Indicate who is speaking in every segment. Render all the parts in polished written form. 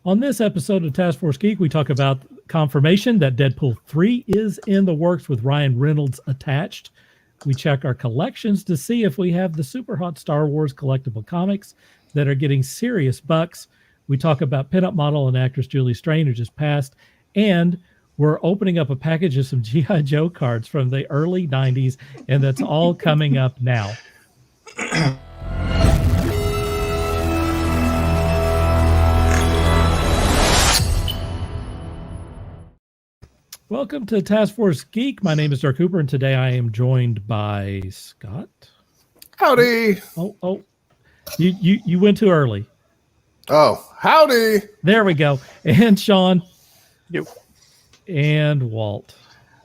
Speaker 1: On this episode of Taskforce Geek, we talk about confirmation that Deadpool 3 is in the works with Ryan Reynolds attached. We check our collections to see if we have the super hot Star Wars collectible comics that are getting serious bucks. We talk about pinup model and actress Julie Strain, who just passed. And we're opening up a package of some G.I. Joe cards from the early 90s, and that's all coming up now. Welcome to Task Force Geek. My name is Dirk Hooper, and today I am joined by Scott.
Speaker 2: Howdy.
Speaker 1: Oh, you went too early.
Speaker 2: Oh, howdy.
Speaker 1: There we go. And Sean.
Speaker 3: Yep.
Speaker 1: And Walt.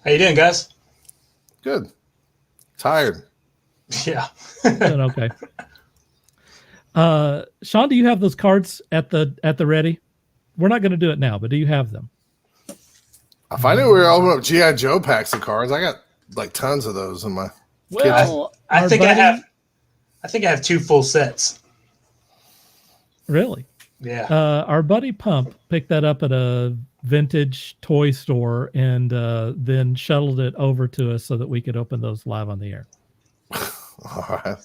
Speaker 3: How you doing, guys?
Speaker 2: Good. Tired.
Speaker 3: Yeah.
Speaker 1: Doing okay. Sean, do you have those cards at the ready? We're not going to do it now, but do you have them?
Speaker 2: If I knew we were opening up G.I. Joe packs of cards, I got like tons of those in my.
Speaker 1: Well,
Speaker 3: I think I have 2 full sets.
Speaker 1: Really?
Speaker 3: Yeah.
Speaker 1: Our buddy Pump picked that up at a vintage toy store and then shuttled it over to us so that we could open those live on the air.
Speaker 2: All right.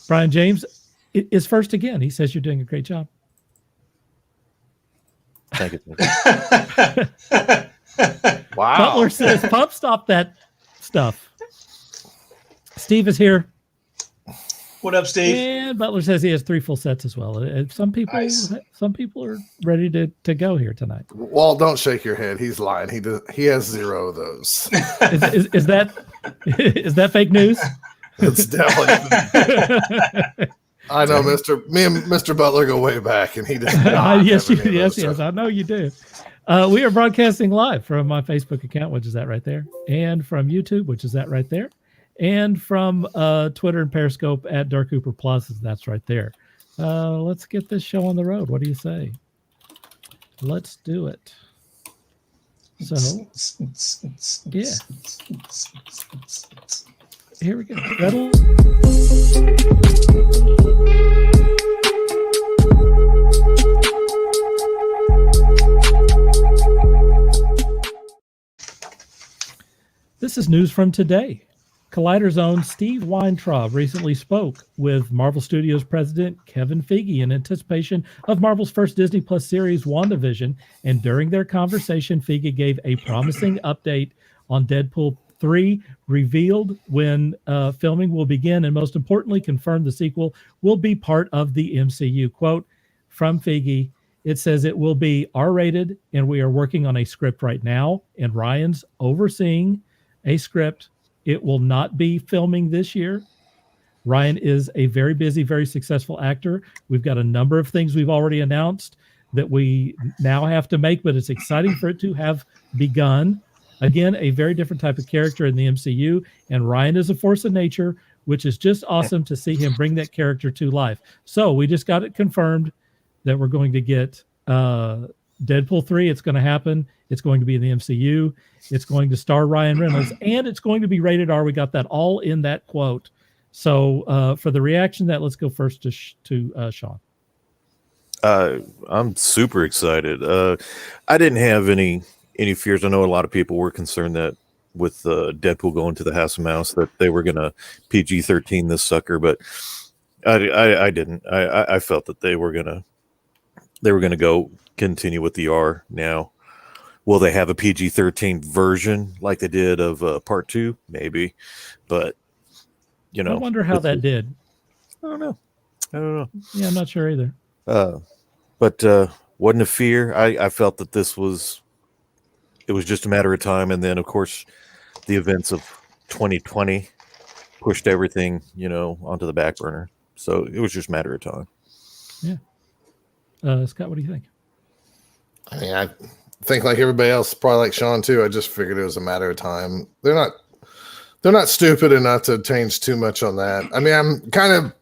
Speaker 1: Brian James is first again. He says you're doing a great job.
Speaker 3: Thank you.
Speaker 2: Wow.
Speaker 1: Butler says, Pump, stop that stuff. Steve is here.
Speaker 3: What up, Steve?
Speaker 1: And Butler says he has 3 full sets as well. Some people are ready to go here tonight.
Speaker 2: Walt, don't shake your head. He's lying. He has 0 of those.
Speaker 1: Is that fake news?
Speaker 2: It's definitely. I know, me and Mr. Butler go way back, and he does not.
Speaker 1: Yes, I know you do. We are broadcasting live from my Facebook account, which is that right there, and from YouTube, which is that right there, and from Twitter and Periscope at Dirk Hooper Plus, that's right there. Let's get this show on the road. What do you say? Let's do it. So, yeah. Here we go. This is news from today. Collider's own Steve Weintraub recently spoke with Marvel Studios president Kevin Feige in anticipation of Marvel's first Disney Plus series, WandaVision, and during their conversation, Feige gave a promising update on Deadpool 3, revealed when filming will begin, and most importantly, confirmed the sequel will be part of the MCU. Quote from Feige, it says it will be R-rated, and we are working on a script right now, and Ryan's overseeing a script. It will not be filming this year. Ryan is a very busy, very successful actor. We've got a number of things we've already announced that we now have to make, but it's exciting for it to have begun. Again, a very different type of character in the MCU, and Ryan is a force of nature, which is just awesome to see him bring that character to life. So we just got it confirmed that we're going to get Deadpool 3. It's going to happen. It's going to be in the MCU. It's going to star Ryan Reynolds, and it's going to be rated R. We got that all in that quote. So for the reaction to that, let's go first to Sean.
Speaker 4: I'm super excited. I didn't have any fears. I know a lot of people were concerned that with Deadpool going to the House of Mouse that they were going to PG-13 this sucker, but I didn't. I felt that they were gonna go continue with the R. Now, will they have a PG-13 version like they did of Part 2? Maybe, but I
Speaker 1: wonder how that did.
Speaker 4: I don't know.
Speaker 1: Yeah, I'm not sure either.
Speaker 4: But wasn't a fear. I felt that it was just a matter of time, and then of course the events of 2020 pushed everything onto the back burner, so it was just a matter of time.
Speaker 1: Yeah. Scott, what do you think?
Speaker 2: I mean, I think like everybody else, probably like Sean too. I just figured it was a matter of time. They're not stupid enough to change too much on that. I mean, I'm kind of,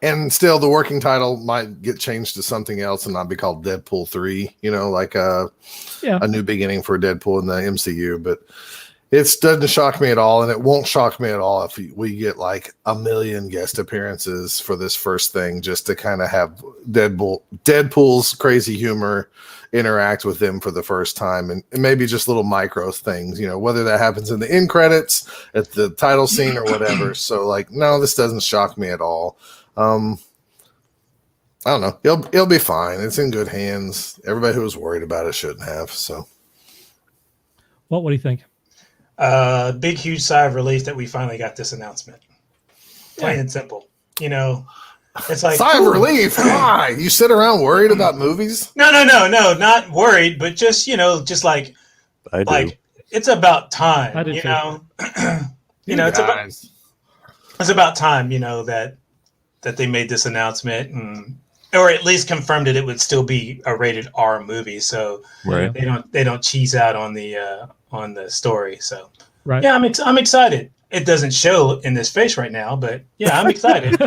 Speaker 2: and still the working title might get changed to something else and not be called Deadpool 3, like a new beginning for Deadpool in the MCU. But It doesn't shock me at all, and it won't shock me at all if we get like 1 million guest appearances for this first thing, just to kind of have Deadpool's crazy humor interact with them for the first time, and maybe just little micro things, whether that happens in the end credits, at the title scene, or whatever. So, like, no, this doesn't shock me at all. I don't know. It'll be fine. It's in good hands. Everybody who was worried about it shouldn't have. So,
Speaker 1: what do you think?
Speaker 3: Big, huge sigh of relief that we finally got this announcement. Plain and simple. It's like
Speaker 2: sigh of relief. Why? You sit around worried about movies?
Speaker 3: No, not worried, but just just like
Speaker 4: I do.
Speaker 3: like it's about time.
Speaker 1: I do too.
Speaker 3: It's about time. That they made this announcement, or at least confirmed it would still be a rated R movie. So
Speaker 4: Right.
Speaker 3: they don't cheese out on the story. So
Speaker 1: Right.
Speaker 3: yeah, I'm excited. It doesn't show in this face right now, but yeah, I'm excited.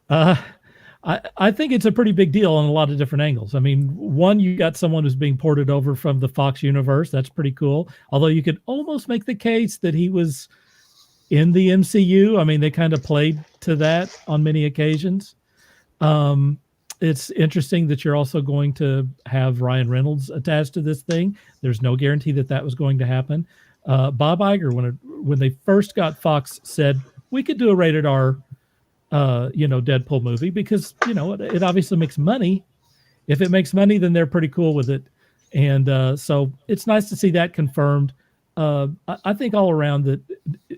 Speaker 1: I think it's a pretty big deal on a lot of different angles. I mean, one, you got someone who's being ported over from the Fox universe. That's pretty cool. Although you could almost make the case that he was in the MCU. I mean, they kind of played to that on many occasions. It's interesting that you're also going to have Ryan Reynolds attached to this thing. There's no guarantee that was going to happen. Bob Iger, when they first got Fox, said we could do a rated R, Deadpool movie because it obviously makes money. If it makes money, then they're pretty cool with it, and so it's nice to see that confirmed. I think all around that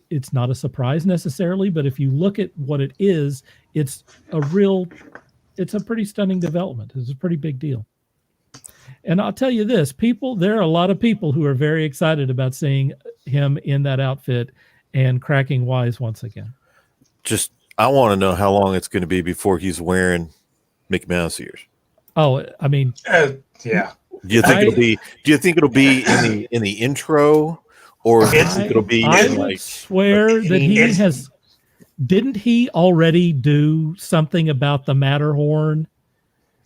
Speaker 1: it's not a surprise necessarily, but if you look at what it is, it's a pretty stunning development. It's a pretty big deal. And I'll tell you this, there are a lot of people who are very excited about seeing him in that outfit and cracking wise once again.
Speaker 4: I want to know how long it's going to be before he's wearing Mickey Mouse ears.
Speaker 1: Oh, I mean,
Speaker 3: yeah.
Speaker 4: Do you think it'll be in the intro, or do you think it'll be
Speaker 1: I
Speaker 4: in
Speaker 1: would swear that he has. Didn't he already do something about the Matterhorn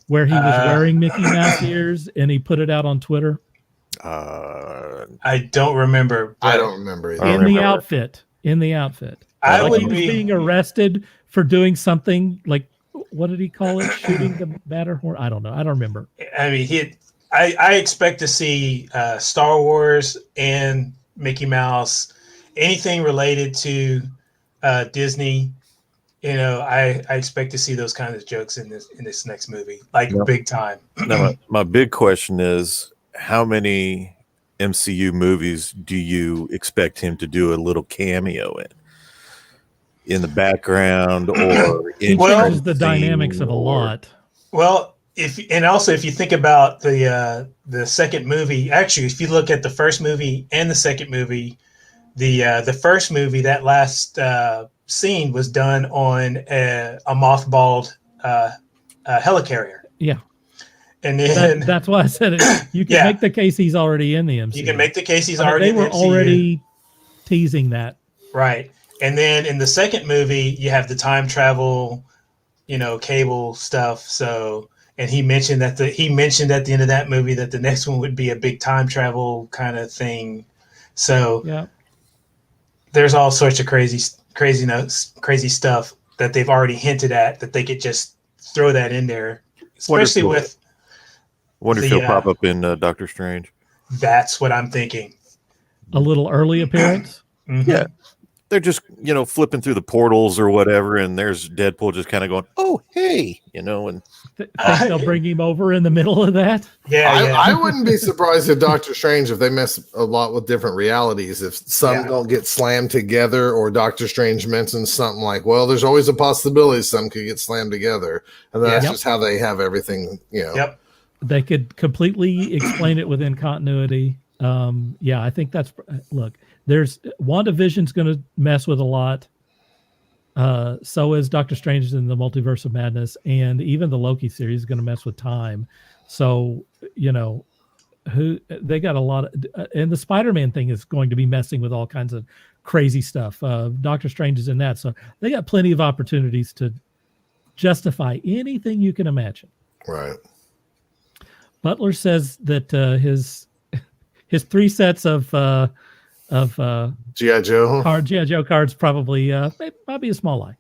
Speaker 1: where he was wearing Mickey Mouse ears and he put it out on Twitter?
Speaker 3: I don't remember.
Speaker 2: I don't remember either.
Speaker 1: In the outfit.
Speaker 3: I would
Speaker 1: he was
Speaker 3: be
Speaker 1: being arrested for doing something like, what did he call it? Shooting the Matterhorn? I don't know. I don't remember.
Speaker 3: I mean, I expect to see Star Wars and Mickey Mouse, anything related to Disney. I expect to see those kinds of jokes in this next movie, like big time.
Speaker 4: Now, my big question is, how many MCU movies do you expect him to do a little cameo in the background or in
Speaker 1: changes the dynamics of a lot?
Speaker 3: Well, if you think about the second movie, actually, if you look at the first movie and the second movie, the first movie, that last scene was done on a mothballed helicarrier.
Speaker 1: Yeah.
Speaker 3: And then
Speaker 1: that's why I said it. You can make the case he's already in the MCU.
Speaker 3: You can make the case he's already in the MCU.
Speaker 1: They were already teasing that.
Speaker 3: Right. And then in the second movie, you have the time travel, cable stuff. So, and he mentioned at the end of that movie that the next one would be a big time travel kind of thing. So
Speaker 1: yeah, there's
Speaker 3: all sorts of crazy stuff that they've already hinted at that they could just throw that in there, especially with.
Speaker 4: Wonder if he'll pop up in Doctor Strange.
Speaker 3: That's what I'm thinking.
Speaker 1: A little early appearance.
Speaker 3: Mm-hmm.
Speaker 4: Yeah, they're just flipping through the portals or whatever, and there's Deadpool just kind of going, "Oh, hey," and
Speaker 1: they'll bring him over in the middle of that.
Speaker 3: Yeah,
Speaker 2: I wouldn't be surprised if Doctor Strange, if they mess a lot with different realities, if some don't get slammed together, or Doctor Strange mentions something like, "Well, there's always a possibility some could get slammed together," and then that's just how they have everything.
Speaker 3: Yep.
Speaker 1: They could completely explain it within continuity. I think that's look. There's WandaVision's going to mess with a lot. So is Doctor Strange in the Multiverse of Madness, and even the Loki series is going to mess with time. So they got a lot of, and the Spider-Man thing is going to be messing with all kinds of crazy stuff. Doctor Strange is in that, so they got plenty of opportunities to justify anything you can imagine.
Speaker 2: Right.
Speaker 1: Butler says that his 3 sets of
Speaker 2: G.I. Joe.
Speaker 1: GI Joe cards probably might be a small lie.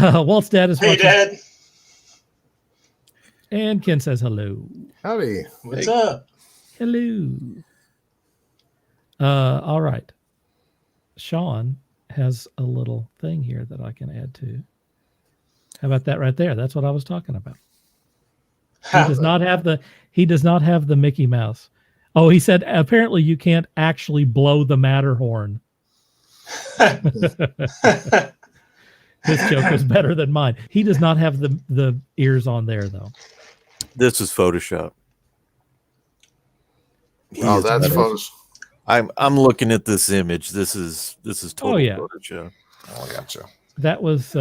Speaker 1: Walt's dad is
Speaker 3: Hey,
Speaker 1: watching,
Speaker 3: Dad.
Speaker 1: and Ken says hello.
Speaker 2: Howdy.
Speaker 3: What's up?
Speaker 1: Hello. All right. Sean has a little thing here that I can add to. How about that right there? That's what I was talking about. He does not have the Mickey Mouse. Oh, he said apparently you can't actually blow the Matterhorn. His joke was better than mine. He does not have the ears on there though.
Speaker 4: This is Photoshop.
Speaker 2: Oh, that's Photoshop.
Speaker 4: I'm looking at this image. This is total Photoshop.
Speaker 2: Oh, I gotcha.
Speaker 1: That was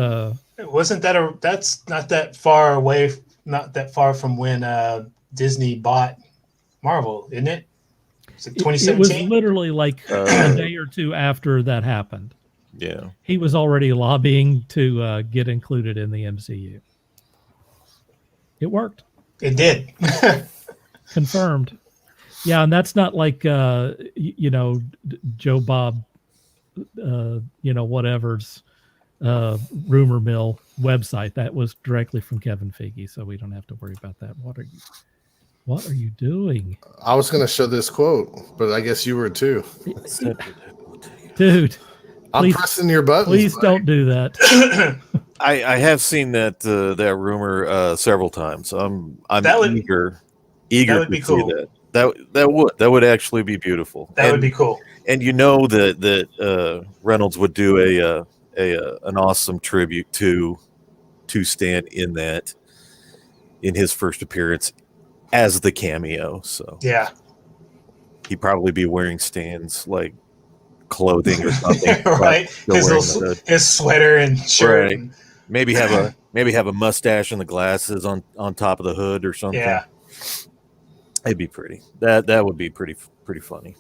Speaker 3: Wasn't that that's not that far away, not that far from when Disney bought Marvel, isn't it? Is it 2017?
Speaker 1: It was literally like a day or two after that happened.
Speaker 4: Yeah.
Speaker 1: He was already lobbying to get included in the MCU. It worked.
Speaker 3: It did.
Speaker 1: Confirmed. Yeah, and that's not like Joe Bob whatever's rumor mill website. That was directly from Kevin Feige, so we don't have to worry about that. What are you doing?
Speaker 2: I was going to show this quote, but I guess you were too.
Speaker 1: Dude,
Speaker 2: I'm pressing your buttons.
Speaker 1: Please don't do that.
Speaker 4: I have seen that rumor several times. I'm eager
Speaker 3: that would be
Speaker 4: to
Speaker 3: cool.
Speaker 4: see that. That would actually be beautiful.
Speaker 3: That would be cool.
Speaker 4: And you know that Reynolds would do an awesome tribute to Stan in his first appearance as the cameo. So
Speaker 3: yeah,
Speaker 4: he'd probably be wearing Stan's like clothing or something,
Speaker 3: right? His sweater and shirt.
Speaker 4: Right. Maybe have a mustache and the glasses on top of the hood or something.
Speaker 3: Yeah,
Speaker 1: It'd
Speaker 4: be pretty. That would be pretty funny.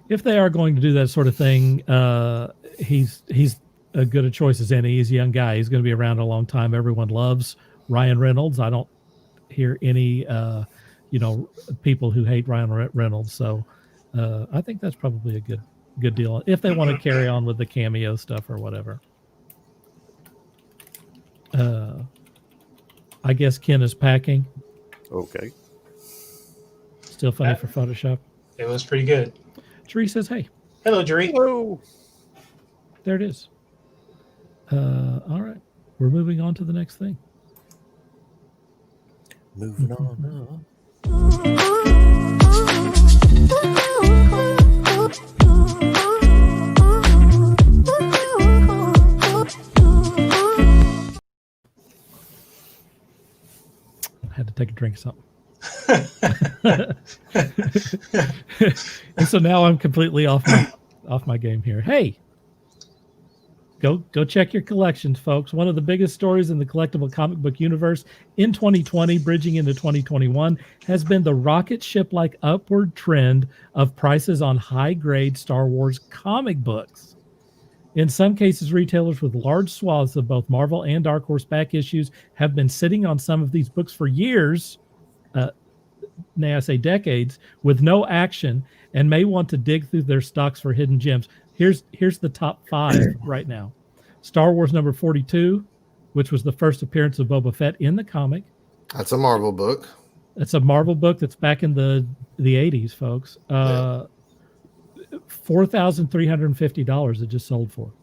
Speaker 1: If they are going to do that sort of thing, he's as good a choice as any. He's a young guy. He's going to be around a long time. Everyone loves Ryan Reynolds. I don't hear any people who hate Ryan Reynolds. So I think that's probably a good deal if they want to carry on with the cameo stuff or whatever. I guess Ken is packing.
Speaker 4: Okay.
Speaker 1: Still funny for Photoshop.
Speaker 3: It was pretty good.
Speaker 1: Jeree says, hey.
Speaker 3: Hello, Jeree.
Speaker 4: Hello.
Speaker 1: There it is. All right. We're moving on to the next thing.
Speaker 4: Moving on.
Speaker 1: Had to take a drink of something. And so now I'm completely off my game here. Hey, go check your collections, folks. One of the biggest stories in the collectible comic book universe in 2020, bridging into 2021, has been the rocket ship-like upward trend of prices on high-grade Star Wars comic books. In some cases, retailers with large swaths of both Marvel and Dark Horse back issues have been sitting on some of these books for years, nay, I say decades, with no action, and may want to dig through their stocks for hidden gems. Here's the top 5 right now. Star Wars number 42, which was the first appearance of Boba Fett in the comic.
Speaker 2: That's a Marvel book.
Speaker 1: It's a Marvel book that's back in the 80s, folks. $4,350 it just sold for.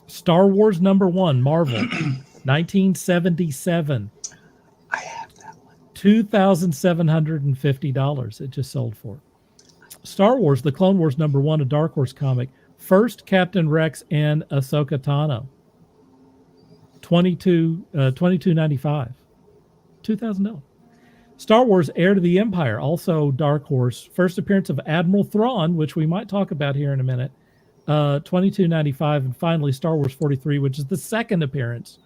Speaker 1: Star Wars number 1, Marvel, 1977.
Speaker 3: I have that one.
Speaker 1: $2,750 it just sold for. Star Wars, the Clone Wars number 1, a Dark Horse comic, first Captain Rex and Ahsoka Tano. $22.95. $2,000. Star Wars Heir to the Empire, also Dark Horse, first appearance of Admiral Thrawn, which we might talk about here in a minute, $22.95. And finally, Star Wars 43, which is the second appearance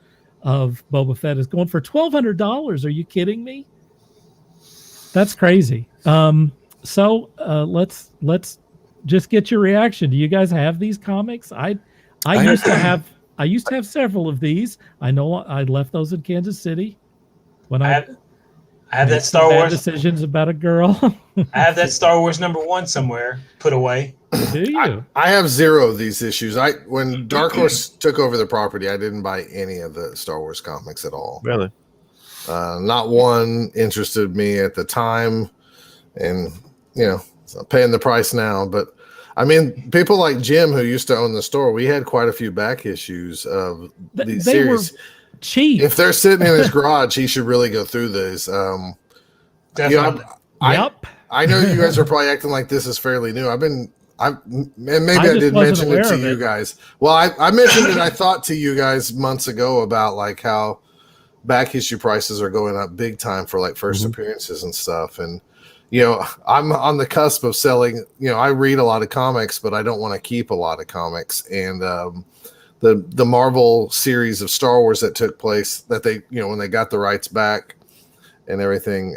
Speaker 1: of Boba Fett, is going for $1,200. Are you kidding me? That's crazy. So let's just get your reaction. Do you guys have these comics? I used to have several of these. I know I left those in Kansas City when I
Speaker 3: I have
Speaker 1: Made
Speaker 3: that
Speaker 1: some
Speaker 3: Star
Speaker 1: bad
Speaker 3: Wars.
Speaker 1: decisions about a girl.
Speaker 3: I have that Star Wars #1 somewhere put away.
Speaker 1: Do you?
Speaker 2: I have 0 of these issues. When Dark Horse took over the property, I didn't buy any of the Star Wars comics at all.
Speaker 4: Really?
Speaker 2: Not one interested me at the time, and so paying the price now. But I mean, people like Jim, who used to own the store, we had quite a few back issues of these
Speaker 1: They
Speaker 2: series.
Speaker 1: were cheap.
Speaker 2: If they're sitting in his garage, he should really go through these.
Speaker 3: Definitely.
Speaker 1: Yep.
Speaker 2: I know you guys are probably acting like this is fairly new. And maybe I
Speaker 1: just
Speaker 2: did
Speaker 1: wasn't
Speaker 2: mention it to
Speaker 1: aware of
Speaker 2: you
Speaker 1: it.
Speaker 2: guys. Well, I mentioned it, I thought, to you guys months ago about like how back issue prices are going up big time for like first appearances and stuff. And, I'm on the cusp of selling, I read a lot of comics, but I don't want to keep a lot of comics. And the Marvel series of Star Wars that took place, that they, when they got the rights back and everything,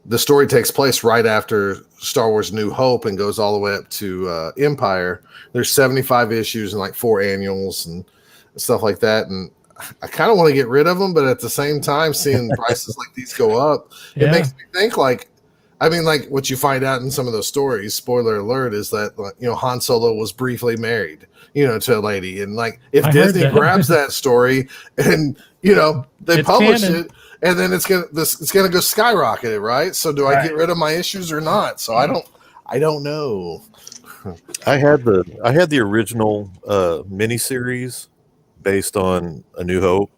Speaker 2: the story takes place right after Star Wars New Hope and goes all the way up to Empire. There's 75 issues and like 4 annuals and stuff like that. And I kind of want to get rid of them, but at the same time, seeing prices like these go up, it makes me think like what you find out in some of those stories, spoiler alert, is that, Han Solo was briefly married, to a lady. And like, if Disney grabs that story and, they publish it, and then it's gonna go skyrocket, right? So do I get rid of my issues or not? So I don't know.
Speaker 4: I had the original miniseries based on A New Hope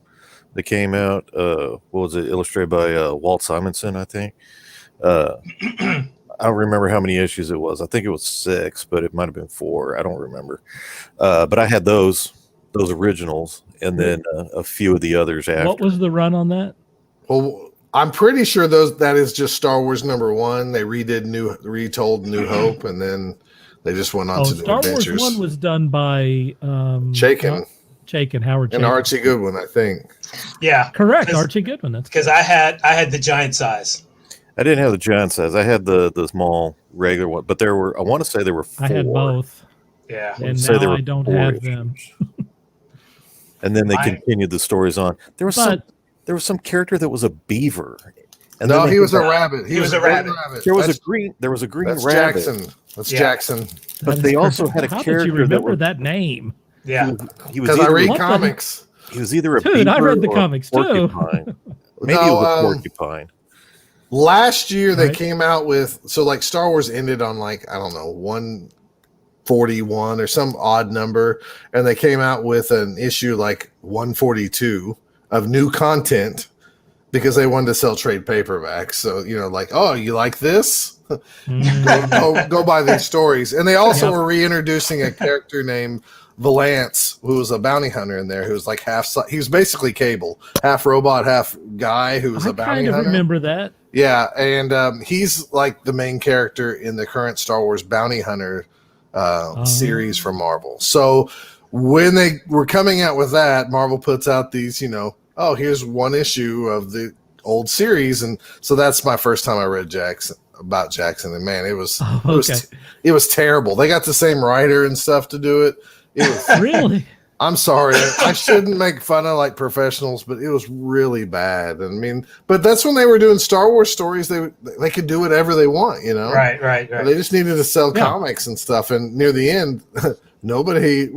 Speaker 4: that came out. What was it? Illustrated by Walt Simonson, I think. I don't remember how many issues it was. I think it was 6, but it might have been 4. I don't remember. But I had those originals, and then a few of the others after.
Speaker 1: What was the run on that?
Speaker 2: Well, I'm pretty sure that is just Star Wars #1. They retold New Hope, and then they just went on to New
Speaker 1: Star
Speaker 2: Adventures.
Speaker 1: Wars 1 was done by
Speaker 2: Chaykin
Speaker 1: Howard
Speaker 2: and
Speaker 1: Chaykin.
Speaker 2: Archie Goodwin, I think.
Speaker 3: Yeah,
Speaker 1: Correct, Archie Goodwin. That's
Speaker 3: because I had the giant size.
Speaker 4: I didn't have the giant size. I had the small regular one, but I want to say there were 4.
Speaker 1: I had both.
Speaker 3: Yeah,
Speaker 1: And
Speaker 4: say there
Speaker 1: now
Speaker 4: were
Speaker 1: I don't
Speaker 4: 4
Speaker 1: have
Speaker 4: issues.
Speaker 1: them.
Speaker 4: And then they continued the stories on. There was some character that was a beaver. And
Speaker 2: No,
Speaker 4: then
Speaker 2: he was a rabbit.
Speaker 3: He was a rabbit.
Speaker 4: There was a green
Speaker 2: That's
Speaker 4: rabbit.
Speaker 2: Jackson. That's
Speaker 3: Yeah.
Speaker 2: Jackson.
Speaker 4: But they also had a
Speaker 1: How
Speaker 4: character
Speaker 1: did you remember
Speaker 4: that
Speaker 1: that name?
Speaker 3: yeah.
Speaker 4: he was
Speaker 2: Because I
Speaker 4: either
Speaker 2: read
Speaker 1: What the-
Speaker 2: comics.
Speaker 4: he was either a
Speaker 1: Dude,
Speaker 4: beaver
Speaker 1: I read the
Speaker 4: or a
Speaker 1: comics, too.
Speaker 4: porcupine. Maybe it
Speaker 2: No,
Speaker 4: was a porcupine.
Speaker 2: Last year they
Speaker 1: Right.
Speaker 2: came out with, so like Star Wars ended on like, I don't know, 141 or some odd number, and they came out with an issue like 142 of new content because they wanted to sell trade paperbacks. So, like, oh, you like this? Go buy these stories. And they also were reintroducing a character named Valance, who was a bounty hunter in there, who was like he was basically Cable, half robot, half guy, who was a bounty
Speaker 1: kind of
Speaker 2: hunter.
Speaker 1: remember that.
Speaker 2: Yeah, and he's like the main character in the current Star Wars bounty hunter series from Marvel. So when they were coming out with that, Marvel puts out these, here's one issue of the old series, and so that's my first time I read Jackson, and man, it was terrible. They got the same writer and stuff to do it. It was
Speaker 1: Really?
Speaker 2: I'm sorry. I shouldn't make fun of like professionals, but it was really bad. I mean, but that's when they were doing Star Wars stories. They could do whatever they want,
Speaker 3: Right.
Speaker 2: They just needed to sell comics and stuff. And near the end, nobody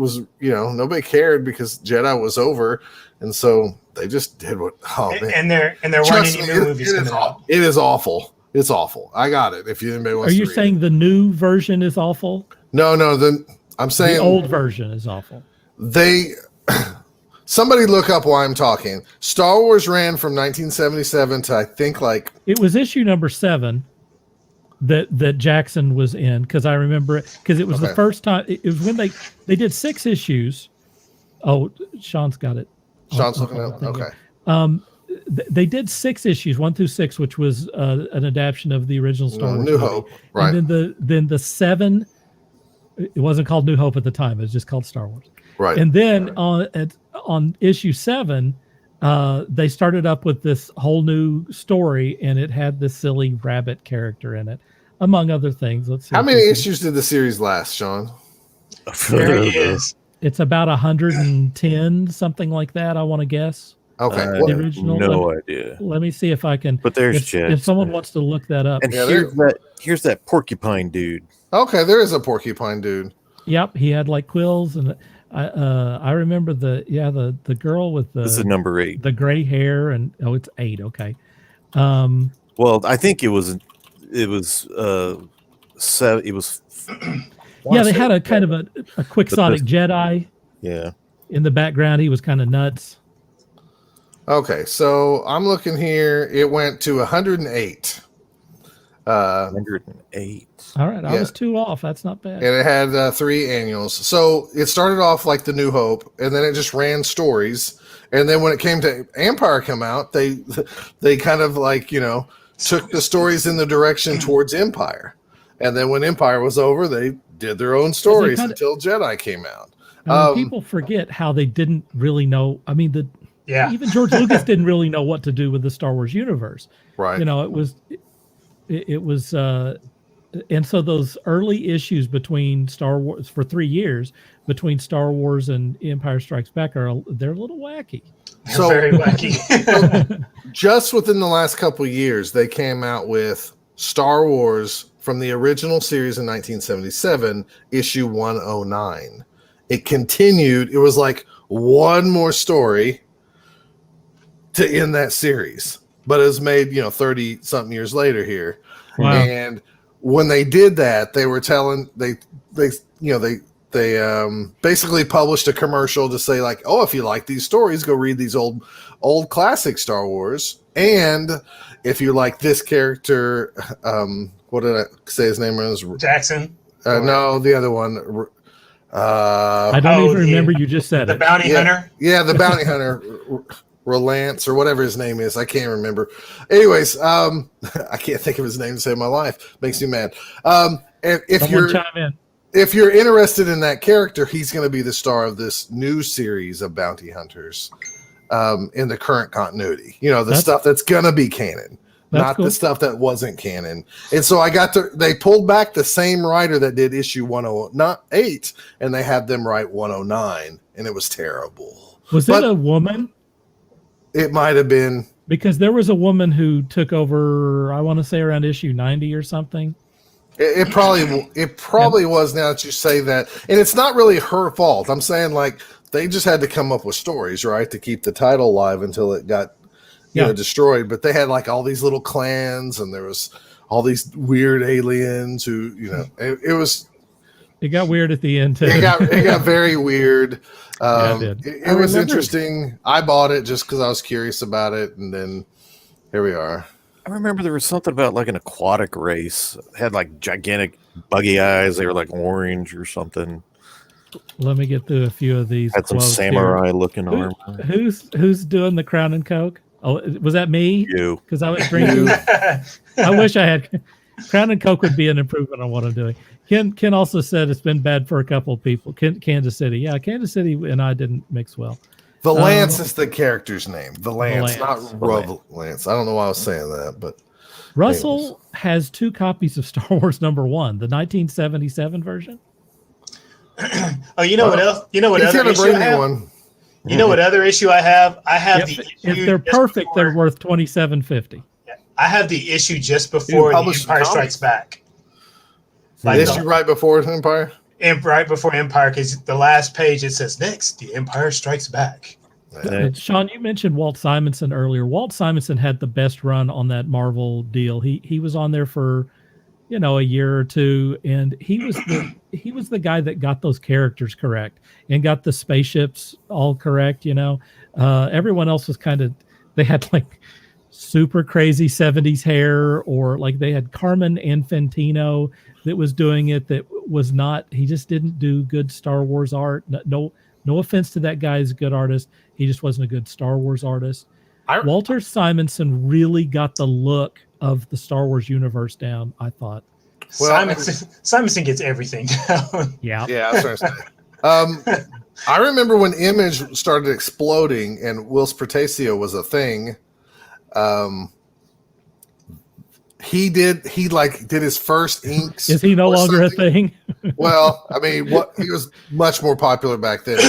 Speaker 2: cared because Jedi was over, and so they just did what. Oh man!
Speaker 3: And there weren't any new movies coming out.
Speaker 2: It is awful. It's awful. I got it. If anybody wants,
Speaker 1: Are you
Speaker 2: to read
Speaker 1: saying the new version is awful?
Speaker 2: No. I'm saying
Speaker 1: The old version is awful.
Speaker 2: Somebody look up why I'm talking. Star Wars ran from 1977 to I think like
Speaker 1: It was issue number 7 that Jackson was in, because I remember it, because it was the first time. It was when they did 6 issues. Oh, Sean's got it.
Speaker 2: Sean's looking at. Okay.
Speaker 1: They did 6 issues, 1 through 6, which was an adaptation of the original Star Wars
Speaker 2: New
Speaker 1: movie.
Speaker 2: Hope, right?
Speaker 1: And then the 7. It wasn't called New Hope at the time. It was just called Star Wars.
Speaker 2: Right.
Speaker 1: And then on issue 7, they started up with this whole new story, and it had this silly rabbit character in it, among other things. Let's see.
Speaker 2: How many issues did the series last, Sean?
Speaker 3: There he is.
Speaker 1: It's about 110, something like that, I want to guess.
Speaker 2: Okay.
Speaker 4: I
Speaker 1: The
Speaker 4: have
Speaker 1: original.
Speaker 4: no idea.
Speaker 1: Let me see if I can.
Speaker 4: But there's
Speaker 1: if
Speaker 4: Jed.
Speaker 1: someone wants to look that up.
Speaker 4: And
Speaker 2: Yeah,
Speaker 4: here's that porcupine dude.
Speaker 2: Okay, there is a porcupine dude.
Speaker 1: Yep, he had like quills, and I remember the girl with
Speaker 4: This is
Speaker 1: the
Speaker 4: number 8.
Speaker 1: the gray hair, and it's 8. Okay.
Speaker 4: Well, I think it was 7. It was.
Speaker 1: Yeah, they had a kind of a quixotic
Speaker 4: But
Speaker 1: Jedi
Speaker 4: Yeah.
Speaker 1: in the background. He was kind of nuts.
Speaker 2: Okay, so I'm looking here. It went to 108.
Speaker 4: 108.
Speaker 1: All right, I
Speaker 2: Yeah.
Speaker 1: was 2 off. That's not bad.
Speaker 2: And it had 3 annuals. So it started off like the New Hope, and then it just ran stories. And then when it came to Empire come out, they kind of like, took the stories in the direction towards Empire. And then when Empire was over, they did their own stories until Jedi came out.
Speaker 1: People forget how they didn't really know. I mean,
Speaker 3: Yeah.
Speaker 1: even George Lucas didn't really know what to do with the Star Wars universe.
Speaker 2: Right.
Speaker 1: It was and so those early issues between Star Wars for 3 years between Star Wars and Empire Strikes Back they're a little wacky.
Speaker 2: So
Speaker 3: Very wacky.
Speaker 2: just within the last couple of years, they came out with Star Wars from the original series in 1977, issue 109. It continued. It was like one more story to end that series, but it was made 30 something years later here.
Speaker 1: Wow.
Speaker 2: And when they did that, they were telling they basically published a commercial to say like, oh, if you like these stories, go read these old classic Star Wars, and if you like this character, what did I say his name was?
Speaker 3: Jackson.
Speaker 2: No, the other one.
Speaker 1: I don't even remember. You just said
Speaker 3: the
Speaker 1: it.
Speaker 3: bounty hunter.
Speaker 2: Yeah, the bounty hunter, Relance or whatever his name is. I can't remember. Anyways, I can't think of his name to save my life. Makes me mad.
Speaker 1: Someone chime in.
Speaker 2: If you're interested in that character, he's going to be the star of this new series of bounty hunters in the current continuity. Stuff that's going to be canon, not
Speaker 1: cool.
Speaker 2: the stuff that wasn't canon. And so they pulled back the same writer that did issue 108, and they had them write 109, and it was terrible.
Speaker 1: Was it a woman?
Speaker 2: It might have been.
Speaker 1: Because there was a woman who took over, I want to say around issue 90 or something.
Speaker 2: It probably was, now that you say that. And it's not really her fault. I'm saying like they just had to come up with stories, right, to keep the title alive until it got destroyed. But they had like all these little clans, and there was all these weird aliens who,
Speaker 1: It got weird at the end too.
Speaker 2: It got very weird.
Speaker 1: It did.
Speaker 2: It was interesting. I bought it just because I was curious about it, and then here we are.
Speaker 4: I remember there was something about like an aquatic race. It had like gigantic buggy eyes. They were like orange or something.
Speaker 1: Let me get through a few of these.
Speaker 4: Had some samurai looking armor.
Speaker 1: Who's doing the Crown and Coke? Oh, was that me?
Speaker 4: You.
Speaker 1: Because I was drinking. I wish I had. Crown and Coke would be an improvement on what I'm doing. Ken also said it's been bad for a couple of people. Kansas City. Yeah, Kansas City and I didn't mix well.
Speaker 2: The Lance is the character's name. The Lance, not
Speaker 1: Lance.
Speaker 2: Lance. I don't know why I was saying that, but
Speaker 1: Russell has 2 copies of Star Wars #1, the 1977 version.
Speaker 3: Oh, you know what else? You know what
Speaker 2: he's
Speaker 3: other
Speaker 2: gonna
Speaker 3: issue
Speaker 2: bring
Speaker 3: I
Speaker 2: me
Speaker 3: have?
Speaker 2: one.
Speaker 3: You know what other issue I have? I have the
Speaker 1: If
Speaker 3: issue
Speaker 1: they're
Speaker 3: just
Speaker 1: perfect,
Speaker 3: before-
Speaker 1: they're worth $27.50.
Speaker 3: I have the issue just before the
Speaker 2: published
Speaker 3: Empire
Speaker 2: comics.
Speaker 3: Strikes Back.
Speaker 2: The issue right before Empire.
Speaker 3: Right before Empire, because the last page it says next, the Empire Strikes Back.
Speaker 1: Sean, you mentioned Walt Simonson earlier. Walt Simonson had the best run on that Marvel deal. He was on there for, a year or two, and he was the guy that got those characters correct and got the spaceships all correct. Everyone else was they had like super crazy 70s hair, or like they had Carmen Infantino that was doing it. That was not. He just didn't do good Star Wars art. No offense to that guy, he's a good artist. He just wasn't a good Star Wars artist. Walter Simonson really got the look of the Star Wars universe down, I thought.
Speaker 2: Well,
Speaker 3: Simonson gets everything down.
Speaker 1: Yeah.
Speaker 2: Yeah, I was trying to say. I remember when Image started exploding and Whilce Portacio was a thing. he did his first inks.
Speaker 1: Is he no
Speaker 2: or
Speaker 1: longer a
Speaker 2: something.
Speaker 1: thing?
Speaker 2: Well, I mean, he was much more popular back then.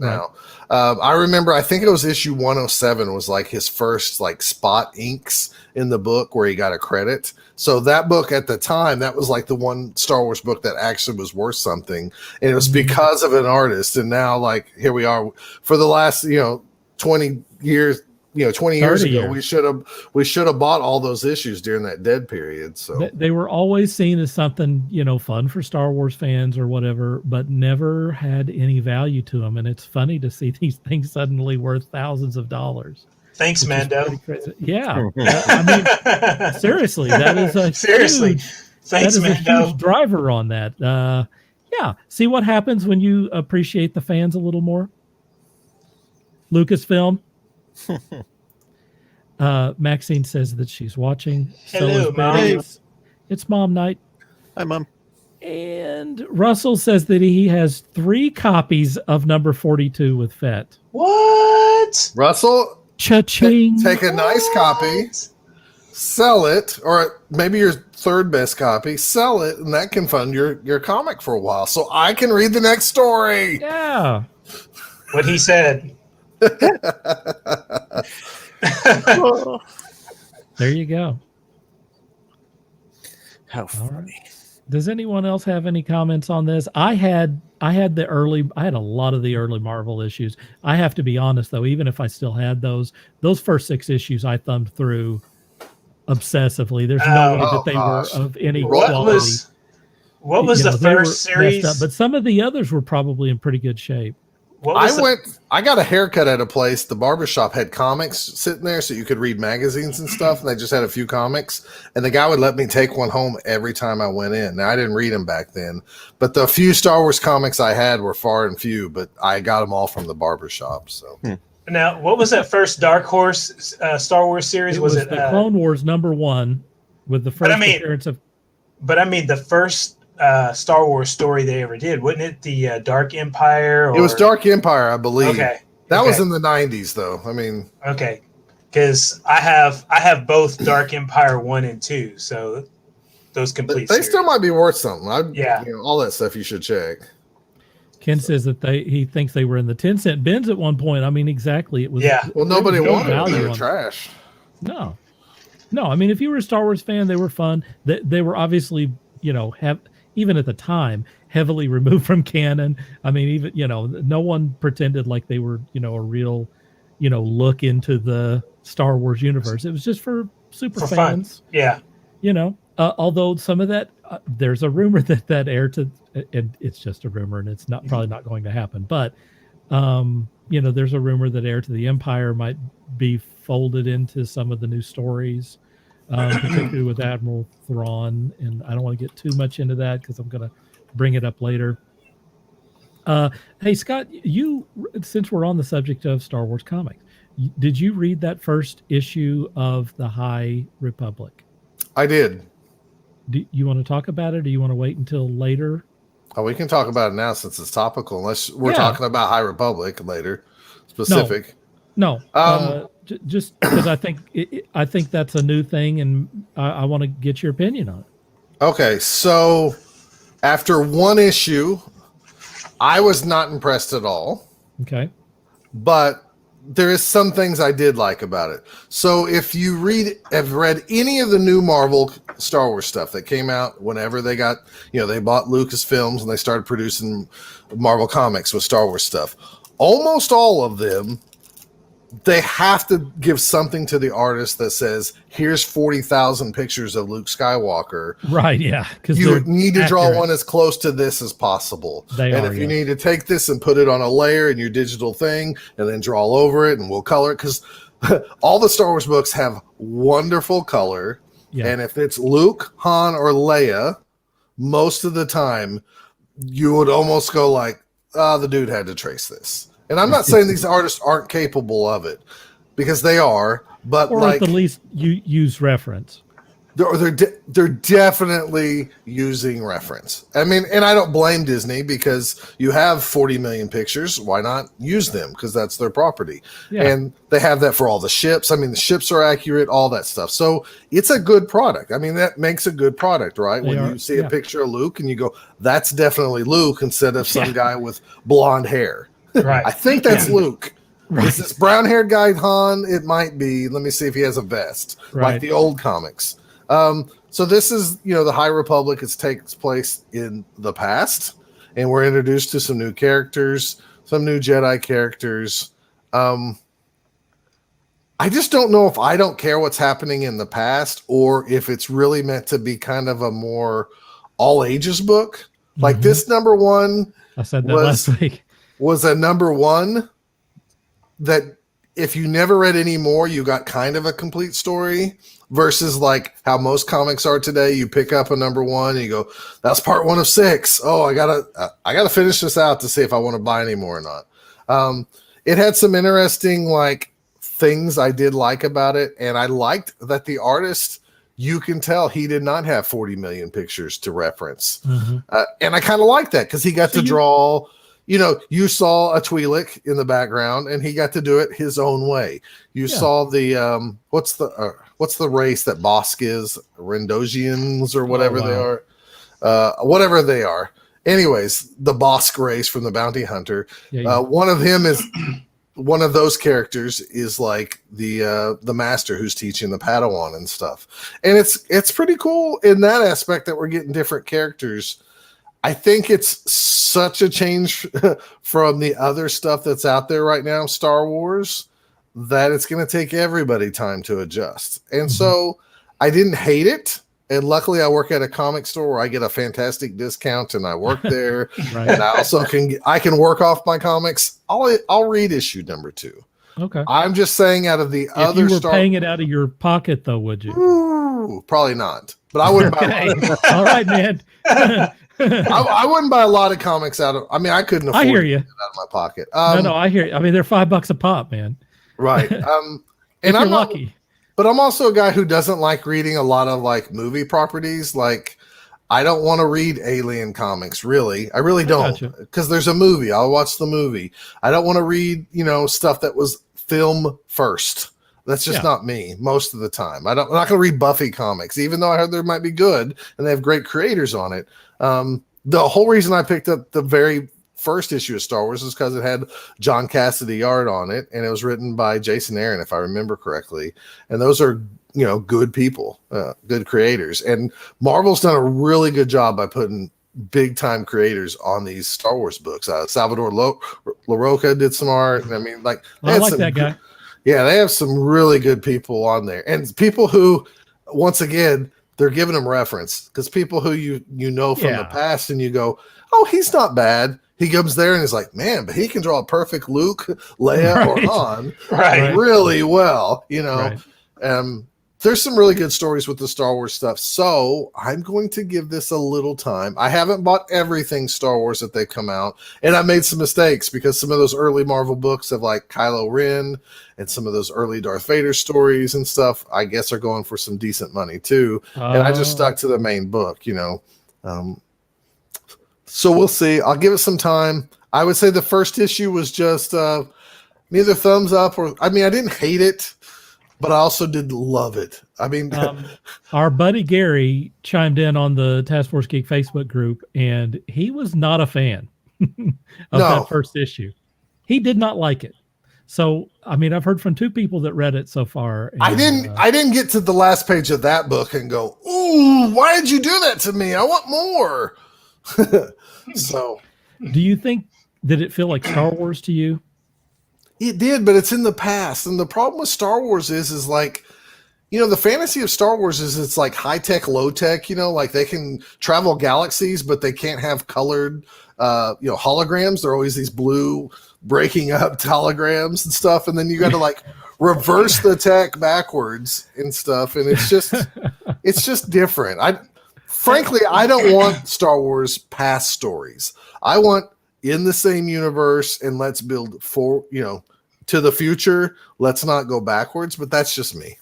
Speaker 2: Now, I remember, I think it was issue 107 was like his first like spot inks in the book where he got a credit. So that book at the time, that was like the one Star Wars book that actually was worth something, and it was because of an artist. And now, like, here we are for the last 20 years. 20 years ago, we should have bought all those issues during that dead period. So
Speaker 1: they were always seen as something, fun for Star Wars fans or whatever, but never had any value to them. And it's funny to see these things suddenly worth thousands of dollars.
Speaker 3: Thanks, Mando.
Speaker 1: Yeah. I mean, seriously, that is a huge driver on that. Yeah. See what happens when you appreciate the fans a little more? Lucasfilm. Maxine says that she's watching.
Speaker 3: Hello, Mom.
Speaker 1: It's mom night.
Speaker 4: Hi, Mom.
Speaker 1: And Russell says that he has 3 copies of number 42 with Fett.
Speaker 3: What?
Speaker 2: Russell,
Speaker 1: Cha-ching.
Speaker 2: take a nice copy, sell it, or maybe your third best copy, sell it, and that can fund your comic for a while, so I can read the next story.
Speaker 1: Yeah.
Speaker 3: What he said.
Speaker 1: There you go.
Speaker 4: How funny.
Speaker 1: Does anyone else have any comments on this? I had a lot of the early Marvel issues. I have to be honest though, even if I still had those first 6 issues I thumbed through obsessively. There's no way that they were of any quality.
Speaker 3: What was the first series?
Speaker 1: But some of the others were probably in pretty good shape.
Speaker 2: I got a haircut at a place. The barbershop had comics sitting there so you could read magazines and stuff. And they just had a few comics. And the guy would let me take one home every time I went in. Now, I didn't read them back then. But the few Star Wars comics I had were far and few. But I got them all from the barbershop. So.
Speaker 3: Now, what was that first Dark Horse Star Wars series?
Speaker 1: It was the Clone Wars #1 with the first appearance of...
Speaker 3: But I mean, the first... Star Wars story they ever did, wasn't it? The Dark Empire?
Speaker 2: It was Dark Empire, I believe.
Speaker 3: Okay,
Speaker 2: that was in the 90s, though. I mean,
Speaker 3: okay, because I have both Dark Empire 1 and 2, so those complete.
Speaker 2: They still might be worth something. All that stuff you should check.
Speaker 3: Ken
Speaker 1: says that he thinks they were in the 10-cent bins at one point. I mean, exactly. It was.
Speaker 3: Yeah.
Speaker 2: Well, nobody wanted them. They were trash.
Speaker 1: No. I mean, if you were a Star Wars fan, they were fun. They were obviously, even at the time, heavily removed from canon. I mean, even, no one pretended like they were, a real, look into the Star Wars universe. It was just for super fans.
Speaker 3: Fun. Yeah.
Speaker 1: Although some of that, there's a rumor that heir to, and it's just a rumor and it's probably not going to happen. But, there's a rumor that Heir to the Empire might be folded into some of the new stories. Particularly with Admiral Thrawn, and I don't want to get too much into that because I'm going to bring it up later. Hey, Scott, since we're on the subject of Star Wars comics, did you read that first issue of the High Republic?
Speaker 2: I did.
Speaker 1: Do you want to talk about it, or do you want to wait until later?
Speaker 2: Oh, we can talk about it now since it's topical, unless we're talking about High Republic later, specific.
Speaker 1: No. Just because I think that's a new thing, and I want to get your opinion on it.
Speaker 2: Okay, so after one issue, I was not impressed at all.
Speaker 1: Okay,
Speaker 2: but there is some things I did like about it. So if you have read any of the new Marvel Star Wars stuff that came out whenever they got, they bought Lucasfilms and they started producing Marvel comics with Star Wars stuff. Almost all of them, they have to give something to the artist that says, here's 40,000 pictures of Luke Skywalker.
Speaker 1: Right, yeah.
Speaker 2: Because you need to draw one as close to this as possible. If you need to take this and put it on a layer in your digital thing and then draw all over it and we'll color it. Because all the Star Wars books have wonderful color. Yeah. And if it's Luke, Han, or Leia, most of the time you would almost go like, the dude had to trace this. And I'm not saying these artists aren't capable of it, because they are, but
Speaker 1: or at the least you use reference.
Speaker 2: they're definitely using reference. I mean, and I don't blame Disney because you have 40 million pictures. Why not use them? Because that's their property.
Speaker 1: Yeah.
Speaker 2: And they have that for all the ships. I mean, the ships are accurate, all that stuff. So it's a good product. I mean, that makes a good product, right? When you see a picture of Luke and you go, that's definitely Luke instead of some guy with blonde hair.
Speaker 3: Right.
Speaker 2: I think that's Luke.
Speaker 1: Right.
Speaker 2: Is this brown-haired guy Han? It might be. Let me see if he has a vest, like the old comics. So this is, the High Republic. It takes place in the past, and we're introduced to some new characters, some new Jedi characters. I just don't know if I don't care what's happening in the past or if it's really meant to be kind of a more all ages book. Like this number one,
Speaker 1: I said that last week,
Speaker 2: was a number one that if you never read any more, you got kind of a complete story versus like how most comics are today. You pick up a number one and you go, that's part 1 of 6. Oh, I gotta finish this out to see if I want to buy any more or not. It had some interesting like things I did like about it. And I liked that the artist, you can tell he did not have 40 million pictures to reference. And I kind of like that because he got to draw. You saw a Twi'lek in the background, and he got to do it his own way. You saw the what's the race that Bosk is? Rendosians or whatever they are, whatever they are. Anyways, the Bosk race from the Bounty Hunter. One of him is one of those characters is like the master who's teaching the Padawan and stuff, and it's pretty cool in that aspect that we're getting different characters. I think it's such a change from the other stuff that's out there right now, Star Wars, that it's going to take everybody time to adjust. And so I didn't hate it. And luckily I work at a comic store where I get a fantastic discount and I work there. And I also can work off my comics. I'll read issue number 2.
Speaker 1: Okay.
Speaker 2: I'm just saying out of the other
Speaker 1: you were paying it out of your pocket though, would you?
Speaker 2: Ooh, probably not. But I wouldn't buy
Speaker 1: All right, man.
Speaker 2: I wouldn't buy a lot of comics out of. I mean, I couldn't afford to get it out of my pocket.
Speaker 1: No, I hear you. I mean, they're $5 a pop, man.
Speaker 2: Right. And I'm lucky, but I'm also a guy who doesn't like reading a lot of like movie properties. Like, I don't want to read Alien comics. Really, I really don't, because there's a movie. I'll watch the movie. I don't want to read, stuff that was film first. That's just not me most of the time. I'm not going to read Buffy comics, even though I heard they might be good and they have great creators on it. The whole reason I picked up the very first issue of Star Wars is because it had John Cassidy art on it, and it was written by Jason Aaron, if I remember correctly. And those are, good people, good creators. And Marvel's done a really good job by putting big time creators on these Star Wars books. Salvador LaRocca did some art. I mean, like,
Speaker 1: I like that guy.
Speaker 2: Yeah, they have some really good people on there, and people who, once again, they're giving them reference because people who you know from the past, and you go, oh, he's not bad. He comes there and is like, man, but he can draw a perfect Luke, Leia, or Han really well, There's some really good stories with the Star Wars stuff. So I'm going to give this a little time. I haven't bought everything Star Wars that they come out. And I made some mistakes because some of those early Marvel books of like Kylo Ren and some of those early Darth Vader stories and stuff, I guess are going for some decent money too. And I just stuck to the main book, So we'll see. I'll give it some time. I would say the first issue was just neither thumbs up or, I didn't hate it, but I also did love it.
Speaker 1: Our buddy Gary chimed in on the Taskforce Geek Facebook group, and he was not a fan of that first issue. He did not like it. So, I've heard from 2 people that read it so far. And,
Speaker 2: I didn't get to the last page of that book and go, ooh, why did you do that to me? I want more. So,
Speaker 1: do you think, did it feel like Star Wars to you?
Speaker 2: It did, but it's in the past. And the problem with Star Wars is like, the fantasy of Star Wars is it's like high tech, low tech, like they can travel galaxies, but they can't have colored, holograms. They're always these blue breaking up holograms and stuff. And then you got to like reverse the tech backwards and stuff. And it's just different. Frankly, I don't want Star Wars past stories. I want in the same universe, and let's build to the future. Let's not go backwards, but that's just me.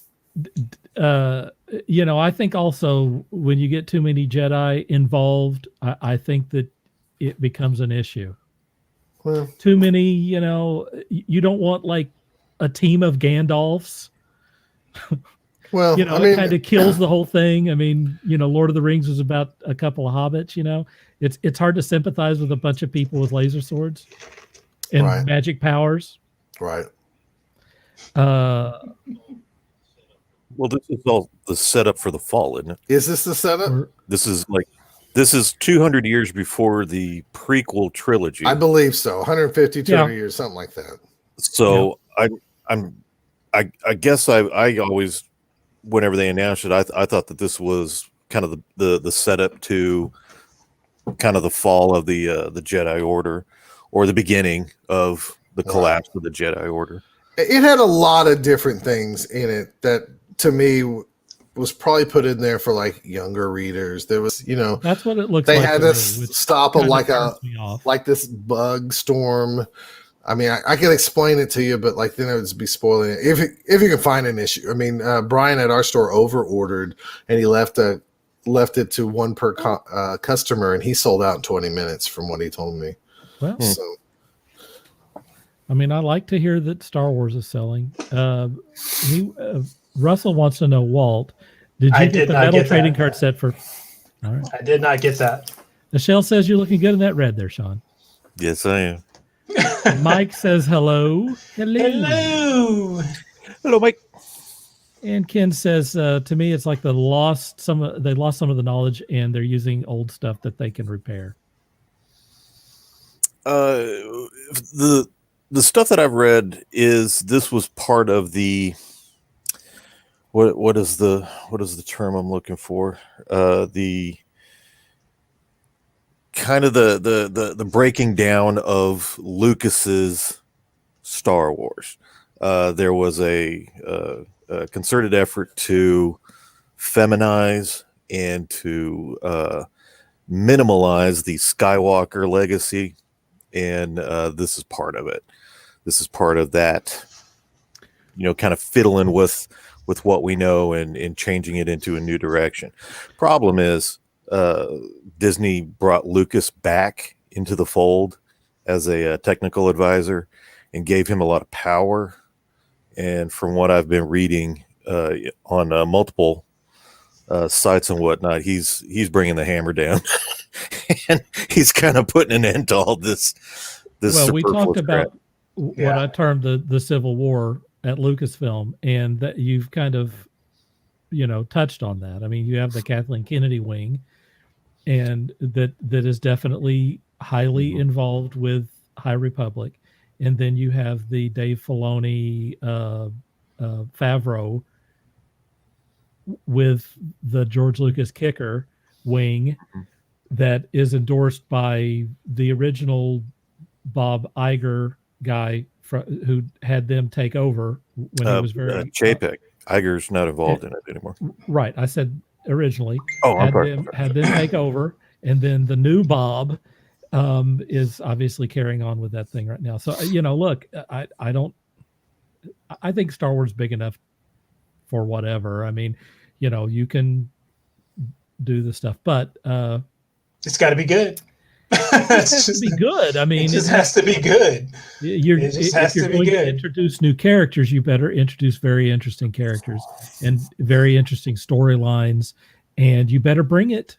Speaker 1: I think also when you get too many Jedi involved, I think that it becomes an issue.
Speaker 2: Well,
Speaker 1: Too many, you don't want like a team of Gandalfs.
Speaker 2: well, I
Speaker 1: It
Speaker 2: mean,
Speaker 1: kind of kills the whole thing. I mean, Lord of the Rings was about a couple of hobbits. It's hard to sympathize with a bunch of people with laser swords and
Speaker 2: Right.
Speaker 1: magic powers.
Speaker 2: right.
Speaker 4: Well, this is all the setup for the fall, isn't it?
Speaker 2: Is this the setup?
Speaker 1: Or,
Speaker 4: This is 200 years before the prequel trilogy.
Speaker 2: I believe so. 150, 200
Speaker 1: Yeah.
Speaker 2: years, something like that.
Speaker 4: So I guess I always, whenever they announced it, I thought that this was kind of the setup to kind of the fall of the Jedi Order, or the beginning of the collapse of the Jedi Order.
Speaker 2: It had a lot of different things in it that, to me, was probably put in there for like younger readers. There was,
Speaker 1: that's what it looks
Speaker 2: they
Speaker 1: like.
Speaker 2: had
Speaker 1: to
Speaker 2: this
Speaker 1: me, which
Speaker 2: stop
Speaker 1: kinda
Speaker 2: like
Speaker 1: turns me off.
Speaker 2: like this bug storm. I mean, I can explain it to you, but like then it would just be spoiling it. If you can find an issue. I mean, Brian at our store over ordered, and he left it to one per customer, and he sold out in 20 minutes from what he told me.
Speaker 1: Well,
Speaker 2: So
Speaker 1: I mean, I like to hear that Star Wars is selling. Russell wants to know, Walt, did you
Speaker 3: I
Speaker 1: get
Speaker 3: did
Speaker 1: the
Speaker 3: not
Speaker 1: metal
Speaker 3: get
Speaker 1: trading
Speaker 3: that.
Speaker 1: card set for? All right.
Speaker 3: I did not get that.
Speaker 1: Michelle says you're looking good in that red there, Sean.
Speaker 4: Yes, I am.
Speaker 1: Mike says hello.
Speaker 3: Hello.
Speaker 4: Hello, Mike.
Speaker 1: And Ken says, to me, it's like they lost some of the knowledge, and they're using old stuff that they can repair.
Speaker 4: The stuff that I've read is this was part of the what is the term I'm looking for? The kind of the breaking down of Lucas's Star Wars. There was a concerted effort to feminize and to minimalize the Skywalker legacy, and this is part of it. This is part of that, kind of fiddling with what we know and changing it into a new direction. Problem is, Disney brought Lucas back into the fold as a technical advisor and gave him a lot of power. And from what I've been reading on multiple sites and whatnot, he's bringing the hammer down, and he's kind of putting an end to all this.
Speaker 1: Well, we talked
Speaker 4: superfluous
Speaker 1: about
Speaker 4: crap.
Speaker 1: what I termed the Civil War at Lucasfilm, and that you've kind of, touched on that. I mean, you have the Kathleen Kennedy wing, and that is definitely highly involved with High Republic, and then you have the Dave Filoni, Favreau with the George Lucas kicker wing that is endorsed by the original Bob Iger guy who had them take over when he was very
Speaker 4: Chapek. Iger's not involved in it anymore.
Speaker 1: Right. I said originally.
Speaker 4: Oh, I'm
Speaker 1: had them take over, and then the new Bob is obviously carrying on with that thing right now. So look, I think Star Wars is big enough for whatever. I mean, you can do the stuff, but
Speaker 3: It's got to be good.
Speaker 1: it has to be good. I mean,
Speaker 3: it just has to be good.
Speaker 1: If
Speaker 3: has
Speaker 1: you're
Speaker 3: to be
Speaker 1: going to
Speaker 3: good.
Speaker 1: introduce new characters, you better introduce very interesting characters and very interesting storylines, and you better bring it.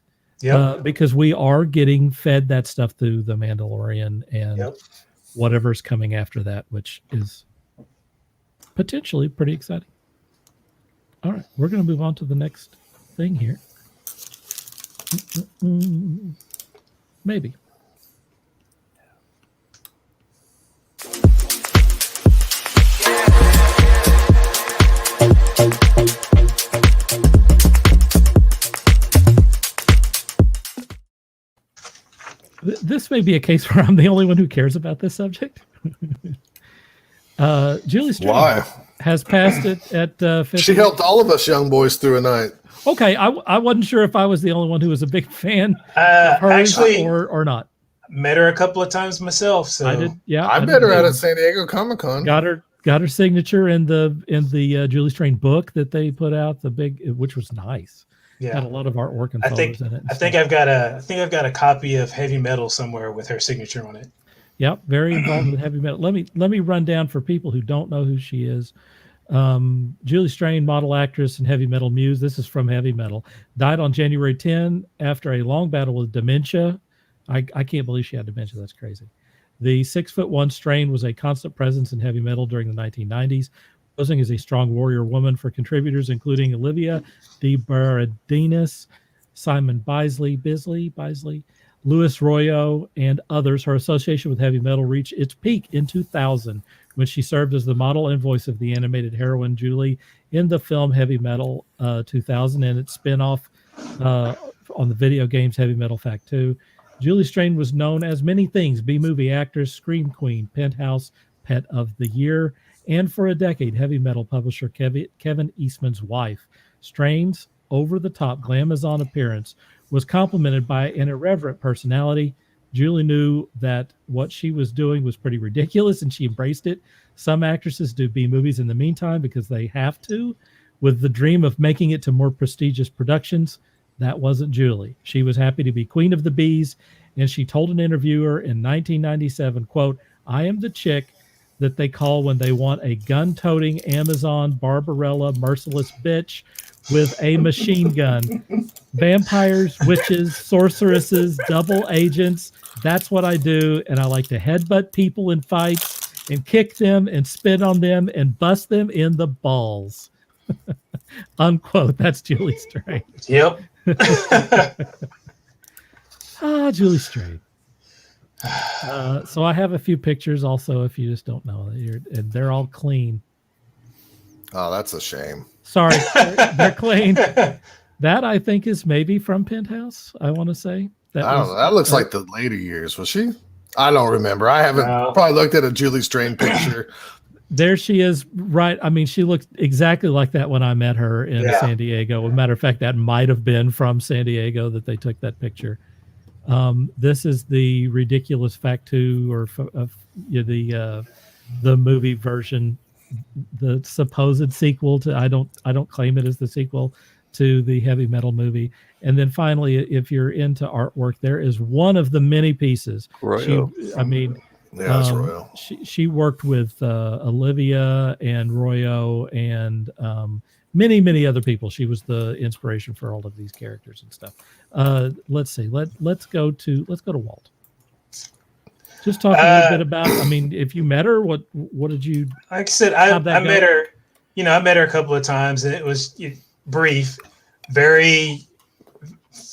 Speaker 1: Because we are getting fed that stuff through The Mandalorian and whatever's coming after that, which is potentially pretty exciting. All right, we're going to move on to the next thing here. Maybe. This may be a case where I'm the only one who cares about this subject. Julie Stratton has passed it at 50.
Speaker 2: She helped all of us young boys through a night.
Speaker 1: Okay, I wasn't sure if I was the only one who was a big fan of hers
Speaker 3: actually,
Speaker 1: or not.
Speaker 3: Met her a couple of times myself. So
Speaker 1: I did. Yeah,
Speaker 2: I met her out at San Diego Comic-Con.
Speaker 1: Got her got her signature in the Julie Strain book that they put out, which was nice.
Speaker 3: Yeah,
Speaker 1: had a lot of artwork and photos in it.
Speaker 3: I think I've got a copy of Heavy Metal somewhere with her signature on it.
Speaker 1: Yep, very involved with heavy metal. Let me run down for people who don't know who she is. Julie Strain, model, actress, and heavy metal muse. This is from Heavy Metal. Died on January 10 after a long battle with dementia. I can't believe she had dementia. That's crazy. The 6'1" Strain was a constant presence in heavy metal during the 1990s, posing as a strong warrior woman for contributors including Olivia DeBaradinis, Simon Bisley, Louis Royo, and others. Her association with heavy metal reached its peak in 2000 when she served as the model and voice of the animated heroine Julie in the film Heavy Metal 2000 and its spin-off on the video games Heavy Metal Fact 2. Julie Strain was known as many things: B-movie actress, Scream Queen, Penthouse, Pet of the Year, and for a decade, heavy metal publisher Kevin Eastman's wife. Strain's over-the-top glamazon appearance was complemented by an irreverent personality. Julie knew that what she was doing was pretty ridiculous, and she embraced it. Some actresses do B-movies in the meantime because they have to, with the dream of making it to more prestigious productions. That wasn't Julie. She was happy to be queen of the bees, and she told an interviewer in 1997, quote, "I am the chick that they call when they want a gun-toting Amazon Barbarella merciless bitch with a machine gun. Vampires, witches, sorceresses, double agents. That's what I do, and I like to headbutt people in fights and kick them and spit on them and bust them in the balls." Unquote. That's Julie Strain.
Speaker 3: Yep.
Speaker 1: Julie Strain. So I have a few pictures also, if you just don't know, and they're all clean.
Speaker 2: Oh, that's a shame.
Speaker 1: Sorry, they're clean. That I think is maybe from Penthouse. I want to say
Speaker 2: I don't know. That looks like the later years. Was she? I don't remember. I haven't probably looked at a Julie Strain picture.
Speaker 1: There she is, right? I mean, she looked exactly like that when I met her in San Diego. As a matter of fact, that might have been from San Diego that they took that picture. This is the ridiculous Fact 2 or the movie version, the supposed sequel to. I don't claim it as the sequel to the Heavy Metal movie. And then finally, if you're into artwork, there is one of the many pieces.
Speaker 4: Royo.
Speaker 2: That's Royal.
Speaker 1: She worked with Olivia and Royo and many other people. She was the inspiration for all of these characters and stuff. Let's see. Let's go to Walt. Just talk a little bit about. I mean, if you met her, what did you?
Speaker 3: Like I said, I met her. I met her a couple of times, and it was brief, very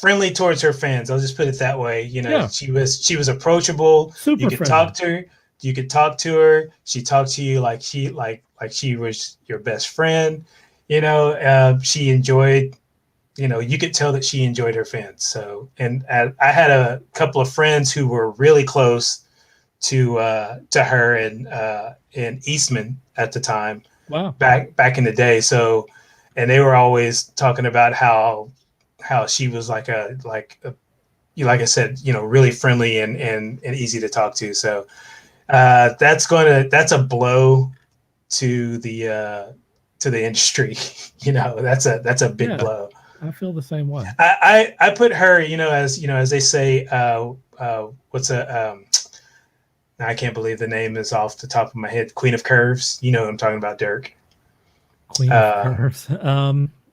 Speaker 3: friendly towards her fans. I'll just put it that way. She was approachable.
Speaker 1: Super
Speaker 3: you could
Speaker 1: friendly.
Speaker 3: talk to her. You could talk to her. She talked to you like she was your best friend. She enjoyed. You could tell that she enjoyed her fans. So, and I had a couple of friends who were really close to her and Eastman at the time.
Speaker 1: Wow.
Speaker 3: Back in the day. So, and they were always talking about how she was like I said, really friendly and easy to talk to. So that's a blow to the industry. That's a big blow.
Speaker 1: I feel the same way.
Speaker 3: I put her, as they say, I can't believe the name is off the top of my head. Queen of Curves. You know what I'm talking about, Dirk.
Speaker 1: Queen of Curves.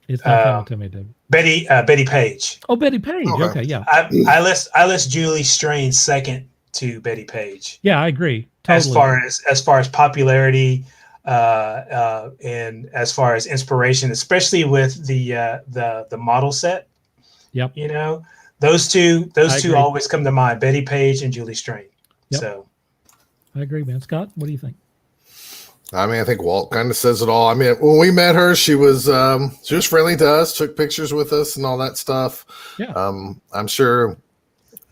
Speaker 1: It's not coming to me, dude.
Speaker 3: Betty Page.
Speaker 1: Oh, Betty Page. Okay, yeah.
Speaker 3: I list Julie Strain second to Betty Page.
Speaker 1: Yeah, I agree. Totally.
Speaker 3: As far as popularity, and as far as inspiration, especially with the model set.
Speaker 1: Yep.
Speaker 3: Those two always come to mind. Betty Page and Julie Strain.
Speaker 1: Yep.
Speaker 3: So
Speaker 1: I agree, man. Scott, what do you think?
Speaker 2: I mean, I think Walt kind of says it all. I mean, when we met her, she was friendly to us, took pictures with us and all that stuff.
Speaker 1: Yeah.
Speaker 2: I'm sure,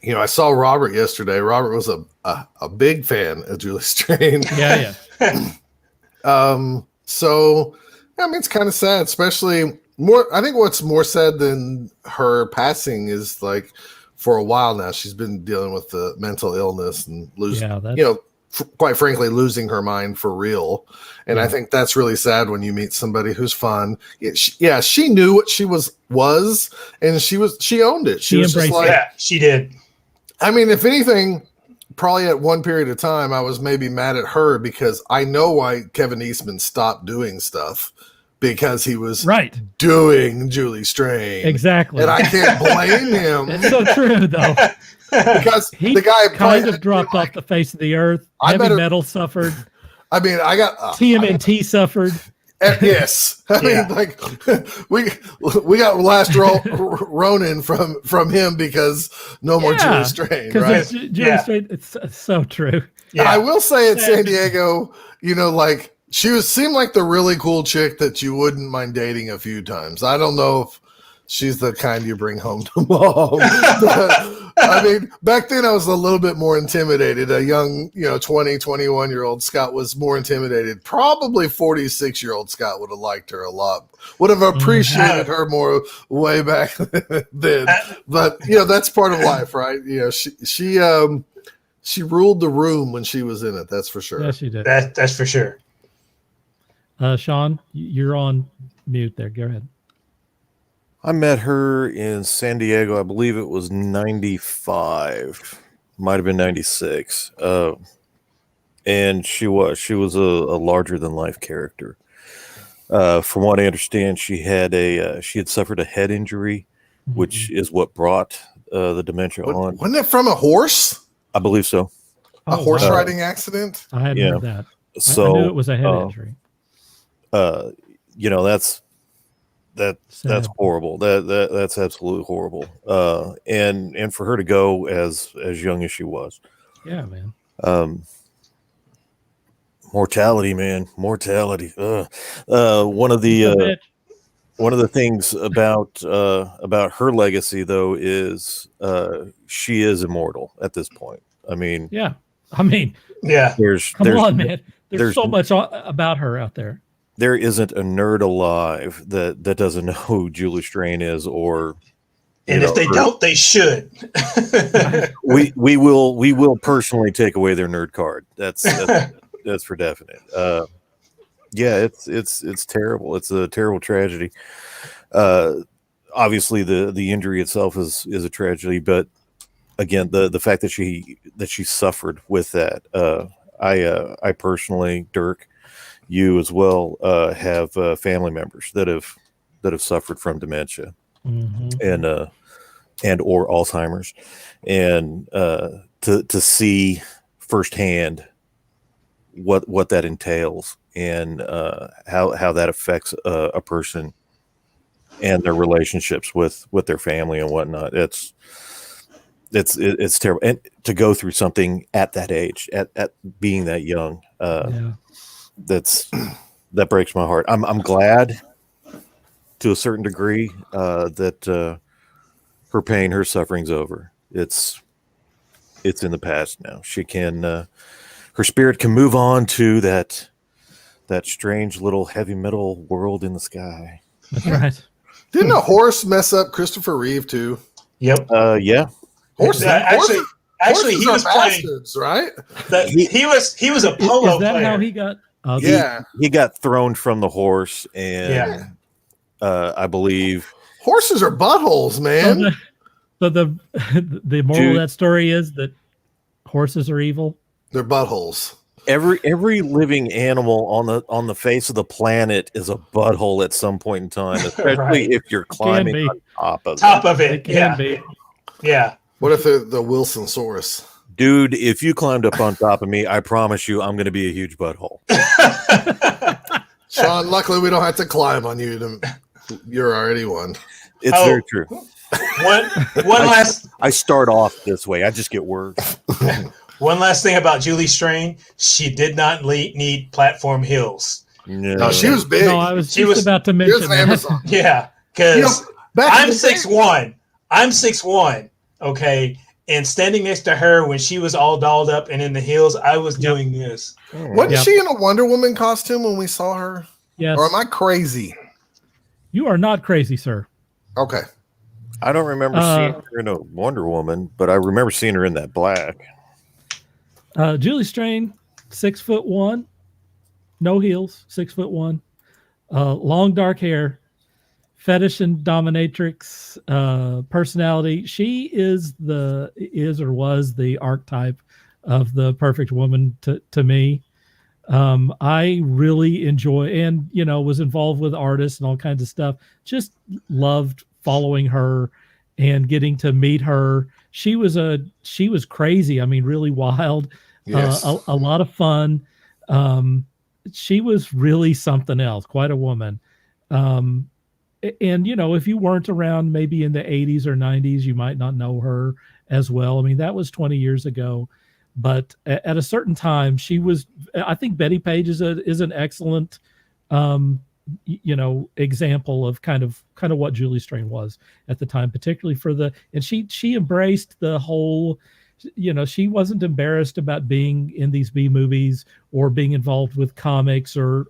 Speaker 2: I saw Robert yesterday. Robert was a big fan of Julie Strain.
Speaker 1: Yeah.
Speaker 2: So, I mean, it's kind of sad, especially I think what's more sad than her passing is like for a while now, she's been dealing with the mental illness and losing, quite frankly, losing her mind for real. And I
Speaker 1: Yeah.
Speaker 2: think that's really sad when you meet somebody who's fun. She knew what she was, and she owned it. She was just
Speaker 1: embraced
Speaker 2: like,
Speaker 3: Yeah, she did.
Speaker 2: I mean, if anything, probably at one period of time, I was maybe mad at her because I know why Kevin Eastman stopped doing stuff, because he was
Speaker 1: Right.
Speaker 2: doing Julie Strain.
Speaker 1: Exactly.
Speaker 2: And I can't blame him
Speaker 1: It's so true, though.
Speaker 2: because
Speaker 1: He
Speaker 2: the guy
Speaker 1: kind of dropped off the face of the earth.
Speaker 2: I
Speaker 1: Heavy
Speaker 2: better-
Speaker 1: metal suffered.
Speaker 2: I mean, I got
Speaker 1: TMNT suffered.
Speaker 2: yes. I mean, like we got Last Ronin from him because no more Julie Strain,
Speaker 1: Because
Speaker 2: right?
Speaker 1: it's Julie Strain. It's so true.
Speaker 3: Yeah.
Speaker 2: I will say at San Diego, like she seemed like the really cool chick that you wouldn't mind dating a few times. I don't know if she's the kind you bring home to mom. I mean, back then I was a little bit more intimidated. A young, 20, 21-year-old Scott was more intimidated. Probably 46-year-old Scott would have liked her a lot. Would have appreciated her more way back then. But, that's part of life, right? She ruled the room when she was in it. That's for sure.
Speaker 1: Yes, she did.
Speaker 3: That's for sure.
Speaker 1: Sean, you're on mute there. Go ahead.
Speaker 4: I met her in San Diego. I believe it was 95, might have been 96. And she was a larger than life character. From what I understand, she had suffered a head injury, which is what brought the dementia on.
Speaker 2: Wasn't it from a horse?
Speaker 4: I believe so.
Speaker 2: A horse riding accident?
Speaker 1: I hadn't heard that.
Speaker 4: So
Speaker 1: I knew it was a head injury.
Speaker 4: That's horrible. That's absolutely horrible. And for her to go as young as she was.
Speaker 1: Yeah, man.
Speaker 4: Mortality, man. Mortality. One of the things about her legacy, though, is she is immortal at this point. I mean,
Speaker 1: yeah. I mean,
Speaker 3: yeah.
Speaker 4: There's
Speaker 1: man. There's so much about her out there.
Speaker 4: There isn't a nerd alive that doesn't know who Julie Strain is, or
Speaker 3: if they don't, they should.
Speaker 4: we will personally take away their nerd card. That's for definite. It's terrible. It's a terrible tragedy. Obviously the injury itself is a tragedy, but again, the fact that she suffered with that. I personally, Dirk, you as well, have family members that have suffered from dementia and or Alzheimer's, and to see firsthand what that entails and how that affects a person and their relationships with their family and whatnot. It's terrible, and to go through something at that age, at being that young. That breaks my heart. I'm glad to a certain degree that her pain, her suffering's over. It's in the past now. She can her spirit can move on to that strange little heavy metal world in the sky.
Speaker 1: That's right.
Speaker 2: Didn't a horse mess up Christopher Reeve too?
Speaker 3: Yep.
Speaker 4: Yeah.
Speaker 3: Horses he was playing,
Speaker 2: right?
Speaker 3: He was a polo
Speaker 1: Is that
Speaker 3: player.
Speaker 1: how he got?
Speaker 4: He got thrown from the horse, and I believe
Speaker 2: horses are buttholes, man.
Speaker 1: So the moral of that story is that horses are evil.
Speaker 2: They're buttholes.
Speaker 4: Every living animal on the face of the planet is a butthole at some point in time, especially if you're climbing on top of it.
Speaker 3: It can be. Yeah.
Speaker 2: What if they're the Wilsonsaurus?
Speaker 4: Dude, if you climbed up on top of me, I promise you I'm going to be a huge butthole.
Speaker 2: Sean, luckily we don't have to climb on you. You're already one.
Speaker 4: It's very true.
Speaker 3: One last.
Speaker 4: I start off this way. I just get worse.
Speaker 3: One last thing about Julie Strain. She did not need platform heels.
Speaker 2: No, she was big.
Speaker 1: No, I was about to mention that.
Speaker 3: Yeah, because I'm 6'1". I'm 6'1". Okay. And standing next to her when she was all dolled up and in the heels, I was doing this.
Speaker 2: Wasn't she in a Wonder Woman costume when we saw her?
Speaker 1: Yes.
Speaker 2: Or am I crazy?
Speaker 1: You are not crazy, sir.
Speaker 2: Okay.
Speaker 4: I don't remember seeing her in a Wonder Woman, but I remember seeing her in that black.
Speaker 1: Julie Strain 6'1", no heels, 6'1", long dark hair, fetish and dominatrix personality. She is or was the archetype of the perfect woman to me. I really enjoy, and was involved with artists and all kinds of stuff. Just loved following her and getting to meet her. She was crazy. I mean, really wild.
Speaker 2: Yes.
Speaker 1: A lot of fun. She was really something else. Quite a woman. And if you weren't around maybe in the 80s or 90s, you might not know her as well. I mean, that was 20 years ago. But at a certain time, she was. I think Betty Page is an excellent, example of kind of what Julie Strain was at the time, particularly and she embraced the whole. She wasn't embarrassed about being in these B movies or being involved with comics or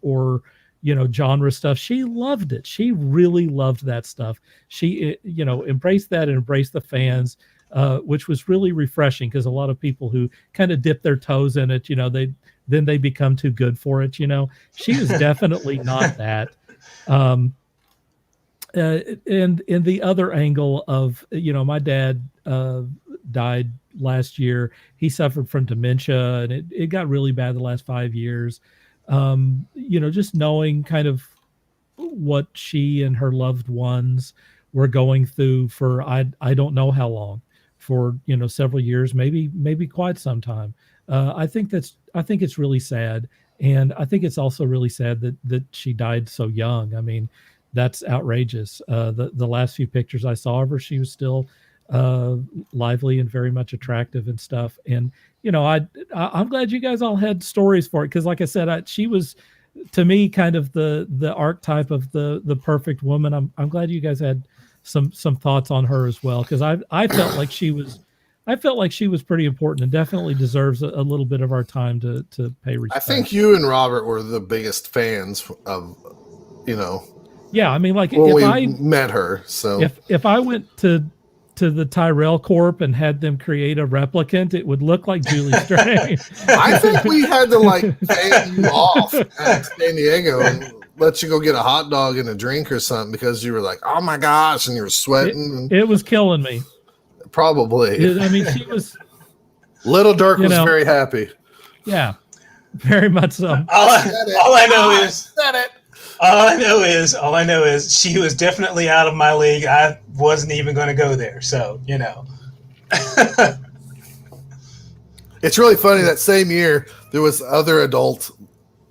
Speaker 1: genre stuff. She loved it. She really loved that stuff. She embraced that and embraced the fans. Which was really refreshing because a lot of people who kind of dip their toes in it, they become too good for it. She was definitely not that. And in the other angle of, my dad died last year. He suffered from dementia, and it got really bad the last 5 years. Just knowing kind of what she and her loved ones were going through for I don't know how long. For several years, maybe quite some time. I think it's really sad, and I think it's also really sad that she died so young. I mean, that's outrageous. The last few pictures I saw of her, she was still lively and very much attractive and stuff. And I'm glad you guys all had stories for it because, like I said, she was to me kind of the archetype of the perfect woman. I'm glad you guys had some thoughts on her as well, because I felt like she was pretty important and definitely deserves a little bit of our time to pay respect.
Speaker 2: I think you and Robert were the biggest fans of,
Speaker 1: Yeah, I mean, like
Speaker 2: when I met her. So
Speaker 1: if I went to the Tyrell Corp and had them create a replicant, it would look like Julie Strain.
Speaker 2: I think we had to pay you off at San Diego and let you go get a hot dog and a drink or something because you were like, oh my gosh, and you were sweating.
Speaker 1: It was killing me.
Speaker 2: Probably.
Speaker 1: I mean, she was.
Speaker 2: Little Dirk was very happy.
Speaker 1: Yeah, very much so.
Speaker 3: All I know is she was definitely out of my league. I wasn't even going to go there. So,
Speaker 2: It's really funny that same year there was other adult,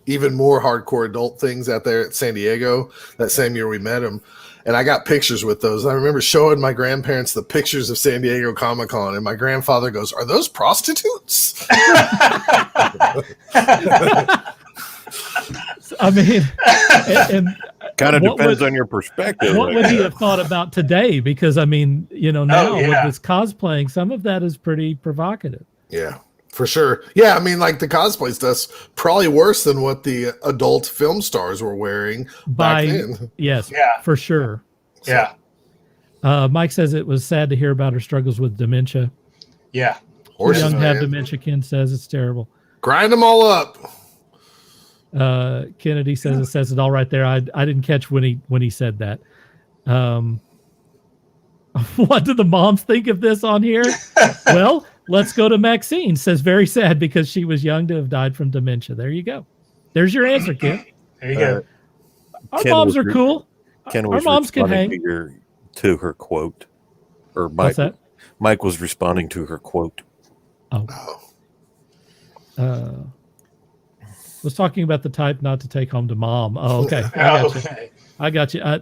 Speaker 2: even more hardcore adult things out there at San Diego. That same year we met him. And I got pictures with those. I remember showing my grandparents the pictures of San Diego Comic-Con, and my grandfather goes, "Are those prostitutes?"
Speaker 1: I mean, and
Speaker 4: kind of depends on your perspective.
Speaker 1: What would he have thought about today? Because I mean, now with this cosplaying, some of that is pretty provocative.
Speaker 2: Yeah, for sure. Yeah, I mean, the cosplay stuff's probably worse than what the adult film stars were wearing back then.
Speaker 1: Yes, yeah, for sure.
Speaker 3: Yeah.
Speaker 1: Mike says it was sad to hear about her struggles with dementia.
Speaker 3: Yeah.
Speaker 2: Horses,
Speaker 1: young have dementia. Ken says it's terrible.
Speaker 2: Grind them all up.
Speaker 1: Kennedy says it says it all right there. I didn't catch when he said that. What do the moms think of this on here? Well, let's go to Maxine. Says very sad because she was young to have died from dementia. There you go. There's your answer, Ken.
Speaker 3: There you go.
Speaker 1: Our moms are cool. Our moms can hang.
Speaker 4: To her quote, or Mike.
Speaker 1: What's that?
Speaker 4: Mike was responding to her quote.
Speaker 1: Was talking about the type not to take home to mom. Oh, okay. I got you. I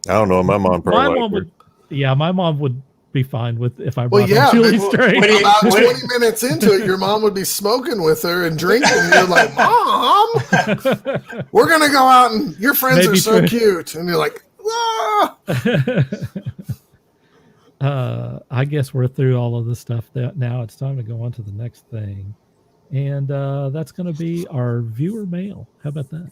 Speaker 4: don't know. My mom probably.
Speaker 1: My mom would be fine with if I brought Julie Strain.
Speaker 2: About 20 minutes into it, your mom would be smoking with her and drinking. And you're like, Mom, we're gonna go out and your friends are so cute. And you're like, ah.
Speaker 1: I guess we're through all of the stuff now. It's time to go on to the next thing. And that's going to be our viewer mail. How about that?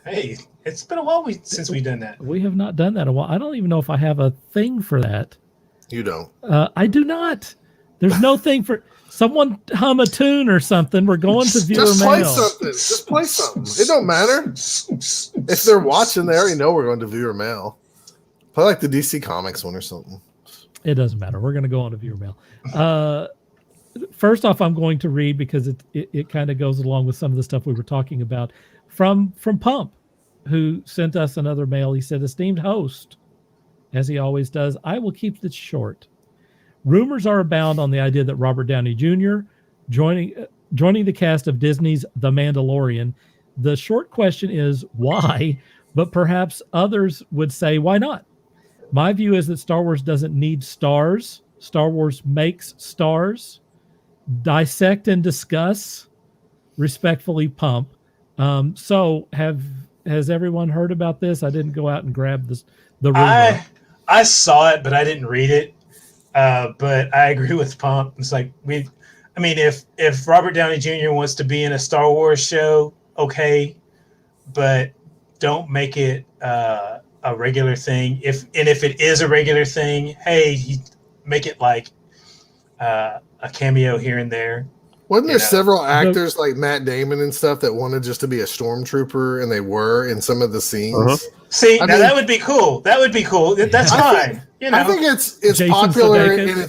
Speaker 3: Hey, it's been a while since we've done that.
Speaker 1: We have not done that in a while. I don't even know if I have a thing for that.
Speaker 2: You don't.
Speaker 1: I do not. There's no thing for someone hum a tune or something. We're going to viewer
Speaker 2: Just play
Speaker 1: mail.
Speaker 2: something. Just play something. It don't matter. If they're watching, they already know we're going to viewer mail. Play like the DC Comics one or something.
Speaker 1: It doesn't matter. We're going to go on to viewer mail. First off, I'm going to read because it kind of goes along with some of the stuff we were talking about from Pump, who sent us another mail. He said, "Esteemed host, as he always does, I will keep this short. Rumors are abound on the idea that Robert Downey Jr. joining the cast of Disney's The Mandalorian. The short question is why, but perhaps others would say why not. My view is that Star Wars doesn't need stars. Star Wars makes stars. Dissect and discuss. Respectfully, Pump." So has everyone heard about this? I didn't go out and grab the rumor.
Speaker 3: I saw it, but I didn't read it. But I agree with Pump. It's like if Robert Downey Jr. wants to be in a Star Wars show, okay, but don't make it a regular thing. If it is a regular thing, hey, make it like a cameo here and there.
Speaker 2: Wasn't there several actors like Matt Damon and stuff that wanted just to be a stormtrooper, and they were in some of the scenes?
Speaker 4: Uh-huh.
Speaker 3: See, that would be cool. That would be cool. That's fine.
Speaker 2: I think it's
Speaker 1: Jason
Speaker 2: popular
Speaker 1: Sudeikis,
Speaker 2: and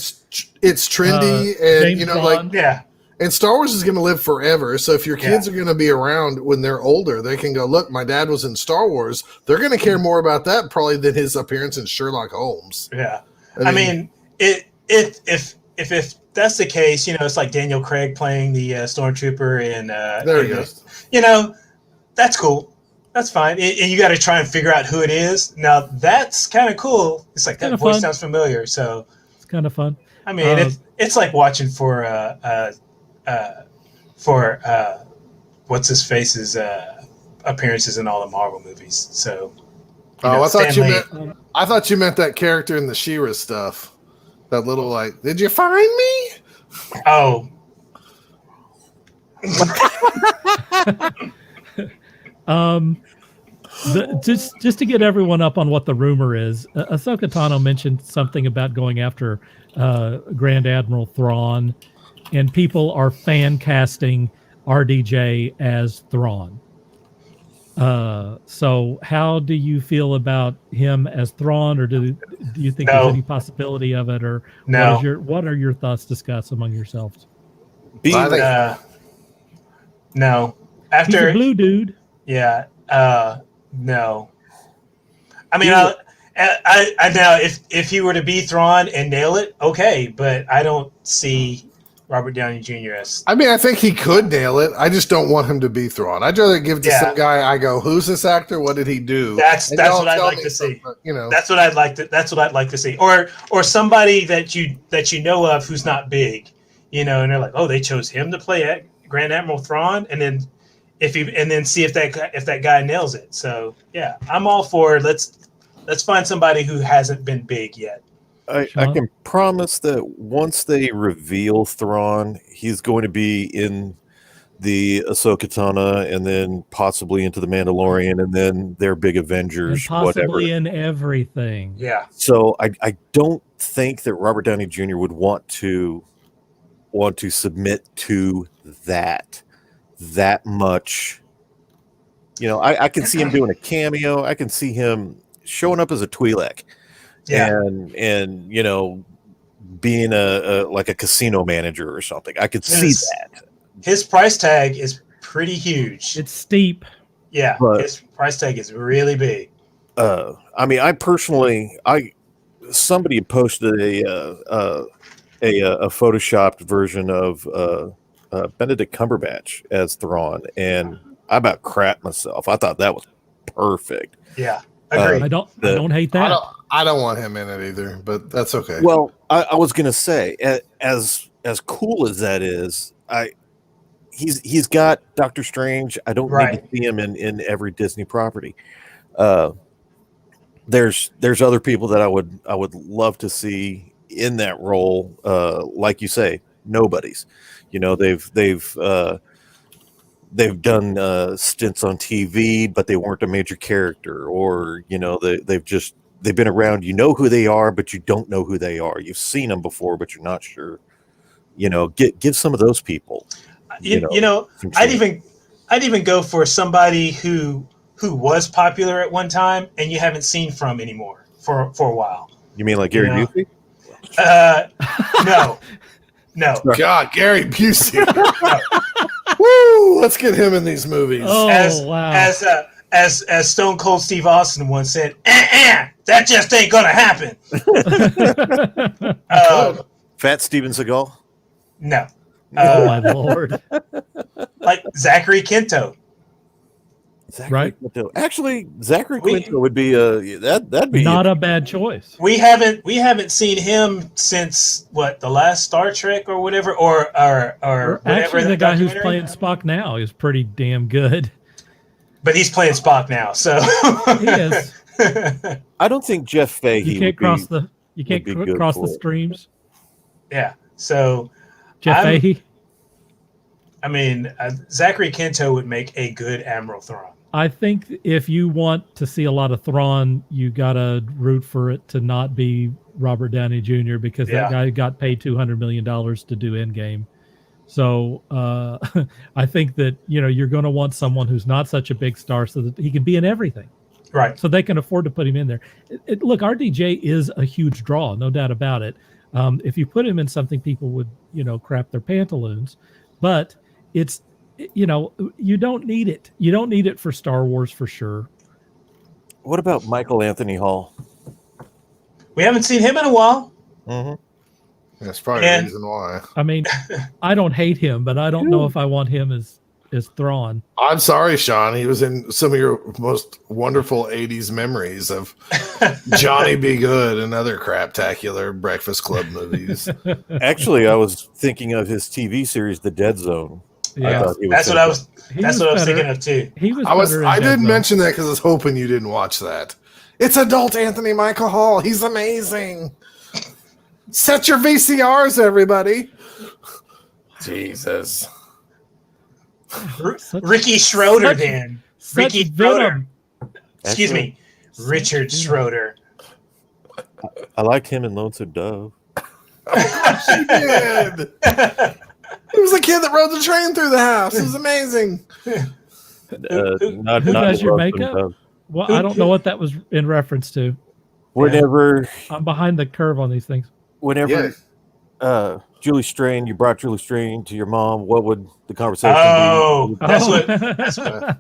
Speaker 2: it's trendy, and
Speaker 1: James
Speaker 2: like
Speaker 1: Bond.
Speaker 3: Yeah.
Speaker 2: And Star Wars is going to live forever. So if your kids are going to be around when they're older, they can go, look, my dad was in Star Wars. They're going to care more about that probably than his appearance in Sherlock Holmes.
Speaker 3: Yeah. I mean, if that's the case, it's like Daniel Craig playing the Stormtrooper in
Speaker 2: there he goes.
Speaker 3: That's cool. That's fine. And you got to try and figure out who it is. Now that's kind of cool. It's like that voice sounds familiar. So
Speaker 1: it's kind of fun.
Speaker 3: I mean, it's like watching for what's his face's appearances in all the Marvel movies. So,
Speaker 2: I thought you meant that character in the She-Ra stuff. That little like, did you find me?
Speaker 3: Oh.
Speaker 1: Just to get everyone up on what the rumor is, Ahsoka Tano mentioned something about going after Grand Admiral Thrawn, and people are fan casting RDJ as Thrawn. So how do you feel about him as Thrawn, or do you think there's any possibility of it, or
Speaker 3: no?
Speaker 1: What are your thoughts discussed among yourselves?
Speaker 3: No.
Speaker 1: He's a blue dude.
Speaker 3: Yeah. No. I mean, I now if he were to be Thrawn and nail it, okay, but I don't see Robert Downey Jr. as.
Speaker 2: I mean, I think he could nail it. I just don't want him to be Thrawn. I'd rather give it to some guy. I go, who's this actor? What did he do?
Speaker 3: That's what I'd like to see. That's what I'd like to see. Or somebody that you know of who's not big, and they're like, oh, they chose him to play Grand Admiral Thrawn, and then see if that guy nails it. So yeah, I'm all for let's find somebody who hasn't been big yet.
Speaker 4: I can promise that once they reveal Thrawn, he's going to be in the Ahsoka Tano, and then possibly into the Mandalorian, and then their big Avengers,
Speaker 1: and possibly
Speaker 4: whatever.
Speaker 1: in everything.
Speaker 3: Yeah.
Speaker 4: So I don't think that Robert Downey Jr. would want to submit to that much. I can see him doing a cameo. I can see him showing up as a Twi'lek.
Speaker 3: Yeah.
Speaker 4: And being a casino manager or something. I could see that.
Speaker 3: His price tag is pretty huge.
Speaker 1: It's steep.
Speaker 3: Yeah, his price tag is really big.
Speaker 4: I mean, somebody posted a photoshopped version of Benedict Cumberbatch as Thrawn, and I about crapped myself. I thought that was perfect.
Speaker 3: Yeah, agreed.
Speaker 1: I don't hate that.
Speaker 2: I don't want him in it either, but that's okay.
Speaker 4: Well, I was gonna say, as cool as that is, he's got Doctor Strange. I don't need to see him in every Disney property. There's other people that I would love to see in that role. Like you say, nobodies. They've done stints on TV, but they weren't a major character, or they've been around. You know who they are, but you don't know who they are. You've seen them before, but you're not sure. Give some of those people.
Speaker 3: You
Speaker 4: some
Speaker 3: know,
Speaker 4: chance.
Speaker 3: I'd even go for somebody who was popular at one time and you haven't seen from anymore for a while.
Speaker 4: You mean like Gary Busey?
Speaker 3: No.
Speaker 2: God, Gary Busey. Woo! Let's get him in these movies.
Speaker 1: Oh, wow.
Speaker 3: As Stone Cold Steve Austin once said, that just ain't gonna happen.
Speaker 4: Fat Steven Seagal?
Speaker 3: No.
Speaker 1: Oh my Lord.
Speaker 3: Like Zachary Quinto.
Speaker 1: Right.
Speaker 4: Quinto. Actually, Zachary Quinto would be that'd be
Speaker 1: not a bad choice.
Speaker 3: We haven't seen him since the last Star Trek or whatever or whatever.
Speaker 1: Actually, the guy who's playing Spock now is pretty damn good.
Speaker 3: But he's playing Spock now, so
Speaker 1: he is.
Speaker 4: I don't think Jeff Fahey.
Speaker 1: You can't cross the streams.
Speaker 3: Yeah. So
Speaker 1: Jeff Fahey.
Speaker 3: I mean, Zachary Quinto would make a good Admiral Thrawn.
Speaker 1: I think if you want to see a lot of Thrawn, you gotta root for it to not be Robert Downey Jr. because that guy got paid $200 million to do Endgame. So I think that you're going to want someone who's not such a big star so that he can be in everything.
Speaker 3: Right.
Speaker 1: So they can afford to put him in there. Look, RDJ is a huge draw, no doubt about it. If you put him in something, people would crap their pantaloons, but it's you don't need it. You don't need it for Star Wars for sure.
Speaker 4: What about Michael Anthony Hall?
Speaker 3: We haven't seen him in a while.
Speaker 4: Mm-hmm.
Speaker 2: That's probably the reason why.
Speaker 1: I mean, I don't hate him, but I don't know if I want him as Thrawn.
Speaker 2: I'm sorry, Sean. He was in some of your most wonderful 80s memories of Johnny Be Good and other craptacular Breakfast Club movies.
Speaker 4: Actually, I was thinking of his TV series, The Dead Zone.
Speaker 3: Yeah, that's what I was thinking of too.
Speaker 2: I didn't mention that because I was hoping you didn't watch that. It's adult Anthony Michael Hall. He's amazing. Set your VCRs, everybody. Jesus.
Speaker 3: Ricky Schroeder, Dan. Ricky Schroeder. Excuse me. Richard Schroeder.
Speaker 4: I liked him in Lonesome Dove.
Speaker 2: She did. He was the kid that rode the train through the house. It was amazing.
Speaker 1: Who does your makeup? Dove. Well, I don't know what that was in reference to.
Speaker 4: Whenever
Speaker 1: I'm behind the curve on these things.
Speaker 4: Whenever Julie Strain, you brought Julie Strain to your mom, what would the conversation be?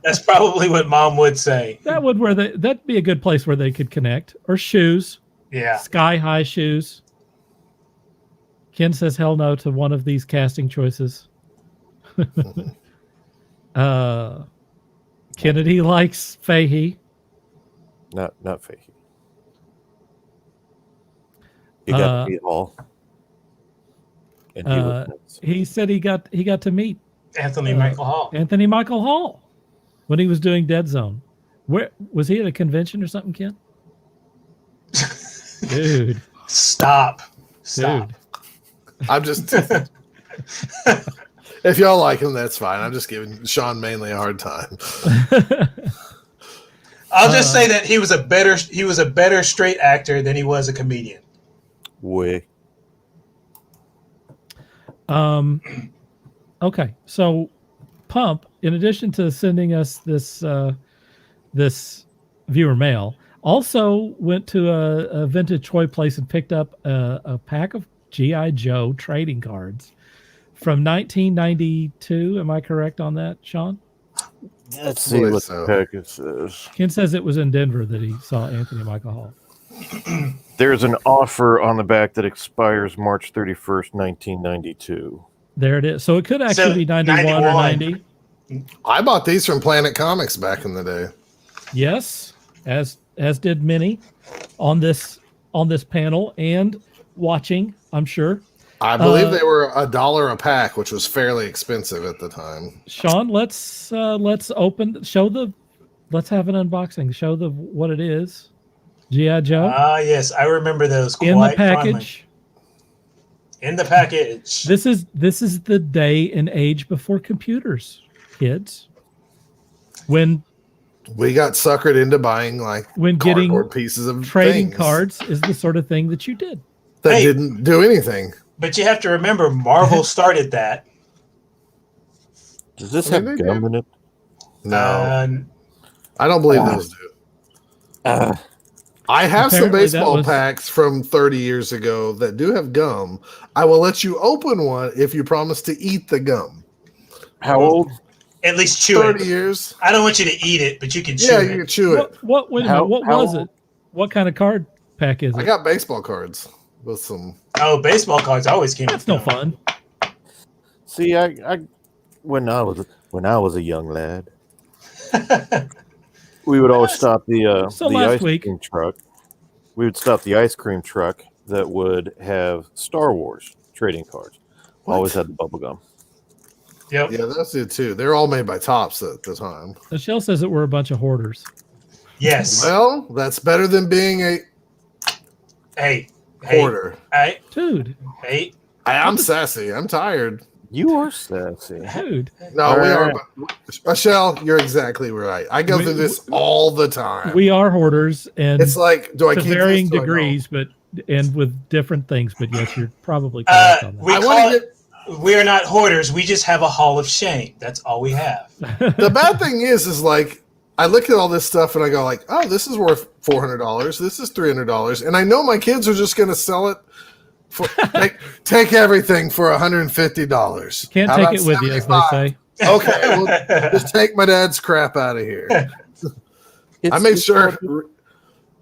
Speaker 3: That's probably what Mom would say.
Speaker 1: That'd be a good place where they could connect. Or shoes.
Speaker 3: Yeah.
Speaker 1: Sky high shoes. Ken says hell no to one of these casting choices. Kennedy likes Fahey.
Speaker 4: Not Fahey. He got to meet Hall. And
Speaker 1: he said he got to meet
Speaker 3: Anthony Michael Hall.
Speaker 1: Anthony Michael Hall when he was doing Dead Zone. Where was he at a convention or something, Ken? Dude.
Speaker 3: Stop.
Speaker 1: Dude.
Speaker 2: I'm just if y'all like him, that's fine. I'm just giving Sean mainly a hard time.
Speaker 3: I'll just say that he was a better straight actor than he was a comedian.
Speaker 4: Way.
Speaker 1: Okay, so Pump, in addition to sending us this viewer mail, also went to a vintage toy place and picked up a pack of G.I. Joe trading cards from 1992. Am I correct on that, Sean?
Speaker 4: Let's see what the package says.
Speaker 1: Ken says it was in Denver that he saw Anthony Michael Hall.
Speaker 4: There's an offer on the back that expires March 31st, 1992.
Speaker 1: There it is. So it could actually be 91 or 90.
Speaker 2: I bought these from Planet Comics back in the day.
Speaker 1: Yes, as did many on this panel and watching, I'm sure.
Speaker 2: I believe they were $1 a pack, which was fairly expensive at the time.
Speaker 1: Sean, let's have an unboxing. Show what it is. G.I. Joe.
Speaker 3: Yes, I remember those quite
Speaker 1: in the package.
Speaker 3: Fondly. In the package.
Speaker 1: This is the day and age before computers, kids. When
Speaker 2: we got suckered into buying
Speaker 1: getting
Speaker 2: pieces of
Speaker 1: trading
Speaker 2: things
Speaker 1: cards is the sort of thing that you did.
Speaker 2: That didn't do anything.
Speaker 3: But you have to remember, Marvel started that.
Speaker 4: Does this
Speaker 2: I mean,
Speaker 4: have
Speaker 2: they
Speaker 4: gum
Speaker 2: do.
Speaker 4: in it?
Speaker 2: No, I don't believe those do. I have some
Speaker 1: Apparently that
Speaker 2: baseball
Speaker 1: was-
Speaker 2: packs from 30 years ago that do have gum. I will let you open one if you promise to eat the gum.
Speaker 4: How old?
Speaker 3: At least chew
Speaker 2: 30
Speaker 3: it.
Speaker 2: years.
Speaker 3: I don't want you to eat it, but you can chew
Speaker 2: Yeah,
Speaker 3: it.
Speaker 2: you can chew it.
Speaker 1: What? Wait a minute. What
Speaker 4: How
Speaker 1: was
Speaker 4: old?
Speaker 1: it? What kind of card pack is
Speaker 2: I
Speaker 1: it?
Speaker 2: got baseball cards with some.
Speaker 3: Oh, baseball cards always came
Speaker 1: That's
Speaker 3: with
Speaker 1: no
Speaker 3: gum.
Speaker 1: fun.
Speaker 4: See, I when I was a young lad, we would always stop the
Speaker 1: last
Speaker 4: ice
Speaker 1: week-
Speaker 4: cream truck. We would stop the ice cream truck that would have Star Wars trading cards.
Speaker 2: What?
Speaker 4: Always had the bubble gum.
Speaker 3: Yep.
Speaker 2: Yeah, that's it too. They're all made by Tops at the time.
Speaker 1: Michelle says that we're a bunch of hoarders.
Speaker 3: Yes.
Speaker 2: Well, that's better than being a
Speaker 3: Hey.
Speaker 2: hoarder.
Speaker 3: Hey.
Speaker 1: Dude,
Speaker 3: Hey.
Speaker 2: I'm sassy. I'm tired.
Speaker 4: You are sassy.
Speaker 1: dude.
Speaker 2: No, we are.
Speaker 4: Alright.
Speaker 2: Michelle, you're exactly right. I go through this all the time.
Speaker 1: We are hoarders, and
Speaker 2: It's like, do I
Speaker 1: to
Speaker 2: keep
Speaker 1: varying
Speaker 2: this? Do I don't?
Speaker 1: degrees, but and with different things. But yes, you're probably correct on
Speaker 3: We
Speaker 2: I
Speaker 3: call
Speaker 2: wanna
Speaker 3: it, we are not hoarders. We just have a hall of shame. That's all we have.
Speaker 1: that.
Speaker 2: The bad thing is like I look at all this stuff and I go like, oh, this is worth $400. This is $300, and I know my kids are just going to sell it for take everything for $150.
Speaker 1: Can't
Speaker 2: How
Speaker 1: take
Speaker 2: about
Speaker 1: it with you, as they
Speaker 2: 75?
Speaker 1: say.
Speaker 2: Okay, well, just take my dad's crap out of here. I made sure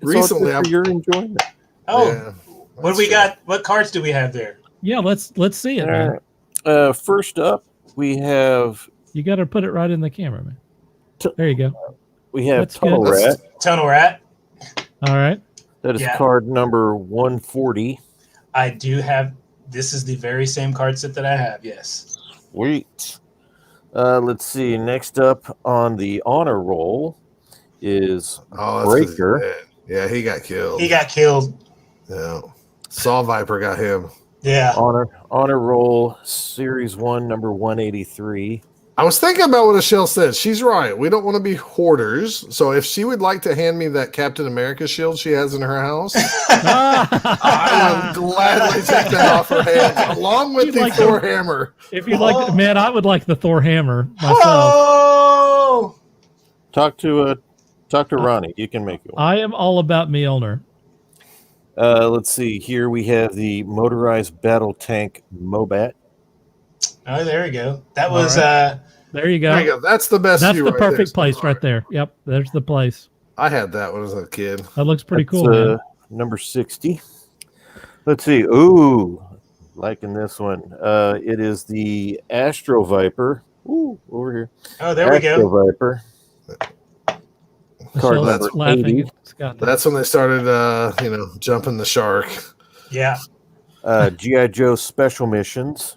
Speaker 2: recently.
Speaker 4: for your enjoyment.
Speaker 3: Oh,
Speaker 2: Yeah,
Speaker 3: what do we got? What cards do we have there?
Speaker 1: Yeah, let's see it,
Speaker 4: All
Speaker 1: man.
Speaker 4: right. First up, we have
Speaker 1: You got to put it right in the camera, man. There you go. That's
Speaker 4: Tunnel
Speaker 2: good.
Speaker 4: Rat.
Speaker 3: Tunnel Rat.
Speaker 1: All right.
Speaker 4: That is
Speaker 3: Yeah.
Speaker 4: card number 140.
Speaker 3: I do have. This is the very same card set that I have. Yes.
Speaker 4: Sweet. Let's see. Next up on the honor roll is
Speaker 2: Oh, that's 'cause he's
Speaker 4: Breaker.
Speaker 2: dead. Yeah, he got killed.
Speaker 3: He got killed.
Speaker 2: Yeah, Saw Viper got him.
Speaker 3: Yeah.
Speaker 4: honor roll series 1 number 183.
Speaker 2: I was thinking about what Michelle said. She's right. We don't want to be hoarders. So if she would like to hand me that Captain America shield she has in her house, I would gladly take that off her hands, along with
Speaker 1: You'd
Speaker 2: the
Speaker 1: like
Speaker 2: Thor
Speaker 1: to-
Speaker 2: hammer.
Speaker 1: If you like, man, I would like the Thor hammer myself.
Speaker 3: Oh.
Speaker 4: Talk to Ronnie. You can make it.
Speaker 1: I am all about Mjolnir.
Speaker 4: Let's see. Here we have the motorized battle tank Mobat.
Speaker 3: Oh, there we go. That
Speaker 1: All
Speaker 3: was
Speaker 1: There you go.
Speaker 2: There you go. That's the best.
Speaker 1: That's
Speaker 2: view
Speaker 1: the
Speaker 2: right there.
Speaker 1: perfect place right there. Yep, there's the place.
Speaker 2: I had that when I was a kid.
Speaker 1: That looks pretty
Speaker 4: That's,
Speaker 1: cool, man.
Speaker 4: Number 60. Let's see. Ooh, liking this one. It is the Astro Viper. Ooh, over here.
Speaker 3: Oh, there we
Speaker 4: Astro
Speaker 3: go.
Speaker 4: Viper. Card
Speaker 1: Michelle's
Speaker 4: number
Speaker 1: laughing.
Speaker 4: 80.
Speaker 1: It's got
Speaker 2: That's when they started, jumping the shark.
Speaker 3: Yeah.
Speaker 4: G.I. Joe Special Missions.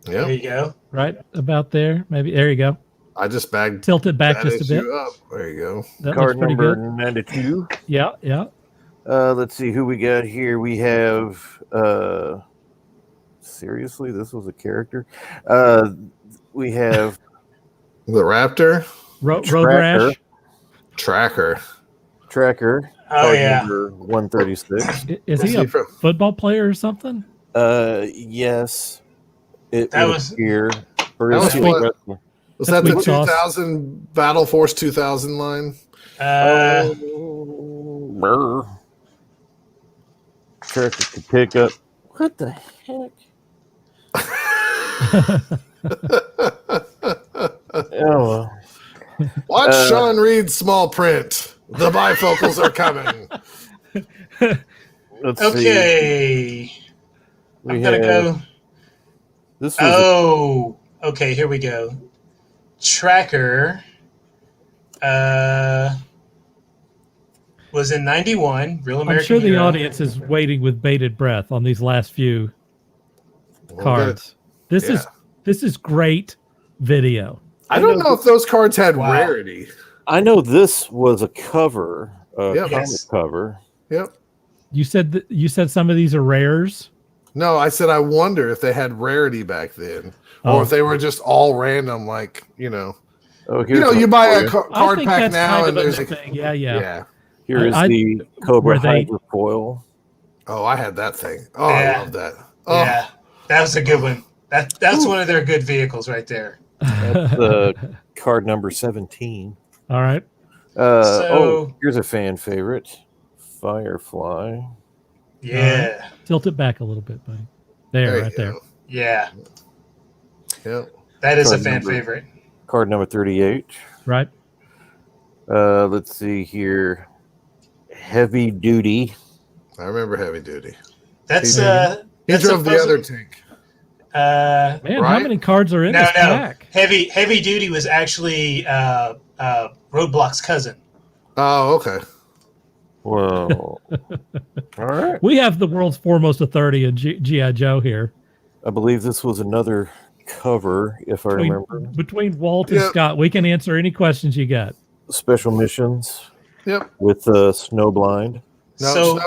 Speaker 3: There
Speaker 2: Yeah,
Speaker 3: you go.
Speaker 1: right about there. Maybe there you go.
Speaker 2: I just bagged
Speaker 1: Tilt it back
Speaker 2: that
Speaker 1: just a bit.
Speaker 2: issue up. There you go.
Speaker 1: That looks
Speaker 4: Card
Speaker 1: pretty
Speaker 4: number
Speaker 1: good.
Speaker 4: 92.
Speaker 1: Yeah, yeah.
Speaker 4: Let's see who we got here. We have seriously, this was a character. We have
Speaker 2: The Raptor
Speaker 1: Road
Speaker 4: Tracker.
Speaker 1: Rash.
Speaker 2: Tracker.
Speaker 4: Tracker.
Speaker 3: Oh,
Speaker 4: card
Speaker 3: yeah.
Speaker 4: number 136.
Speaker 1: Is he a football player or something?
Speaker 4: Yes. It
Speaker 3: That
Speaker 4: would
Speaker 3: was-
Speaker 4: appear. Or
Speaker 2: That
Speaker 4: is
Speaker 2: was
Speaker 4: he
Speaker 2: what-
Speaker 4: wrestling?
Speaker 2: Was
Speaker 1: That's
Speaker 2: that the
Speaker 1: weak sauce.
Speaker 2: 2000 Battle Force 2000 line?
Speaker 4: Brr. Tracker could pick up. What the heck? Oh, well.
Speaker 2: Watch Sean read small print. The bifocals are coming.
Speaker 4: Let's see.
Speaker 3: Okay.
Speaker 4: We
Speaker 3: I'm gonna
Speaker 4: have-
Speaker 3: go.
Speaker 4: This was
Speaker 3: Oh, okay. Here we go. Tracker was in '91. Real American
Speaker 1: I'm sure the
Speaker 3: Hero.
Speaker 1: audience is waiting with bated breath on these last few cards. This is great video.
Speaker 2: I don't know if those cards had
Speaker 3: Wow.
Speaker 2: rarity.
Speaker 4: I know this was a cover, a
Speaker 2: Yep.
Speaker 4: comic
Speaker 3: Yes.
Speaker 4: cover.
Speaker 2: Yep.
Speaker 1: You said some of these are rares.
Speaker 2: No, I said I wonder if they had rarity back then,
Speaker 1: Oh.
Speaker 2: or if they were just all random. Like
Speaker 4: Oh, here's
Speaker 2: you
Speaker 4: one
Speaker 2: buy
Speaker 4: for
Speaker 2: a
Speaker 4: you.
Speaker 1: I
Speaker 2: card
Speaker 1: think
Speaker 2: pack
Speaker 1: that's
Speaker 2: now,
Speaker 1: kind
Speaker 2: and
Speaker 1: of a
Speaker 2: there's
Speaker 1: good thing. Yeah.
Speaker 4: Here is
Speaker 1: I-
Speaker 4: the Cobra
Speaker 1: where they-
Speaker 4: Hydrofoil.
Speaker 2: Oh, I had that thing. Oh,
Speaker 3: Yeah.
Speaker 2: I love that.
Speaker 3: Yeah, that was a good one. That's one of their good vehicles right there.
Speaker 4: That's card number 17.
Speaker 1: All right.
Speaker 4: Here's a fan favorite, Firefly.
Speaker 3: Yeah.
Speaker 1: Right. Tilt it back a little bit, buddy. There, right there.
Speaker 3: Yeah.
Speaker 2: Yep.
Speaker 3: That is a fan favorite.
Speaker 4: Card number 38.
Speaker 1: Right.
Speaker 4: Let's see here. Heavy Duty.
Speaker 2: I remember Heavy Duty.
Speaker 3: That's
Speaker 2: he drove the other tank.
Speaker 1: Man,
Speaker 2: right?
Speaker 1: how many cards are in this pack?
Speaker 3: Heavy Duty was actually Roadblock's cousin.
Speaker 2: Oh, okay.
Speaker 4: Well, all right.
Speaker 1: We have the world's foremost authority in G.I. Joe here.
Speaker 4: I believe this was another cover, if I remember.
Speaker 1: Between Walt and Scott, we can answer any questions you got.
Speaker 4: Special Missions.
Speaker 2: Yep.
Speaker 4: With Snowblind.
Speaker 2: No,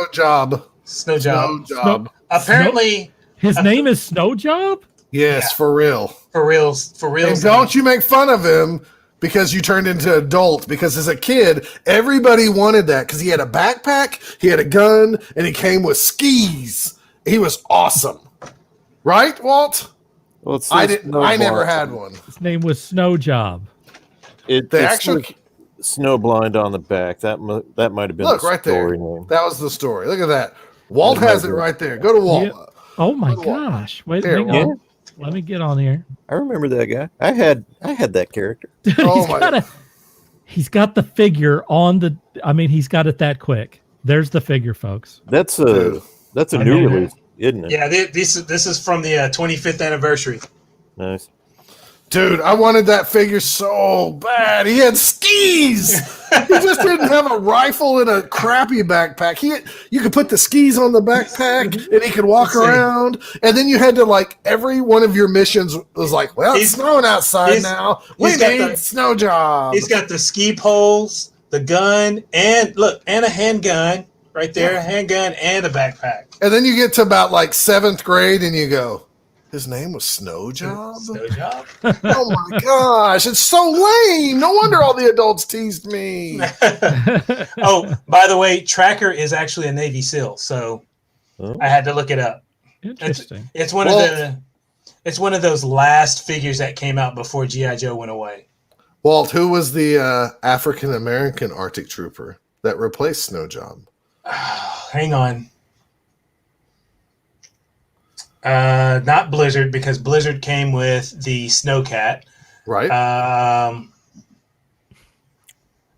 Speaker 2: Snow Job.
Speaker 3: Apparently,
Speaker 1: his name is Snow Job?
Speaker 2: Yes, for real.
Speaker 3: For real.
Speaker 2: And don't you make fun of him because you turned into adult. Because as a kid, everybody wanted that because he had a backpack, he had a gun, and he came with skis. He was awesome. Right, Walt?
Speaker 4: Well,
Speaker 2: I never had one.
Speaker 1: His name was Snow Job.
Speaker 4: It's actually Snowblind on the back. That might have been
Speaker 2: the
Speaker 4: right
Speaker 2: story
Speaker 4: there. Name.
Speaker 2: That was the story. Look at that. Walt has it right there. Go to Walt.
Speaker 1: Yeah. Oh my gosh! Wait, hang on. Let me get on here.
Speaker 4: I remember that guy. I had that character.
Speaker 1: He's got the figure on the. I mean, he's got it that quick. There's the figure, folks.
Speaker 4: That's a new release, isn't it?
Speaker 3: Yeah, this is from the 25th anniversary.
Speaker 4: Nice.
Speaker 2: Dude, I wanted that figure so bad. He had skis. He just didn't have a rifle and a crappy backpack. You could put the skis on the backpack and he could walk around. And then you had to every one of your missions was like, well, it's snowing outside now. We need Snow Job.
Speaker 3: He's got the ski poles, the gun, and a handgun right there, a handgun and a backpack.
Speaker 2: And then you get to about 7th grade and you go, his name was Snow Job?
Speaker 3: Snow Job?
Speaker 2: Oh my gosh, it's so lame. No wonder all the adults teased me.
Speaker 3: Oh, by the way, Tracker is actually a Navy SEAL, so I had to look it up.
Speaker 1: Interesting.
Speaker 3: It's one of those last figures that came out before G.I. Joe went away.
Speaker 2: Walt, who was the African American Arctic Trooper that replaced Snow Job?
Speaker 3: Hang on. Not Blizzard, because Blizzard came with the Snowcat.
Speaker 2: Right.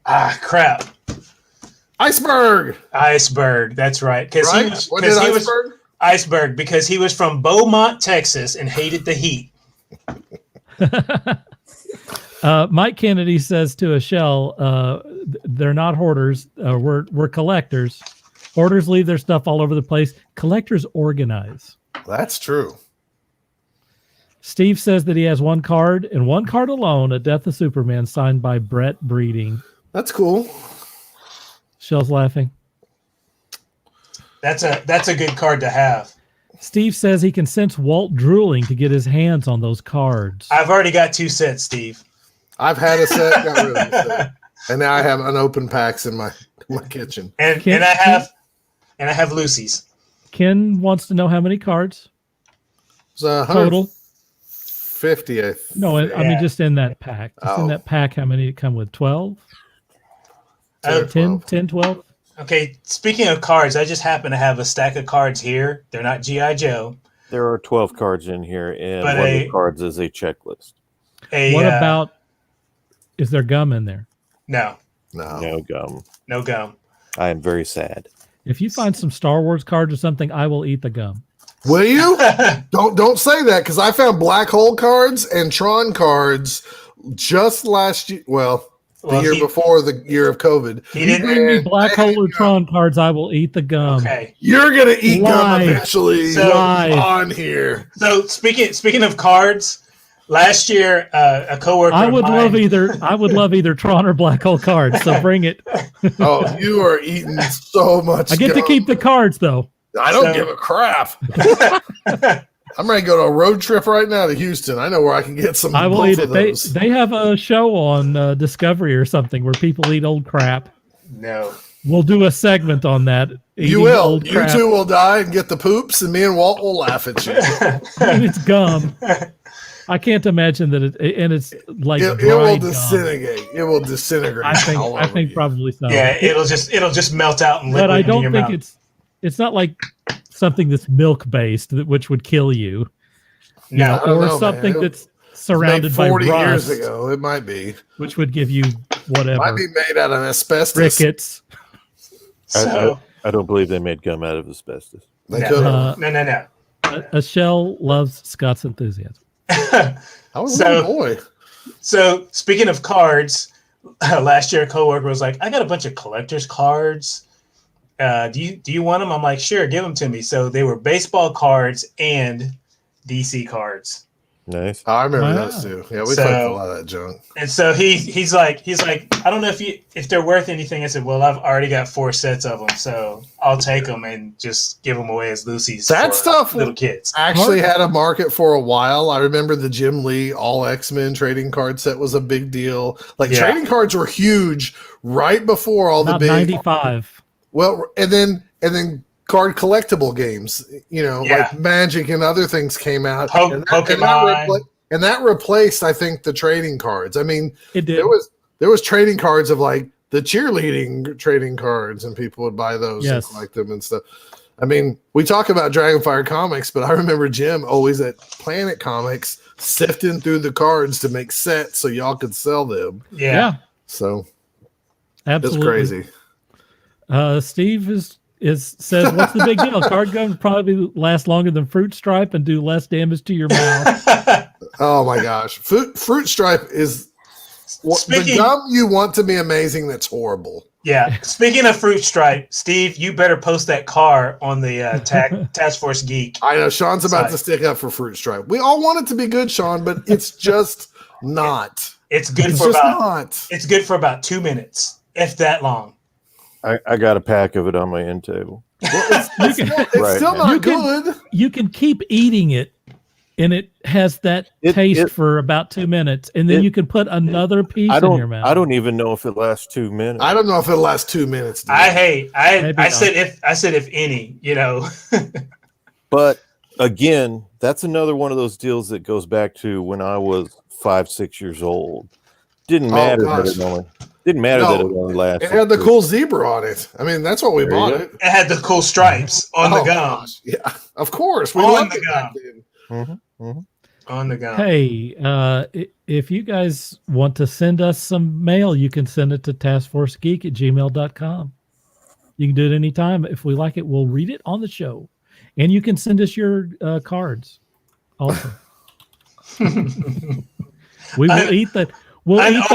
Speaker 3: Crap.
Speaker 2: Iceberg.
Speaker 3: That's right. Iceberg, because he was from Beaumont, Texas, and hated the heat.
Speaker 1: Mike Kennedy says to Ashell, they're not hoarders. We're collectors. Hoarders leave their stuff all over the place. Collectors organize.
Speaker 2: That's true.
Speaker 1: Steve says that he has one card and one card alone, A Death of Superman, signed by Brett Breeding.
Speaker 2: That's cool.
Speaker 1: Shell's laughing.
Speaker 3: That's a good card to have.
Speaker 1: Steve says he can sense Walt drooling to get his hands on those cards.
Speaker 3: I've already got 2 sets, Steve.
Speaker 2: I've had a set, got rid of a set. And now I have unopened packs in my kitchen.
Speaker 3: And I have Lucy's.
Speaker 1: Ken wants to know how many cards
Speaker 2: total. 50. I
Speaker 1: mean just in that pack. In that pack, how many come with? 12? 10, 12?
Speaker 3: Okay, speaking of cards, I just happen to have a stack of cards here. They're not G.I. Joe.
Speaker 4: There are 12 cards in here, and one of the cards is a checklist.
Speaker 1: What about, is there gum in there?
Speaker 3: No.
Speaker 4: No gum.
Speaker 3: No gum.
Speaker 4: I am very sad.
Speaker 1: If you find some Star Wars cards or something, I will eat the gum.
Speaker 2: Will you? Don't say that, because I found black hole cards and Tron cards just last year. Well, the year before the year of COVID.
Speaker 3: He didn't
Speaker 1: bring me black hole or Tron cards. I will eat the gum.
Speaker 3: Okay,
Speaker 2: you're gonna eat gum eventually on here.
Speaker 3: So speaking of cards. Last year, a coworker.
Speaker 1: I would love either Tron or Black Hole cards. So bring it.
Speaker 2: Oh, you are eating so much.
Speaker 1: I get to keep the cards though.
Speaker 2: I don't give a crap. I'm ready to go to a road trip right now to Houston. I know where I can get some.
Speaker 1: I will eat it. They have a show on Discovery or something where people eat old crap.
Speaker 3: No.
Speaker 1: We'll do a segment on that.
Speaker 2: You will. You two will die and get the poops, and me and Walt will laugh at you.
Speaker 1: It's gum. I can't imagine that it's like
Speaker 2: it will disintegrate. Gum. It will disintegrate.
Speaker 1: I think probably so.
Speaker 3: Yeah, it'll just melt out and liquid.
Speaker 1: But I don't think
Speaker 3: mouth.
Speaker 1: it's not like something that's milk based, which would kill you.
Speaker 3: No,
Speaker 1: or something that's surrounded by
Speaker 2: 40
Speaker 1: rust,
Speaker 2: years ago. It might be,
Speaker 1: which would give you whatever.
Speaker 2: It might be made out of asbestos.
Speaker 1: Rickets.
Speaker 4: I don't believe they made gum out of asbestos.
Speaker 2: They could have.
Speaker 3: No.
Speaker 1: A shell loves Scott's enthusiasm.
Speaker 2: I was a little boy.
Speaker 3: So speaking of cards, last year a coworker was like, "I got a bunch of collector's cards. Do you want them?" I'm like, "Sure, give them to me." So they were baseball cards and DC cards.
Speaker 4: Nice.
Speaker 2: I remember those too. Yeah, we played a lot of that junk.
Speaker 3: And so he's like, I don't know if they're worth anything. I said, well, I've already got 4 sets of them, so I'll take them and just give them away as Lucy's.
Speaker 2: That stuff
Speaker 3: little kids
Speaker 2: actually had a market for a while. I remember the Jim Lee All X-Men trading card set was a big deal. Trading cards were huge right before all the big
Speaker 1: 95.
Speaker 2: Well, and then card collectible games, like Magic and other things came out.
Speaker 3: Pokemon.
Speaker 2: And that replaced, I think, the trading cards. I mean,
Speaker 1: it did.
Speaker 2: There was trading cards of like the cheerleading trading cards, and people would buy those and collect them and stuff. I mean, we talk about Dragonfire Comics, but I remember Jim always at Planet Comics sifting through the cards to make sets so y'all could sell them.
Speaker 3: Yeah.
Speaker 2: So
Speaker 1: absolutely.
Speaker 2: It's crazy.
Speaker 1: Steve says, what's the big deal? Card guns probably last longer than Fruit Stripe and do less damage to your mouth.
Speaker 2: Oh my gosh. Fruit Stripe is the gum you want to be amazing. That's horrible.
Speaker 3: Yeah. Speaking of Fruit Stripe, Steve, you better post that car on the Taskforce Geek.
Speaker 2: I know Sean's about to stick up for Fruit Stripe. We all want it to be good, Sean, but it's just not.
Speaker 3: It's good for about 2 minutes, if that long.
Speaker 4: I got a pack of it on my end table.
Speaker 2: Well, it's still not good.
Speaker 1: You can keep eating it, and it has that taste for about 2 minutes, and then you can put another piece in your mouth.
Speaker 4: I don't even know if it lasts 2 minutes.
Speaker 2: I don't know if it lasts 2 minutes.
Speaker 3: I said if any,
Speaker 4: But again, that's another one of those deals that goes back to when I was 5-6 years old. Didn't matter that it only lasted.
Speaker 2: It had the cool zebra on it. I mean, that's what we bought it.
Speaker 3: It had the cool stripes on the gum.
Speaker 2: Gosh. Yeah, of course. We
Speaker 3: on
Speaker 2: loved
Speaker 3: the
Speaker 2: it back then.
Speaker 3: On the gum.
Speaker 1: Hey, if you guys want to send us some mail, you can send it to taskforcegeek@gmail.com. You can do it anytime. If we like it, we'll read it on the show. And you can send us your cards also. We will eat the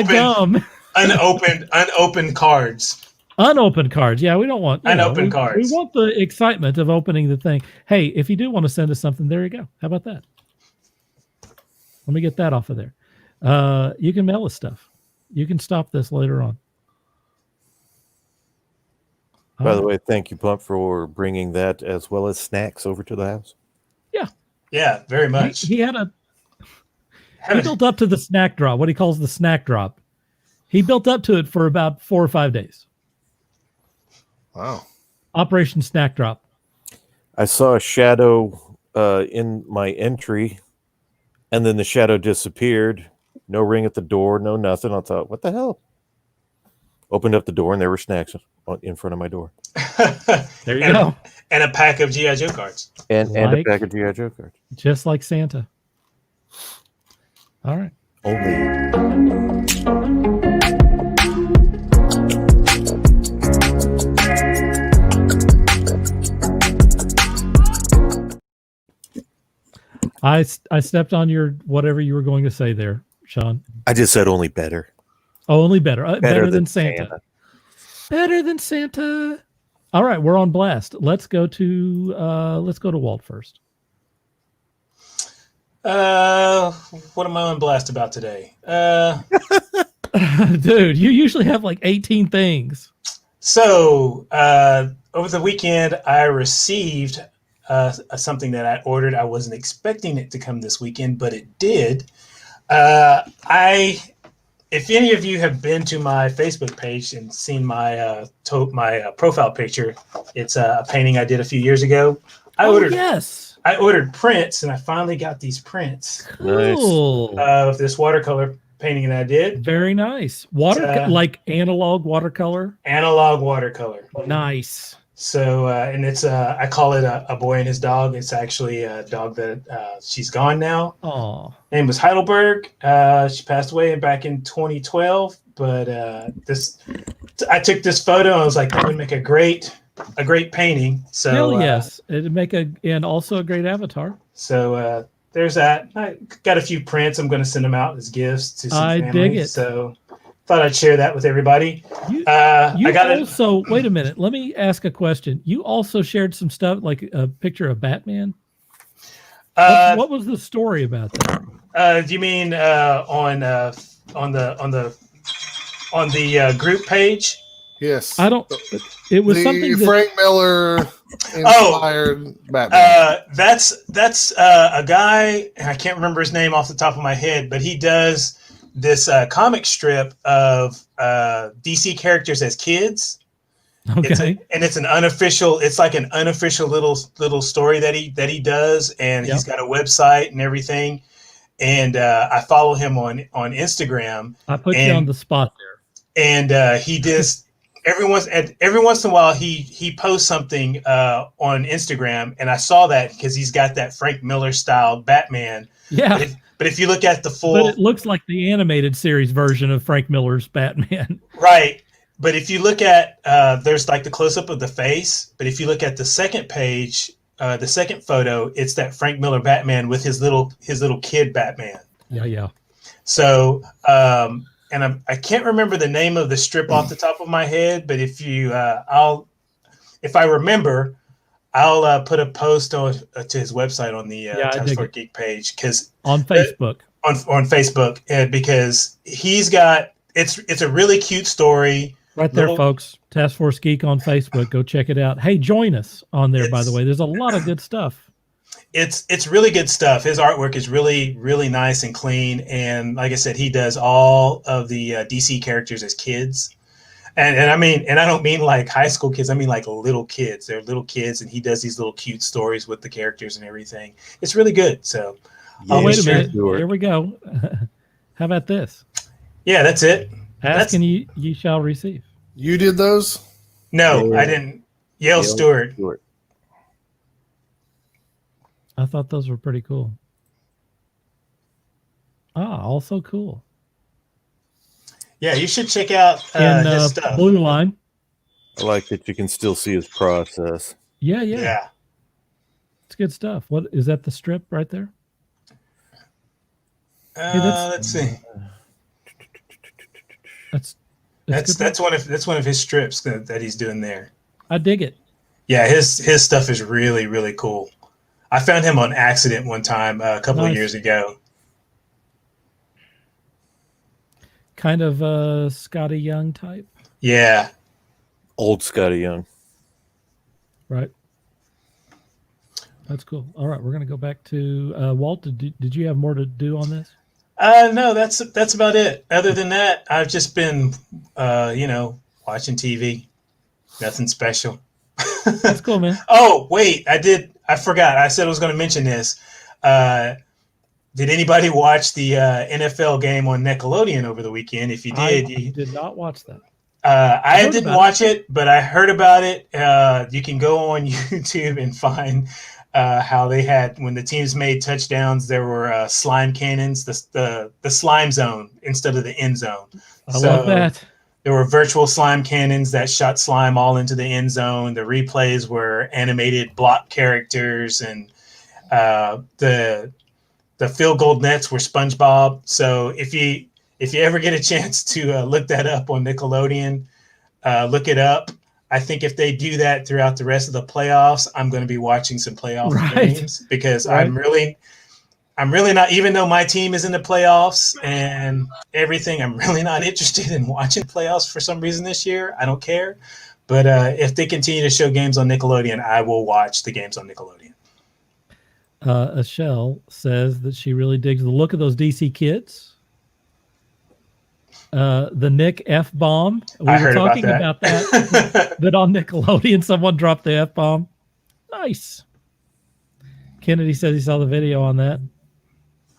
Speaker 1: gum.
Speaker 3: Unopened cards.
Speaker 1: Unopened cards. Yeah, we don't want
Speaker 3: unopened cards.
Speaker 1: We want the excitement of opening the thing. Hey, if you do want to send us something, there you go. How about that? Let me get that off of there. You can mail us stuff. You can stop this later on.
Speaker 4: By the way, thank you, Pump, for bringing that as well as snacks over to the house.
Speaker 1: Yeah.
Speaker 3: Yeah, very much.
Speaker 1: He built up to the snack drop, what he calls the snack drop. He built up to it for about 4 or 5 days.
Speaker 2: Wow.
Speaker 1: Operation Snack Drop.
Speaker 4: I saw a shadow in my entry, and then the shadow disappeared. No ring at the door, no nothing. I thought, what the hell? Opened up the door, and there were snacks in front of my door.
Speaker 1: There you go.
Speaker 3: And a pack of G.I. Joe cards.
Speaker 4: And a pack of G.I. Joe cards.
Speaker 1: Just like Santa. All right. I stepped on your whatever you were going to say there, Sean.
Speaker 4: I just said only better.
Speaker 1: Oh, only better. Better than Santa. Better than Santa. All right, we're on blast. Let's go to Walt first.
Speaker 3: What am I on blast about today?
Speaker 1: Dude, you usually have like 18 things.
Speaker 3: So over the weekend, I received something that I ordered. I wasn't expecting it to come this weekend, but it did. I if any of you have been to my Facebook page and seen my profile picture, it's a painting I did a few years ago.
Speaker 1: Yes.
Speaker 3: I ordered prints, and I finally got these prints
Speaker 1: Cool.
Speaker 3: of this watercolor painting that I did.
Speaker 1: Very nice. Like analog watercolor.
Speaker 3: Analog watercolor.
Speaker 1: Nice.
Speaker 3: So, and it's I call it a boy and his dog. It's actually a dog that she's gone now.
Speaker 1: Oh,
Speaker 3: Name was Heidelberg. She passed away back in 2012. But I took this photo and I was like, that would make a great painting. So
Speaker 1: hell yes, it'd make and also a great avatar.
Speaker 3: So there's that. I got a few prints. I'm going to send them out as gifts to some family.
Speaker 1: Dig it.
Speaker 3: So thought I'd share that with everybody.
Speaker 1: You
Speaker 3: I got
Speaker 1: also wait a minute. Let me ask a question. You also shared some stuff like a picture of Batman. What was the story about that?
Speaker 3: Do you mean on the group page?
Speaker 2: Yes.
Speaker 1: I don't. It was
Speaker 2: the
Speaker 1: something that,
Speaker 2: Frank Miller inspired Batman.
Speaker 3: That's a guy. I can't remember his name off the top of my head, but he does this comic strip of DC characters as kids.
Speaker 1: Okay.
Speaker 3: It's an unofficial. It's like an unofficial little story that he does, and he's got a website and everything. And I follow him on Instagram.
Speaker 1: I put you on the spot there.
Speaker 3: And he does every once in a while he posts something on Instagram, and I saw that because he's got that Frank Miller style Batman.
Speaker 1: Yeah.
Speaker 3: But if you look at the full,
Speaker 1: but it looks like the animated series version of Frank Miller's Batman.
Speaker 3: Right. But if you look at there's like the close up of the face. But if you look at the second page, the second photo, it's that Frank Miller Batman with his little kid Batman.
Speaker 1: Yeah.
Speaker 3: So and I can't remember the name of the strip off the top of my head, but if I remember, I'll put a post to his website on the Taskforce Geek page because
Speaker 1: on Facebook.
Speaker 3: On Facebook, because he's got it's a really cute story.
Speaker 1: Right there, folks. Taskforce Geek on Facebook. Go check it out. Hey, join us on there, by the way. There's a lot of good stuff.
Speaker 3: It's really good stuff. His artwork is really, really nice and clean. And like I said, he does all of the DC characters as kids. And I mean, and I don't mean like high school kids. I mean like little kids. They're little kids, and he does these little cute stories with the characters and everything. It's really good. So,
Speaker 1: wait a minute. Here we go. How about this?
Speaker 3: Yeah, that's it.
Speaker 1: Ask and you shall receive.
Speaker 2: You did those?
Speaker 3: No, I didn't. Yale Stewart.
Speaker 1: I thought those were pretty cool. Also cool.
Speaker 3: Yeah, you should check out his stuff.
Speaker 1: Blue Line.
Speaker 4: I like that you can still see his process.
Speaker 1: Yeah. It's good stuff. What is that? The strip right there?
Speaker 3: Let's see. That's one of his strips that he's doing there.
Speaker 1: I dig it.
Speaker 3: Yeah, his stuff is really, really cool. I found him on accident one time a couple of years ago.
Speaker 1: Kind of a Scotty Young type.
Speaker 3: Yeah.
Speaker 4: Old Scotty Young.
Speaker 1: Right. That's cool. All right, we're going to go back to Walt. Did you have more to do on this?
Speaker 3: No, that's about it. Other than that, I've just been, watching TV. Nothing special.
Speaker 1: That's cool, man.
Speaker 3: Oh, wait, I forgot. I said I was going to mention this. Did anybody watch the NFL game on Nickelodeon over the weekend? If you did,
Speaker 1: I did not watch that.
Speaker 3: I didn't watch it, but I heard about it. You can go on YouTube and find how they had, when the teams made touchdowns, there were slime cannons, the slime zone instead of the end zone.
Speaker 1: I love that.
Speaker 3: There were virtual slime cannons that shot slime all into the end zone. The replays were animated block characters, and the field goal nets were SpongeBob. So if you ever get a chance to look that up on Nickelodeon, look it up. I think if they do that throughout the rest of the playoffs, I'm going to be watching some playoff games because I'm really not, even though my team is in the playoffs and everything, I'm really not interested in watching playoffs for some reason this year. I don't care. But if they continue to show games on Nickelodeon, I will watch the games on Nickelodeon.
Speaker 1: Ashell says that she really digs the look of those DC kids. The Nick F bomb. We
Speaker 3: I
Speaker 1: were
Speaker 3: heard
Speaker 1: talking
Speaker 3: about
Speaker 1: that. That on Nickelodeon, someone dropped the F bomb. Nice. Kennedy says he saw the video on that.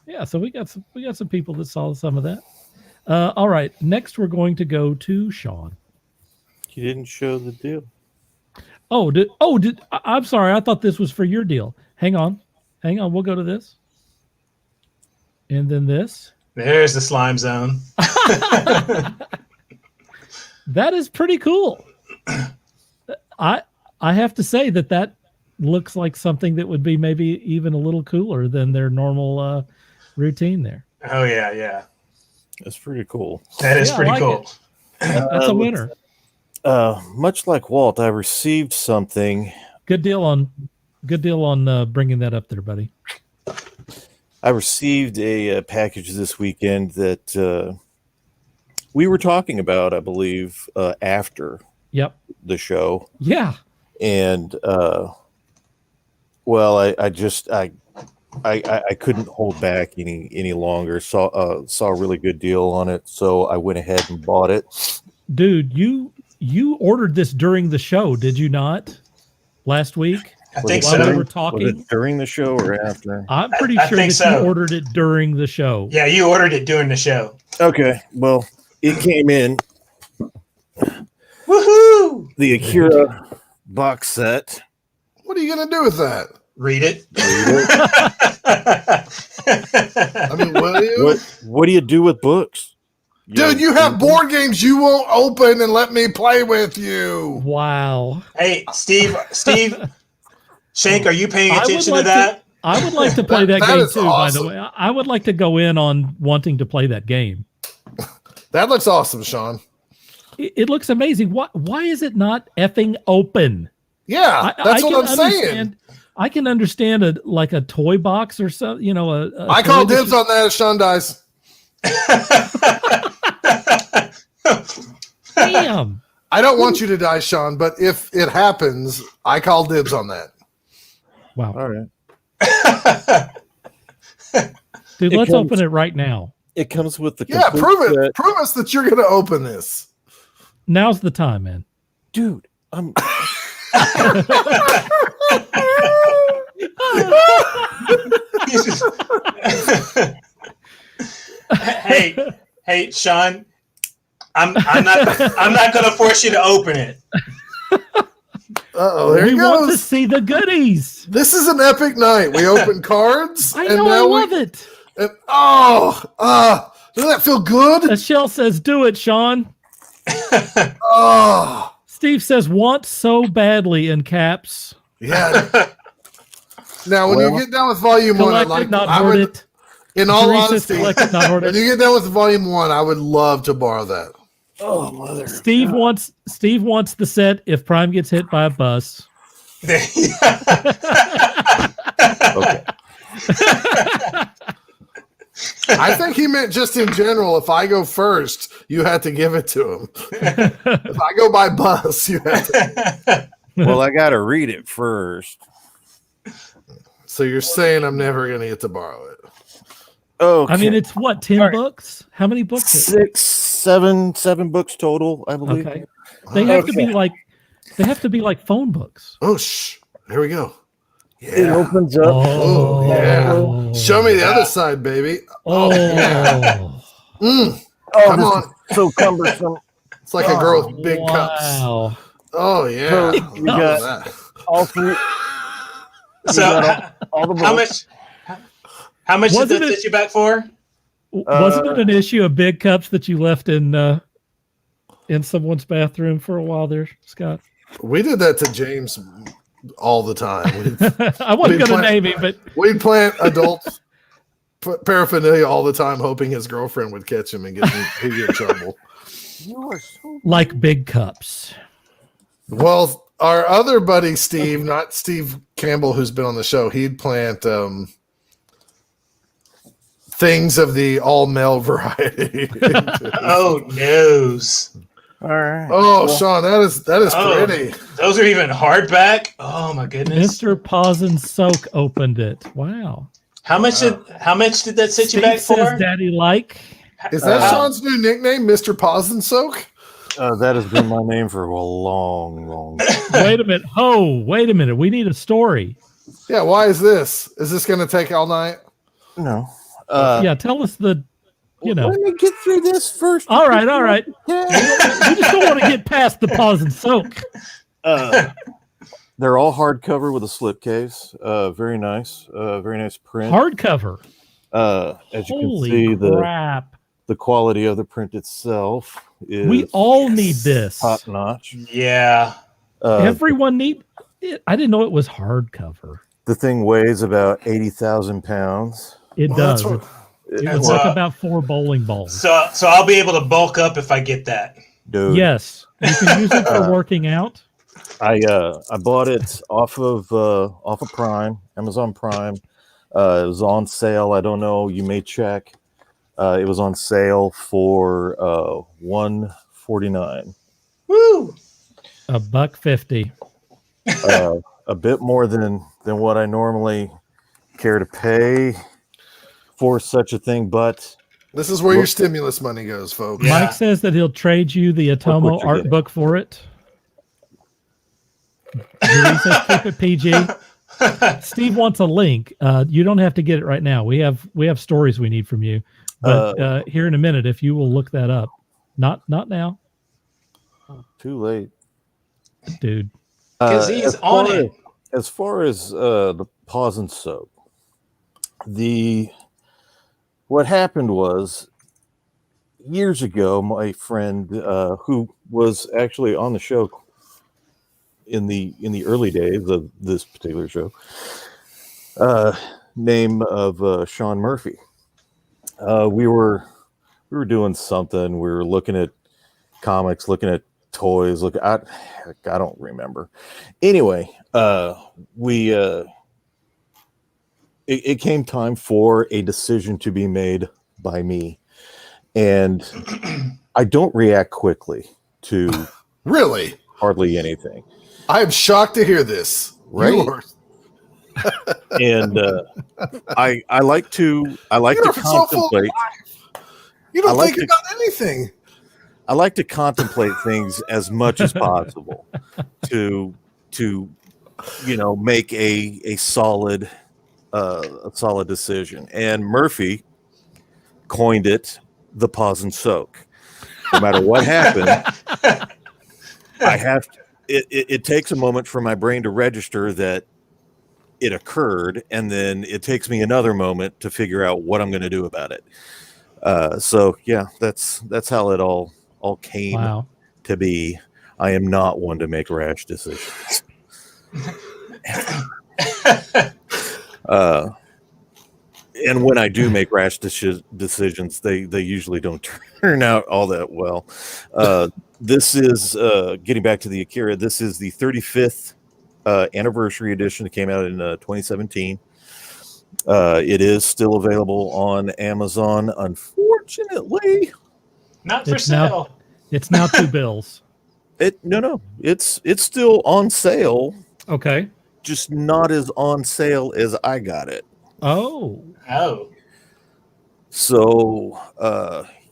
Speaker 1: Yeah, so we got some people that saw some of that. All right, next we're going to go to Sean.
Speaker 4: You didn't show the deal.
Speaker 1: I'm sorry. I thought this was for your deal. Hang on. We'll go to this. And then this.
Speaker 3: There's the slime zone.
Speaker 1: That is pretty cool. I have to say that looks like something that would be maybe even a little cooler than their normal routine there.
Speaker 3: Oh yeah.
Speaker 4: That's pretty cool.
Speaker 3: That is pretty cool.
Speaker 1: That's a winner.
Speaker 4: Much like Walt, I received something.
Speaker 1: Good deal on bringing that up there, buddy.
Speaker 4: I received a package this weekend that we were talking about, I believe, after the show.
Speaker 1: Yeah.
Speaker 4: And well, I couldn't hold back any longer. Saw a really good deal on it, so I went ahead and bought it.
Speaker 1: Dude, you ordered this during the show, did you not? Last week?
Speaker 3: I think
Speaker 1: while
Speaker 3: so.
Speaker 1: we were talking.
Speaker 4: Was it during the show or after?
Speaker 1: I'm pretty
Speaker 3: I
Speaker 1: sure
Speaker 3: think
Speaker 1: that
Speaker 3: so.
Speaker 1: you ordered it during the show.
Speaker 3: Yeah, you ordered it during the show.
Speaker 4: Okay, well, it came in
Speaker 3: Woohoo!
Speaker 4: the Akira box set.
Speaker 2: What are you gonna do with that?
Speaker 3: Read it.
Speaker 2: I mean, will you?
Speaker 4: What do you do with books?
Speaker 2: Dude, you have board games you won't open and let me play with you.
Speaker 1: Wow.
Speaker 3: Hey, Steve, Shank, are you paying attention to
Speaker 1: like
Speaker 3: that?
Speaker 1: I would like to play that
Speaker 2: That
Speaker 1: game
Speaker 2: is
Speaker 1: too,
Speaker 2: awesome.
Speaker 1: by the way. I would like to go in on wanting to play that game.
Speaker 2: That looks awesome, Sean.
Speaker 1: It looks amazing. Why is it not effing open?
Speaker 2: Yeah, that's what I'm saying.
Speaker 1: I can understand a toy box or something,
Speaker 2: I call dibs on that if Sean dies.
Speaker 1: Damn.
Speaker 2: I don't want you to die, Sean, but if it happens, I call dibs on that.
Speaker 1: Wow.
Speaker 4: All right.
Speaker 1: Dude, let's open it right now.
Speaker 4: It comes with the
Speaker 2: Yeah,
Speaker 4: complete
Speaker 2: prove it.
Speaker 4: set.
Speaker 2: Prove us that you're going to open this.
Speaker 1: Now's the time, man.
Speaker 4: Dude. I'm
Speaker 3: hey, Sean. I'm not going to force you to open it.
Speaker 2: Uh-oh, there
Speaker 1: We
Speaker 2: he
Speaker 1: want to
Speaker 2: goes.
Speaker 1: see the goodies.
Speaker 2: This is an epic night. We open cards.
Speaker 1: I know, I love it.
Speaker 2: And, doesn't that feel good?
Speaker 1: Michelle says, do it, Sean.
Speaker 2: Oh,
Speaker 1: Steve says, want so badly in caps.
Speaker 2: yeah. Now, when you get done with volume one,
Speaker 1: Collected, not hoarded.
Speaker 2: in all
Speaker 1: Teresa says
Speaker 2: honesty,
Speaker 1: collected, not hoarded.
Speaker 2: when you get done with volume one, I would love to borrow that.
Speaker 4: oh mother.
Speaker 1: Steve wants the set if Prime gets hit by a bus.
Speaker 4: Okay.
Speaker 2: I think he meant just in general. If I go first, you had to give it to him. If I go by bus, you have to.
Speaker 4: Well, I got to read it first.
Speaker 2: So you're saying I'm never going to get to borrow it?
Speaker 4: Okay.
Speaker 1: I mean, it's what, 10
Speaker 4: All right.
Speaker 1: books? How many books? Is it?
Speaker 4: 7 books total, I believe.
Speaker 1: Okay. They have to be like phone books.
Speaker 2: Oh, here we go.
Speaker 4: It
Speaker 2: Yeah.
Speaker 4: opens up.
Speaker 2: Oh, yeah. Show me the other side, baby.
Speaker 1: Oh.
Speaker 2: Mm,
Speaker 4: Oh,
Speaker 2: come
Speaker 4: this
Speaker 2: on.
Speaker 4: is so cumbersome.
Speaker 2: It's like a girl with big cups.
Speaker 1: Wow.
Speaker 2: Oh, yeah.
Speaker 4: So
Speaker 2: Look
Speaker 4: we
Speaker 2: at
Speaker 4: got
Speaker 2: that.
Speaker 4: all three.
Speaker 3: So,
Speaker 4: all the books.
Speaker 3: how much did
Speaker 1: Wasn't
Speaker 3: that
Speaker 1: it-
Speaker 3: set you back for?
Speaker 1: Wasn't it an issue of big cups that you left in someone's bathroom for a while there, Scott?
Speaker 2: We did that to James all the time.
Speaker 1: I wasn't
Speaker 2: We'd
Speaker 1: going to
Speaker 2: play-
Speaker 1: name him, but
Speaker 2: We'd plant adult paraphernalia all the time, hoping his girlfriend would catch him and he'd get in trouble.
Speaker 4: You are so
Speaker 1: like big cups.
Speaker 2: Well, our other buddy Steve, not Steve Campbell, who's been on the show, he'd plant things of the all male variety.
Speaker 3: Oh, noes.
Speaker 4: all right.
Speaker 2: Oh, Sean, that is
Speaker 3: Oh.
Speaker 2: pretty.
Speaker 3: Those are even hardback. Oh my goodness.
Speaker 1: Mr. Pause and Soak opened it. Wow.
Speaker 3: How much did that set you
Speaker 1: Steve
Speaker 3: back
Speaker 1: says
Speaker 3: for?
Speaker 1: Daddy like.
Speaker 2: Is that Sean's new nickname, Mr. Pause and Soak?
Speaker 4: That has been my name for a long time.
Speaker 1: Wait a minute. Oh, wait a minute. We need a story.
Speaker 2: Yeah, why is this? Is this going to take all night?
Speaker 4: No.
Speaker 1: Yeah, tell us the,
Speaker 4: Let me get through this first.
Speaker 1: All right.
Speaker 4: Yeah.
Speaker 1: We just don't want to get past the pause and soak.
Speaker 4: They're all hardcover with a slipcase. Very nice. Very nice print.
Speaker 1: Hardcover.
Speaker 4: As you
Speaker 1: Holy
Speaker 4: can see,
Speaker 1: crap.
Speaker 4: the quality of the print itself is
Speaker 1: We all need this.
Speaker 4: top notch.
Speaker 3: Yeah.
Speaker 1: Everyone need it. I didn't know it was hardcover.
Speaker 4: The thing weighs about 80,000 pounds.
Speaker 1: It
Speaker 2: Well,
Speaker 1: does.
Speaker 2: that's
Speaker 1: It's like about 4 bowling balls.
Speaker 3: So I'll be able to bulk up if I get that.
Speaker 4: Dude.
Speaker 1: Yes, you can use it for working out.
Speaker 4: I bought it off of Prime, Amazon Prime. It was on sale. I don't know. You may check. It was on sale for $149.
Speaker 3: Woo!
Speaker 1: $1.50.
Speaker 4: A bit more than what I normally care to pay for such a thing, but
Speaker 2: This is where your stimulus money goes, folks.
Speaker 3: Yeah.
Speaker 1: Mike says that he'll trade you the
Speaker 4: what
Speaker 1: Atomo
Speaker 4: you're
Speaker 1: art
Speaker 4: getting.
Speaker 1: book for it. Julie says keep it PG. Steve wants a link. You don't have to get it right now. We have stories we need from you, but here in a minute, if you will look that up. Not now,
Speaker 4: too late.
Speaker 1: dude.
Speaker 3: Because he's
Speaker 4: as
Speaker 3: on
Speaker 4: far
Speaker 3: it.
Speaker 4: As far as the pause and soak, what happened was years ago, my friend who was actually on the show in the early days of this particular show, name of Sean Murphy. We were doing something. We were looking at comics, looking at toys. I don't remember. Anyway, it came time for a decision to be made by me, and I don't react quickly to
Speaker 2: Really?
Speaker 4: hardly anything.
Speaker 2: I am shocked to hear this.
Speaker 4: Right?
Speaker 2: You are-
Speaker 4: And I like to
Speaker 2: You're so full of
Speaker 4: contemplate.
Speaker 2: life. You don't
Speaker 4: I like
Speaker 2: think
Speaker 4: to-
Speaker 2: about anything.
Speaker 4: I like to contemplate things as much as possible to make a solid decision. And Murphy coined it the pause and soak. No matter what happened, it takes a moment for my brain to register that it occurred, and then it takes me another moment to figure out what I'm going to do about it. So yeah, that's how it all came
Speaker 1: Wow.
Speaker 4: to be. I am not one to make rash decisions. And when I do make rash decisions, they usually don't turn out all that well. This is getting back to the Akira. This is the 35th anniversary edition that came out in 2017. It is still available on Amazon, unfortunately.
Speaker 3: Not for
Speaker 1: It's now-
Speaker 3: sale.
Speaker 1: It's now $2.
Speaker 4: It's still on sale,
Speaker 1: Okay.
Speaker 4: just not as on sale as I got it.
Speaker 1: Oh.
Speaker 3: Oh.
Speaker 4: So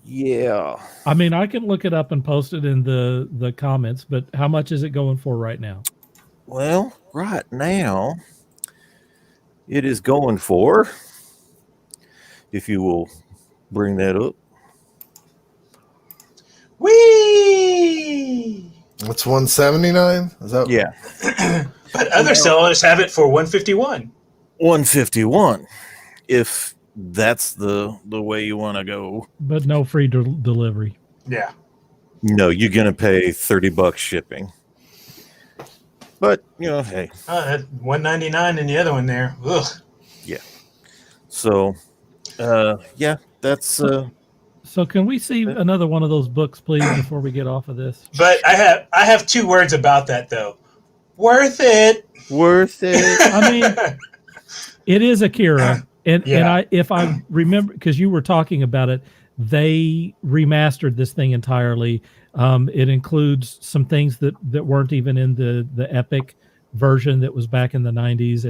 Speaker 4: yeah.
Speaker 1: I mean, I can look it up and post it in the comments, but how much is it going for right now?
Speaker 4: Well, right now it is going for, if you will bring that up.
Speaker 3: Whee!
Speaker 2: What's 179? Is that
Speaker 4: Yeah.
Speaker 3: But other sellers have it for 151.
Speaker 4: 151, if that's the way you want to go.
Speaker 1: But no free delivery.
Speaker 3: Yeah.
Speaker 4: No, you're gonna pay $30 shipping. But hey.
Speaker 3: That 199 in the other one there. Ugh.
Speaker 4: So yeah, that's
Speaker 1: So can we see another one of those books, please, before we get off of this?
Speaker 3: But I have 2 words about that though. Worth it.
Speaker 4: worth it.
Speaker 1: I mean, it is Akira, and
Speaker 3: Yeah.
Speaker 1: if I remember, because you were talking about it, they remastered this thing entirely. It includes some things that weren't even in the Epic version that was back in the 90s.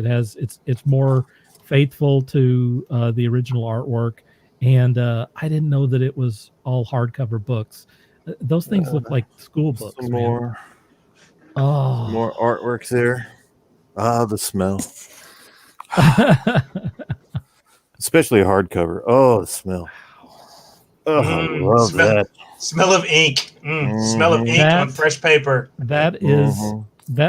Speaker 1: It's more faithful to the original artwork, and I didn't know that it was all hardcover books. Those things look like school books.
Speaker 4: Some
Speaker 1: Man.
Speaker 4: more
Speaker 1: Oh,
Speaker 4: artwork there. Ah, the smell. Especially a hardcover. Oh, the smell. Oh, I love that.
Speaker 3: Smell of ink. Smell of ink on fresh paper.
Speaker 1: That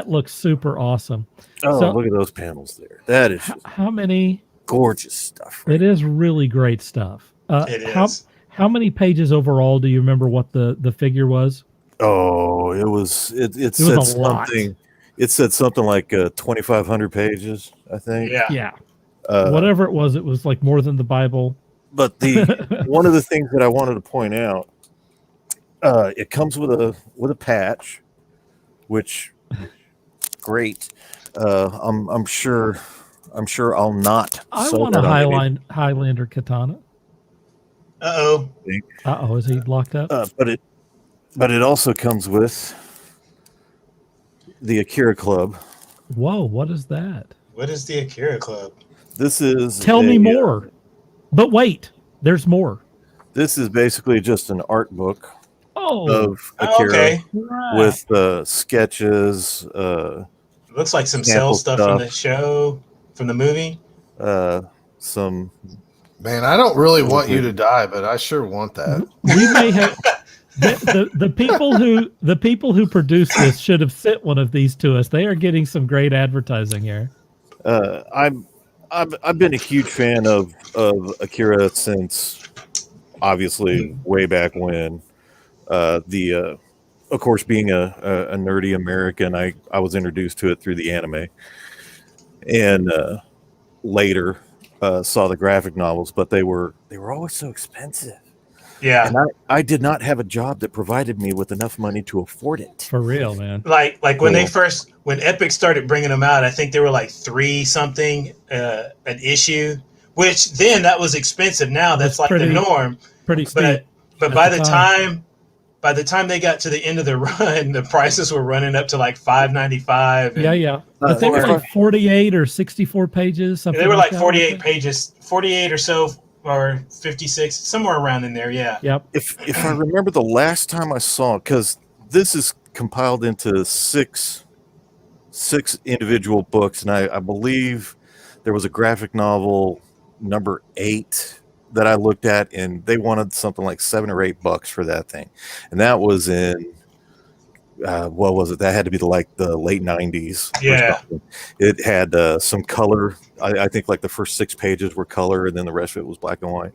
Speaker 1: looks super awesome.
Speaker 4: Oh,
Speaker 1: So,
Speaker 4: look at those panels there. That is
Speaker 1: how many
Speaker 4: gorgeous stuff.
Speaker 1: It is really great stuff.
Speaker 3: It is.
Speaker 1: How many pages overall do you remember what the figure was?
Speaker 4: Oh, it said
Speaker 1: was a lot.
Speaker 4: something. It said something like 2,500 pages, I think.
Speaker 1: Yeah. Whatever it was like more than the Bible.
Speaker 4: But one of the things that I wanted to point out, it comes with a patch, which great. I'm sure I'll not.
Speaker 1: I want a Highlander katana.
Speaker 3: Uh-oh.
Speaker 1: Is he locked up?
Speaker 4: But it also comes with the Akira Club.
Speaker 1: Whoa, what is that?
Speaker 3: What is the Akira Club?
Speaker 4: This is
Speaker 1: Tell me more. But wait, there's more.
Speaker 4: This is basically just an art book of Akira with sketches.
Speaker 3: It looks like some cell stuff from the show, from the movie.
Speaker 4: Some.
Speaker 2: Man, I don't really want you to die, but I sure want that.
Speaker 1: We may have the people who produced this should have sent one of these to us. They are getting some great advertising here.
Speaker 4: I've been a huge fan of Akira since obviously way back when. Of course, being a nerdy American, I was introduced to it through the anime, and later saw the graphic novels, but they were always so expensive.
Speaker 3: Yeah,
Speaker 4: and I did not have a job that provided me with enough money to afford it.
Speaker 1: For real, man.
Speaker 3: Like when Epic started bringing them out, I think they were like $3 something an issue, which then that was expensive. Now that's like the norm.
Speaker 1: Pretty steep.
Speaker 3: But by the time they got to the end of the run, the prices were running up to like $5.95.
Speaker 1: Yeah. I think it was like 48 or 64 pages. Something
Speaker 3: they were like 48
Speaker 1: that.
Speaker 3: pages, 48 or so, or 56, somewhere around in there. Yeah.
Speaker 1: Yep.
Speaker 4: If I remember the last time I saw it, because this is compiled into six individual books, and I believe there was a graphic novel number 8 that I looked at, and they wanted something like $7 or $8 for that thing, and that was in what was it? That had to be the late 90s.
Speaker 3: Yeah,
Speaker 4: it had some color. I think like the first 6 pages were color, and then the rest of it was black and white.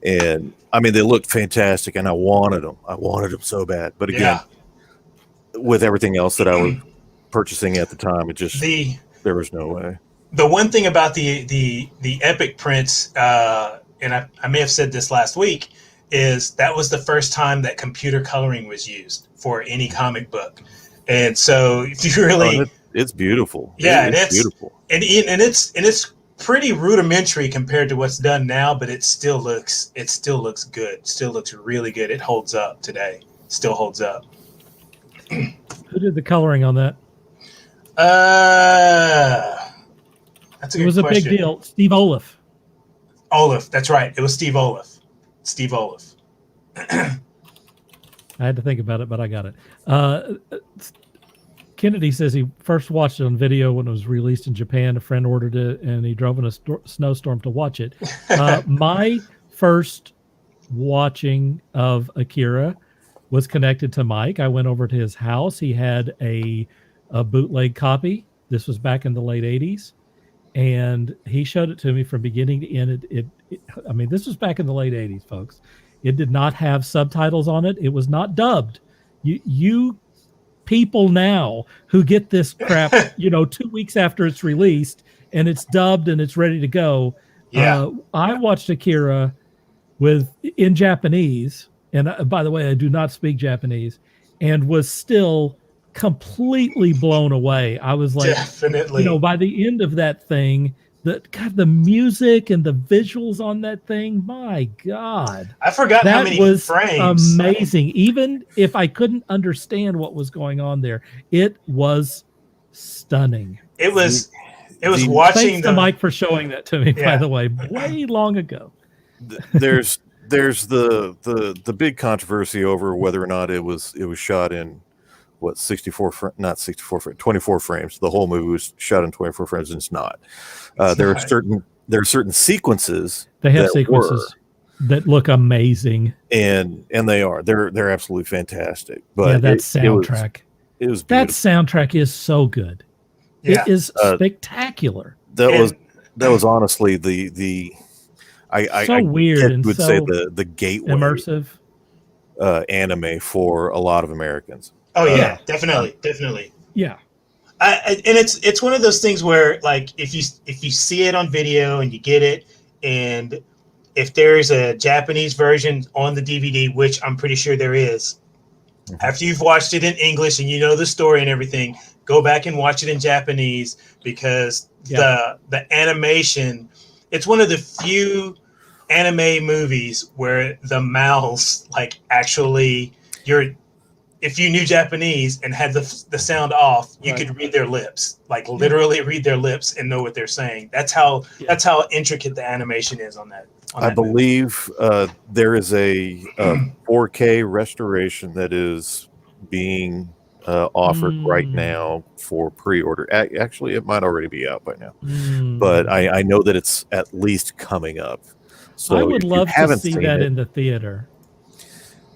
Speaker 4: And I mean, they looked fantastic, and I wanted them so bad. But again, with everything else that I was purchasing at the time, it just there was no way.
Speaker 3: The one thing about the Epic prints, and I may have said this last week, is that was the first time that computer coloring was used for any comic book. And so if you really...
Speaker 4: it's beautiful.
Speaker 3: Yeah,
Speaker 4: it's beautiful.
Speaker 3: And it's pretty rudimentary compared to what's done now, but it still looks good. Still looks really good. It holds up today. Still holds up.
Speaker 1: Who did the coloring on that?
Speaker 3: That's a good question.
Speaker 1: It was a big deal. Steve Olaf.
Speaker 3: Olaf, that's right. It was Steve Olaf.
Speaker 1: I had to think about it, but I got it. Kennedy says he first watched it on video when it was released in Japan. A friend ordered it, and he drove in a snowstorm to watch it. My first watching of Akira was connected to Mike. I went over to his house. He had a bootleg copy. This was back in the late 80s. And he showed it to me from beginning to end. I mean, this was back in the late 80s, folks. It did not have subtitles on it. It was not dubbed. You people now who get this crap, 2 weeks after it's released and it's dubbed and it's ready to go.
Speaker 3: Yeah.
Speaker 1: I watched Akira in Japanese. And by the way, I do not speak Japanese, and was still completely blown away. I was like,
Speaker 3: definitely,
Speaker 1: by the end of that thing, the music and the visuals on that thing, my God,
Speaker 3: I forgot how many
Speaker 1: was
Speaker 3: frames.
Speaker 1: Amazing. Even if I couldn't understand what was going on there, it was stunning.
Speaker 3: It was watching.
Speaker 1: Thanks to Mike for showing that to me, by the way, way long ago.
Speaker 4: there's the big controversy over whether or not it was shot in what 24 frames. The whole movie was shot in 24 frames, and it's not. There are certain sequences.
Speaker 1: They have sequences that look amazing,
Speaker 4: and they're absolutely fantastic. But
Speaker 1: yeah, that soundtrack.
Speaker 4: It was
Speaker 1: that
Speaker 4: beautiful.
Speaker 1: soundtrack is so good.
Speaker 3: Yeah.
Speaker 1: It is spectacular.
Speaker 4: That was honestly the I
Speaker 1: weird and
Speaker 4: would
Speaker 1: so
Speaker 4: say the gateway
Speaker 1: immersive
Speaker 4: anime for a lot of Americans.
Speaker 3: Oh yeah, definitely.
Speaker 1: Yeah.
Speaker 3: And it's one of those things where, like, if you see it on video and you get it, and if there's a Japanese version on the DVD, which I'm pretty sure there is, after you've watched it in English and you know the story and everything, go back and watch it in Japanese, because the animation, it's one of the few anime movies where the mouths, like, actually, if you knew Japanese and had the sound off, you could read their lips, like literally read their lips and know what they're saying. That's how intricate the animation is on that.
Speaker 4: I believe there is a 4K restoration that is being offered right now for pre-order. Actually, it might already be out by now, but I know that it's at least coming up. So
Speaker 1: I would love to see that in the theater.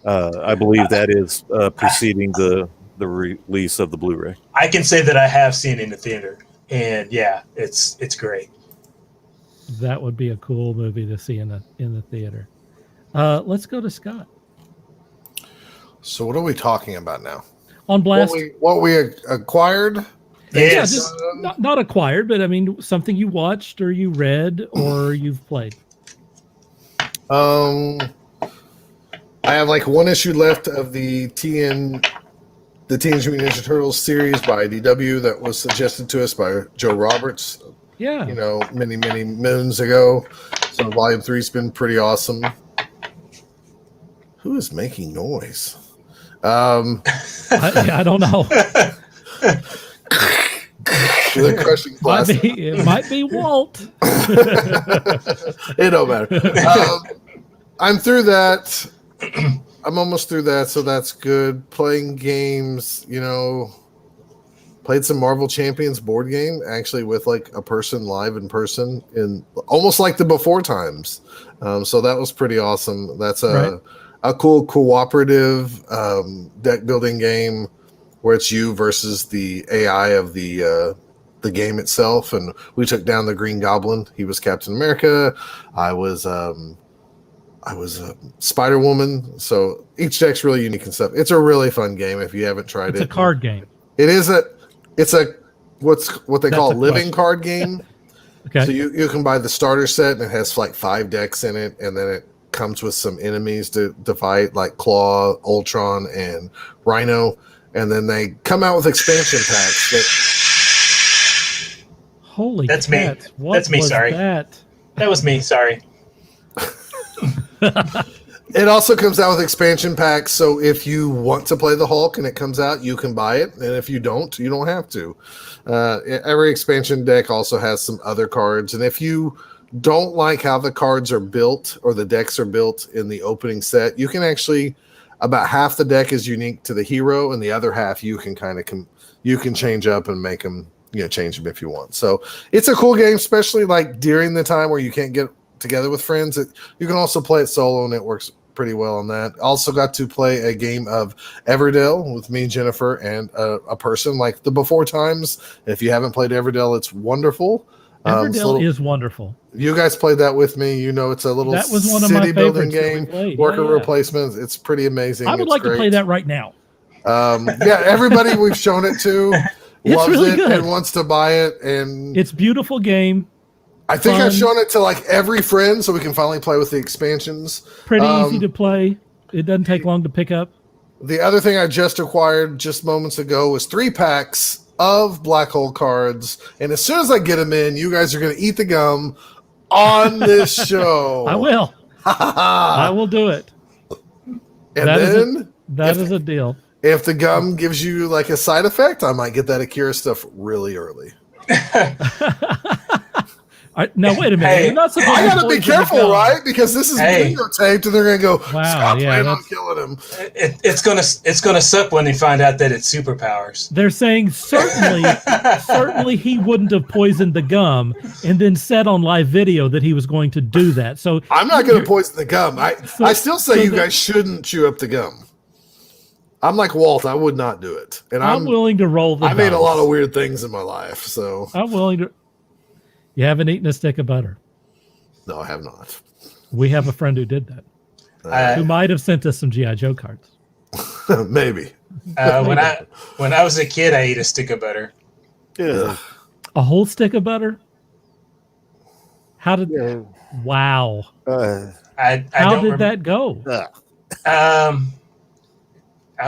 Speaker 4: I believe that is preceding the release of the Blu-ray.
Speaker 3: I can say that I have seen it in the theater, and yeah, it's great.
Speaker 1: That would be a cool movie to see in the theater. Let's go to Scott.
Speaker 2: So what are we talking about now?
Speaker 1: On Blast.
Speaker 2: What we acquired?
Speaker 3: Yes.
Speaker 1: Yeah, just not acquired, but I mean something you watched or you read or you've played.
Speaker 2: I have like one issue left of the Teenage Mutant Ninja Turtles series by IDW that was suggested to us by Joe Roberts.
Speaker 1: Yeah.
Speaker 2: Many moons ago. So Volume 3's been pretty awesome. Who is making noise?
Speaker 1: I don't know.
Speaker 2: The crushing plastic.
Speaker 1: It might be Walt.
Speaker 2: It don't matter. I'm through that. I'm almost through that, so that's good. Playing games, played some Marvel Champions board game, actually with like a person live in person, in almost like the before times. So that was pretty awesome. That's a cool cooperative deck building game where it's you versus the AI of the game itself, and we took down the Green Goblin. He was Captain America. I was Spider-Woman. So each deck's really unique and stuff. It's a really fun game if you haven't tried it.
Speaker 1: It's a card game.
Speaker 2: It's what they call a living card game.
Speaker 1: Okay.
Speaker 2: So you can buy the starter set, and it has like 5 decks in it, and then it comes with some enemies to fight, like Claw, Ultron, and Rhino, and then they come out with expansion packs.
Speaker 1: Holy
Speaker 3: That's
Speaker 1: cats.
Speaker 3: me.
Speaker 1: What
Speaker 3: That's me.
Speaker 1: was
Speaker 3: Sorry.
Speaker 1: That
Speaker 3: was me. Sorry.
Speaker 2: It also comes out with expansion packs, so if you want to play the Hulk and it comes out, you can buy it, and if you don't, you don't have to. Every expansion deck also has some other cards, and if you don't like how the cards are built or the decks are built in the opening set, you can actually, about half the deck is unique to the hero, and the other half you can you can change up and make them, change them if you want. So it's a cool game, especially like during the time where you can't get together with friends. You can also play it solo, and it works pretty well on that. Also got to play a game of Everdell with me, Jennifer, and a person like the before times. If you haven't played Everdell, it's wonderful.
Speaker 1: Everdell is wonderful.
Speaker 2: You guys played that with me. It's a little
Speaker 1: that was one of
Speaker 2: city
Speaker 1: my
Speaker 2: building
Speaker 1: favorites
Speaker 2: game, worker replacements. It's pretty amazing.
Speaker 1: I would like to play that right now.
Speaker 2: Everybody we've shown it to loves
Speaker 1: really
Speaker 2: it
Speaker 1: good.
Speaker 2: and wants to buy it, and
Speaker 1: it's a beautiful game.
Speaker 2: I think
Speaker 1: fun.
Speaker 2: I've shown it to like every friend, so we can finally play with the expansions.
Speaker 1: Pretty easy to play. It doesn't take long to pick up.
Speaker 2: The other thing I just acquired just moments ago was 3 packs of Black Hole cards, and as soon as I get them in, you guys are going to eat the gum on this show.
Speaker 1: I will. I will do it.
Speaker 2: And
Speaker 1: that is a deal.
Speaker 2: If the gum gives you like a side effect, I might get that Akira stuff really early.
Speaker 1: Now wait a minute.
Speaker 3: Hey,
Speaker 1: You're not supposed
Speaker 2: I
Speaker 1: to
Speaker 2: gotta be
Speaker 1: poison the
Speaker 2: careful,
Speaker 1: gum.
Speaker 2: right? Because this is videotaped, and they're gonna go.
Speaker 1: Wow,
Speaker 2: Stop
Speaker 1: yeah,
Speaker 2: planning on
Speaker 1: that's-
Speaker 2: killing him.
Speaker 3: It's gonna suck when they find out that it's superpowers.
Speaker 1: They're saying certainly he wouldn't have poisoned the gum, and then said on live video that he was going to do that. So
Speaker 2: I'm not gonna poison the gum. I still say you guys shouldn't chew up the gum. I'm like Walt. I would not do it, and
Speaker 1: I'm willing to roll the
Speaker 2: I made a
Speaker 1: dice.
Speaker 2: lot of weird things in my life, so
Speaker 1: I'm willing to. You haven't eaten a stick of butter.
Speaker 2: no, I have not.
Speaker 1: We have a friend who did that. Who might have sent us some GI Joe cards.
Speaker 2: Maybe.
Speaker 3: When I was a kid, I ate a stick of butter.
Speaker 4: Yeah.
Speaker 1: A whole stick of butter? How did?
Speaker 4: Yeah.
Speaker 1: Wow.
Speaker 3: I
Speaker 1: How
Speaker 3: don't
Speaker 1: did
Speaker 3: rem-
Speaker 1: that go?
Speaker 3: I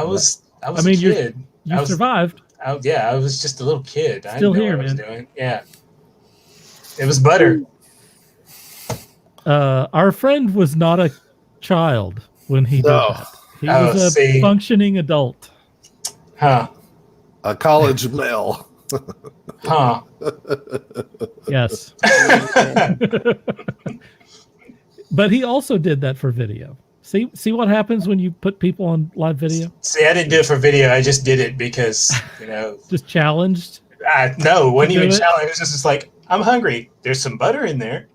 Speaker 3: was
Speaker 1: I
Speaker 3: a
Speaker 1: mean,
Speaker 3: kid.
Speaker 1: You survived.
Speaker 3: I was just a little kid. I
Speaker 1: Still
Speaker 3: didn't know
Speaker 1: here,
Speaker 3: what I was
Speaker 1: man.
Speaker 3: doing. Yeah, it was butter.
Speaker 1: Our friend was not a child when he did
Speaker 2: No.
Speaker 1: that. He was a functioning adult.
Speaker 3: Huh?
Speaker 2: A college male.
Speaker 3: Huh?
Speaker 1: Yes. But he also did that for video. See what happens when you put people on live video?
Speaker 3: See, I didn't do it for video. I just did it because
Speaker 1: Just challenged.
Speaker 3: no, wasn't
Speaker 1: You
Speaker 3: even
Speaker 1: do it?
Speaker 3: challenge. It was just like, I'm hungry. There's some butter in there.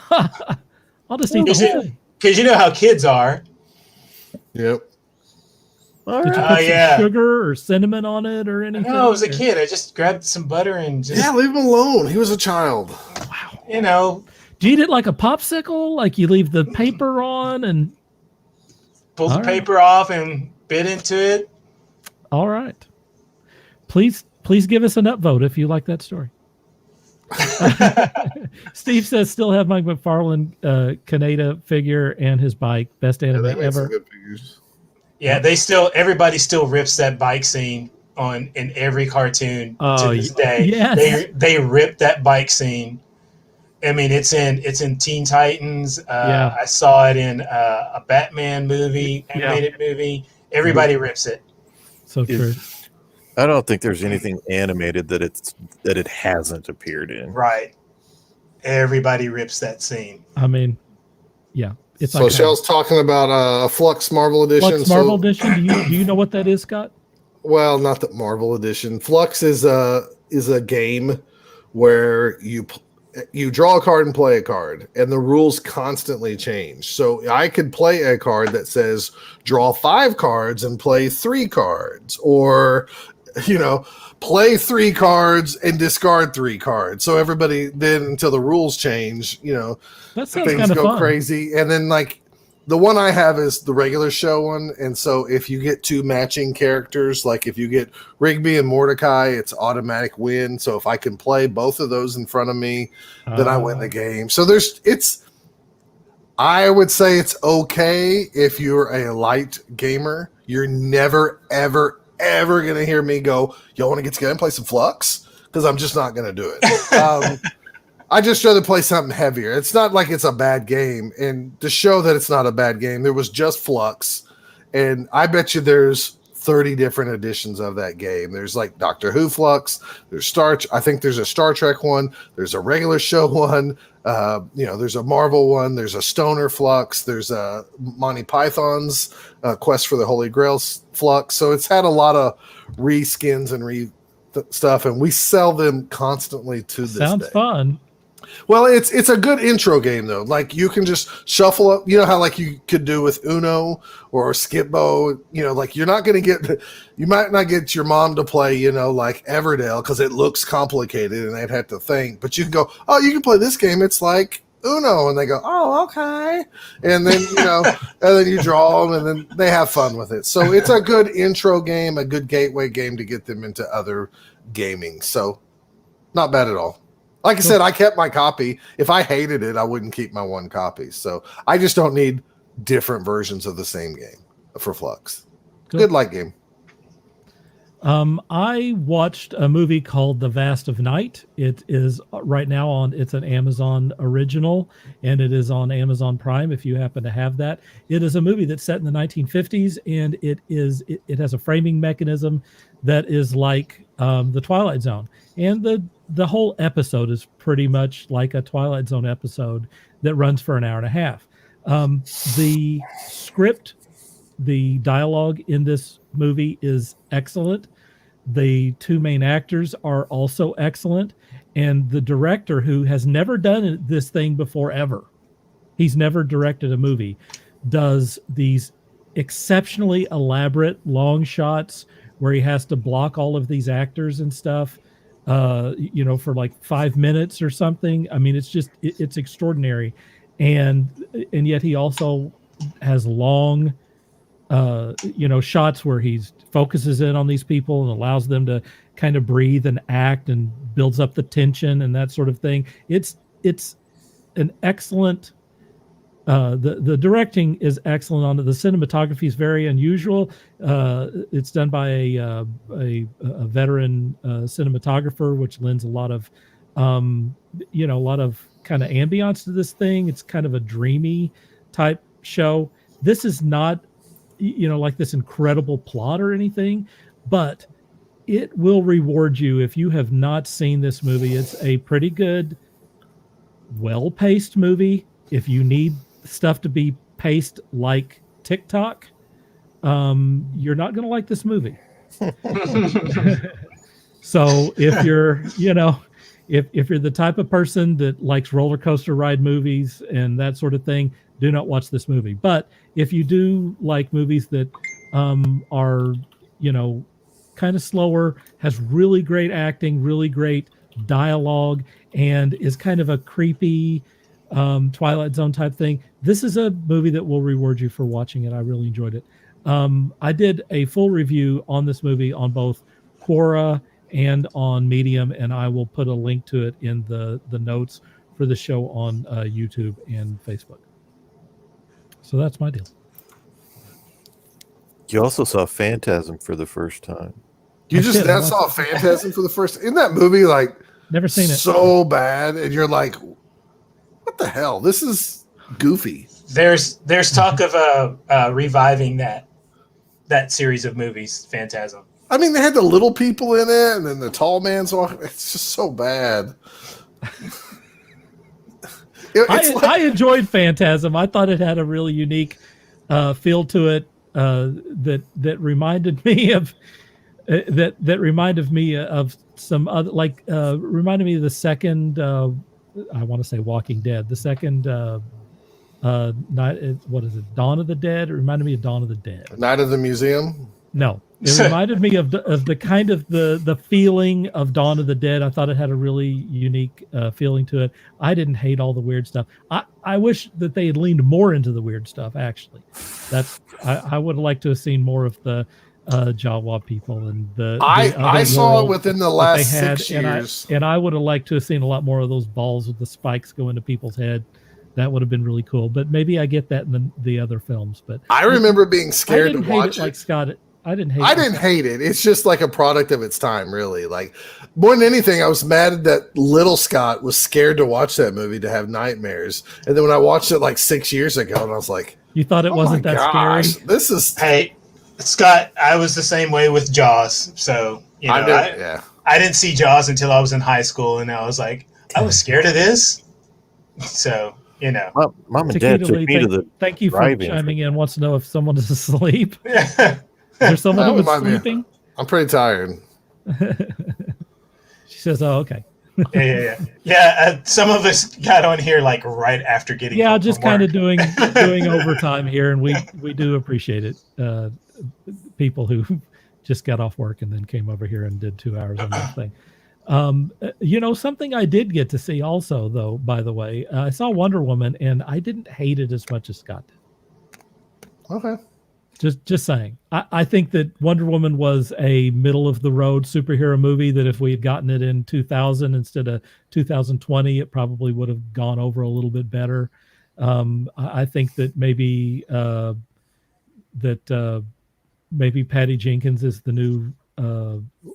Speaker 1: I'll just eat the whole thing.
Speaker 3: Because you know how kids are.
Speaker 2: Yep.
Speaker 1: Did you put some
Speaker 3: yeah.
Speaker 1: sugar or cinnamon on it or anything?
Speaker 3: No, I was a
Speaker 1: or-
Speaker 3: kid. I just grabbed some butter and just,
Speaker 2: Yeah, leave him alone. He was a child.
Speaker 1: Do you eat it like a popsicle? Like you leave the paper on and
Speaker 3: pull the
Speaker 1: All right.
Speaker 3: paper off and bit into it.
Speaker 1: all right. Please give us an upvote if you like that story. Steve says still have Mike McFarlane Kaneda figure and his bike. Best
Speaker 2: Yeah,
Speaker 1: anime
Speaker 2: they made some
Speaker 1: ever.
Speaker 2: good figures.
Speaker 3: Yeah, everybody still rips that bike scene in every cartoon
Speaker 1: Oh,
Speaker 3: to this day.
Speaker 1: yes.
Speaker 3: They rip that bike scene. I mean, it's in Teen Titans.
Speaker 1: Yeah.
Speaker 3: I saw it in a Batman movie, animated movie. Everybody rips it.
Speaker 1: So true.
Speaker 4: I don't think there's anything animated that it hasn't appeared in.
Speaker 3: Right. Everybody rips that scene.
Speaker 1: I mean, yeah. It's
Speaker 2: So
Speaker 1: like
Speaker 2: Shell's talking about Flux Marvel Edition.
Speaker 1: Flux Marvel
Speaker 2: so,
Speaker 1: Edition. Do you know what that is, Scott?
Speaker 2: Well, not the Marvel Edition. Flux is a game where you draw a card and play a card, and the rules constantly change. So I could play a card that says draw 5 cards and play 3 cards, or play 3 cards and discard 3 cards. So everybody then, until the rules change,
Speaker 1: That sounds
Speaker 2: things
Speaker 1: kind of
Speaker 2: go
Speaker 1: fun.
Speaker 2: crazy. And then the one I have is the regular show one. And so if you get 2 matching characters, like if you get Rigby and Mordecai, it's automatic win. So if I can play both of those in front of me, then I win the game. So I would say it's okay if you're a light gamer. You're never, ever, ever going to hear me go, y'all want to get together and play some Flux? Because I'm just not going to do it. I just rather play something heavier. It's not like it's a bad game. And to show that it's not a bad game, there was just Flux. And I bet you there's 30 different editions of that game. There's like Doctor Who Flux. There's I think there's a Star Trek one. There's a regular show one. There's a Marvel one. There's a Stoner Flux. There's a Monty Python's Quest for the Holy Grail Flux. So it's had a lot of reskins and stuff. And we sell them constantly to this
Speaker 1: Sounds
Speaker 2: day.
Speaker 1: fun.
Speaker 2: Well, it's a good intro game though. Like you can just shuffle up. You know how like you could do with Uno or Skipbo. Like you might not get your mom to play. Like Everdell because it looks complicated and they'd have to think. But you can go, oh, you can play this game. It's like Uno, and they go, oh, okay. And then and then you draw them, and then they have fun with it. So it's a good intro game, a good gateway game to get them into other gaming. So not bad at all. Like I said, I kept my copy. If I hated it, I wouldn't keep my 1 copy. So I just don't need different versions of the same game for Flux.
Speaker 1: Cool.
Speaker 2: Good light game.
Speaker 1: I watched a movie called The Vast of Night. It is right now it's an Amazon original, and it is on Amazon Prime if you happen to have that. It is a movie that's set in the 1950s, and it has a framing mechanism that is like the Twilight Zone. And the whole episode is pretty much like a Twilight Zone episode that runs for an hour and a half. The script, the dialogue in this movie is excellent. The two main actors are also excellent. And the director, who has never done this thing before ever, he's never directed a movie, does these exceptionally elaborate long shots where he has to block all of these actors and stuff, for like 5 minutes or something. I mean, it's extraordinary. And yet he also has long, shots where he focuses in on these people and allows them to kind of breathe and act and builds up the tension and that sort of thing. It's an excellent, the directing is excellent on it. The cinematography is very unusual. It's done by a veteran cinematographer, which lends a lot of kind of ambiance to this thing. It's kind of a dreamy type show. This is not, like this incredible plot or anything, but it will reward you if you have not seen this movie. It's a pretty good, well-paced movie. If you need stuff to be paced like TikTok, you're not going to like this movie. So if you're, if you're the type of person that likes roller coaster ride movies and that sort of thing, do not watch this movie. But if you do like movies that are, kind of slower, has really great acting, really great dialogue, and is kind of a creepy Twilight Zone type thing, this is a movie that will reward you for watching it. I really enjoyed it. I did a full review on this movie on both Quora and on Medium, and I will put a link to it in the notes for the show on YouTube and Facebook. So that's my deal.
Speaker 4: You also saw Phantasm for the first time.
Speaker 2: You just now saw Phantasm for the first. In that movie, like,
Speaker 1: never seen it.
Speaker 2: So bad, and you're like, what the hell? This is goofy.
Speaker 3: There's talk of reviving that series of movies, Phantasm.
Speaker 2: I mean, they had the little people in it, and then the tall man's walking. It's just so bad.
Speaker 1: I enjoyed Phantasm. I thought it had a really unique feel to it that reminded me of that reminded me of some other, like reminded me of the second. I want to say Walking Dead. The second night. What is it? Dawn of the Dead. It reminded me of Dawn of the Dead.
Speaker 2: Night of the Museum.
Speaker 1: No, it reminded me of the kind of the feeling of Dawn of the Dead. I thought it had a really unique feeling to it. I didn't hate all the weird stuff. I wish that they had leaned more into the weird stuff. Actually, I would have liked to have seen more of the Jawa people and the
Speaker 2: I saw it within the last 6 years,
Speaker 1: and I would have liked to have seen a lot more of those balls with the spikes go into people's head. That would have been really cool. But maybe I get that in the other films. But
Speaker 2: I remember being scared to watch it.
Speaker 1: Like Scott. I didn't hate it. It's just like a product of its time, really. Like, more than anything, I was mad that little Scott was scared to watch that movie, to have nightmares. And then when I watched it like 6 years ago, and I was like, you thought it wasn't that scary?
Speaker 2: This is.
Speaker 3: Hey, Scott, I was the same way with Jaws. So, I didn't see Jaws until I was in high school, and I was like, I was scared of this. So,
Speaker 4: Mom and Dad took me to the.
Speaker 1: Thank you for chiming in. Wants to know if someone is asleep. Is there someone who was sleeping?
Speaker 2: I'm pretty tired.
Speaker 1: She says, "Oh, okay."
Speaker 3: Yeah. Some of us got on here like right after getting.
Speaker 1: Yeah, just kind of doing overtime here, and we do appreciate it. People who just got off work and then came over here and did 2 hours on this thing. Something I did get to see also, though, by the way, I saw Wonder Woman, and I didn't hate it as much as Scott did.
Speaker 2: Okay.
Speaker 1: Just saying. I think that Wonder Woman was a middle of the road superhero movie that if we had gotten it in 2000 instead of 2020, it probably would have gone over a little bit better. I think that maybe maybe Patty Jenkins is the new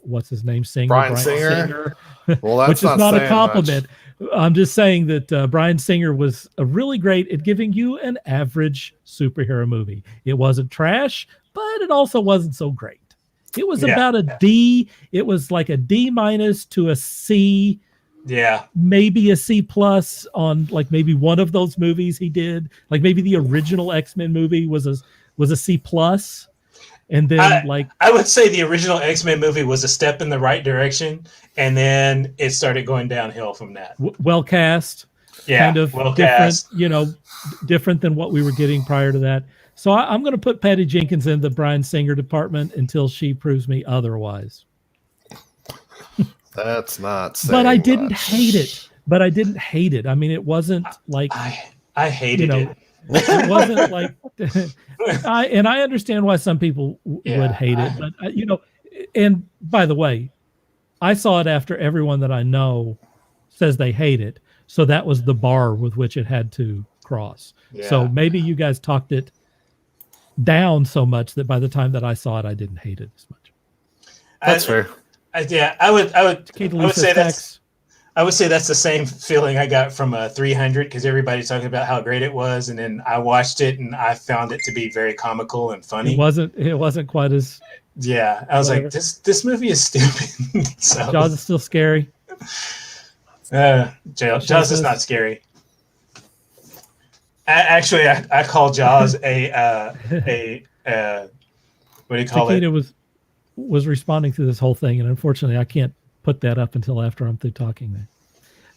Speaker 1: what's his name, singer,
Speaker 2: Bryan Singer. Well, that's
Speaker 1: which is not a compliment. Much. I'm just saying that Bryan Singer was really great at giving you an average superhero movie. It wasn't trash, but it also wasn't so great. It was about a D. It was like a D- to a C
Speaker 3: Yeah.
Speaker 1: maybe a C plus on like maybe one of those movies he did. Like maybe the original X-Men movie was a C plus, and then
Speaker 3: I would say the original X-Men movie was a step in the right direction, and then it started going downhill from that.
Speaker 1: Well cast, kind of
Speaker 3: well
Speaker 1: different,
Speaker 3: cast.
Speaker 1: different than what we were getting prior to that. So I'm going to put Patty Jenkins in the Bryan Singer department until she proves me otherwise.
Speaker 2: That's not saying
Speaker 1: But I didn't
Speaker 2: much.
Speaker 1: hate it. I mean, it wasn't like
Speaker 3: I hated it.
Speaker 1: It wasn't like I understand why some people would hate it, but and by the way, I saw it after everyone that I know says they hate it. So that was the bar with which it had to cross.
Speaker 3: Yeah.
Speaker 1: So maybe you guys talked it down so much that by the time that I saw it, I didn't hate it as much.
Speaker 2: That's fair.
Speaker 3: I would say that's the same feeling I got from 300, because everybody's talking about how great it was, and then I watched it and I found it to be very comical and funny.
Speaker 1: It wasn't quite as
Speaker 3: I was like, this movie is stupid. So
Speaker 1: Jaws is still scary.
Speaker 3: Jaws is not scary. Actually, I call Jaws a what do you call
Speaker 1: Takeda
Speaker 3: it?
Speaker 1: was responding to this whole thing, and unfortunately, I can't put that up until after I'm through talking.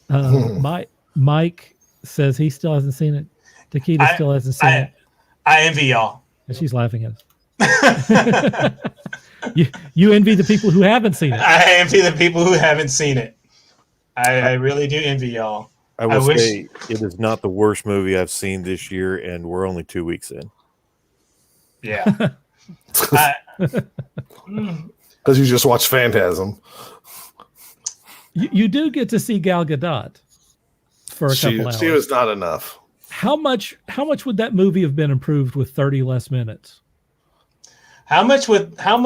Speaker 1: There, Mike says he still hasn't seen it. Takeda still hasn't seen it.
Speaker 3: I envy y'all.
Speaker 1: And she's laughing at us. you envy the people who haven't seen it.
Speaker 3: I envy the people who haven't seen it. I really do envy y'all.
Speaker 4: I will say it is not the worst movie I've seen this year, and we're only 2 weeks in.
Speaker 3: Yeah.
Speaker 2: Because you just watched Phantasm.
Speaker 1: You do get to see Gal Gadot for a couple hours.
Speaker 2: She was not enough.
Speaker 1: How much would that movie have been improved with 30 less minutes?
Speaker 2: How much would it have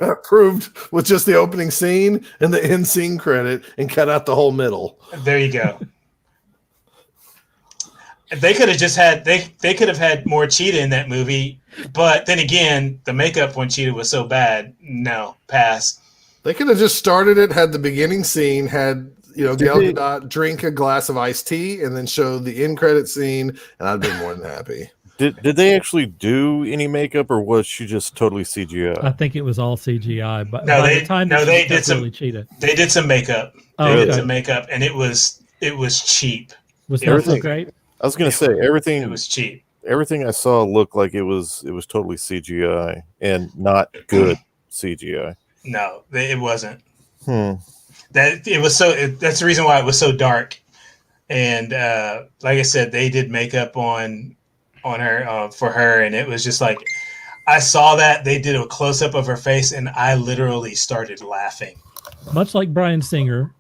Speaker 2: been improved with just the opening scene and the end scene credit and cut out the whole middle?
Speaker 3: There you go. They could have just had they could have had more Cheetah in that movie, but then again, the makeup on Cheetah was so bad. No, pass.
Speaker 2: They could have just started it, had the beginning scene, had Gal Gadot drink a glass of iced tea, and then show the end credit scene, and I'd been more than happy.
Speaker 4: Did they actually do any makeup, or was she just totally CGI?
Speaker 1: I think it was all CGI. But
Speaker 3: no,
Speaker 1: by the time
Speaker 3: they did some
Speaker 1: really Cheetah.
Speaker 3: They did some makeup. Did some makeup, and it was cheap.
Speaker 1: Was that so great?
Speaker 4: I was going to say everything.
Speaker 3: It was cheap.
Speaker 4: Everything I saw looked like it was totally CGI and not good CGI.
Speaker 3: No, it wasn't. That's the reason why it was so dark. And like I said, they did makeup on her for her, and it was just like I saw that they did a close up of her face, and I literally started laughing.
Speaker 1: Much like Bryan Singer,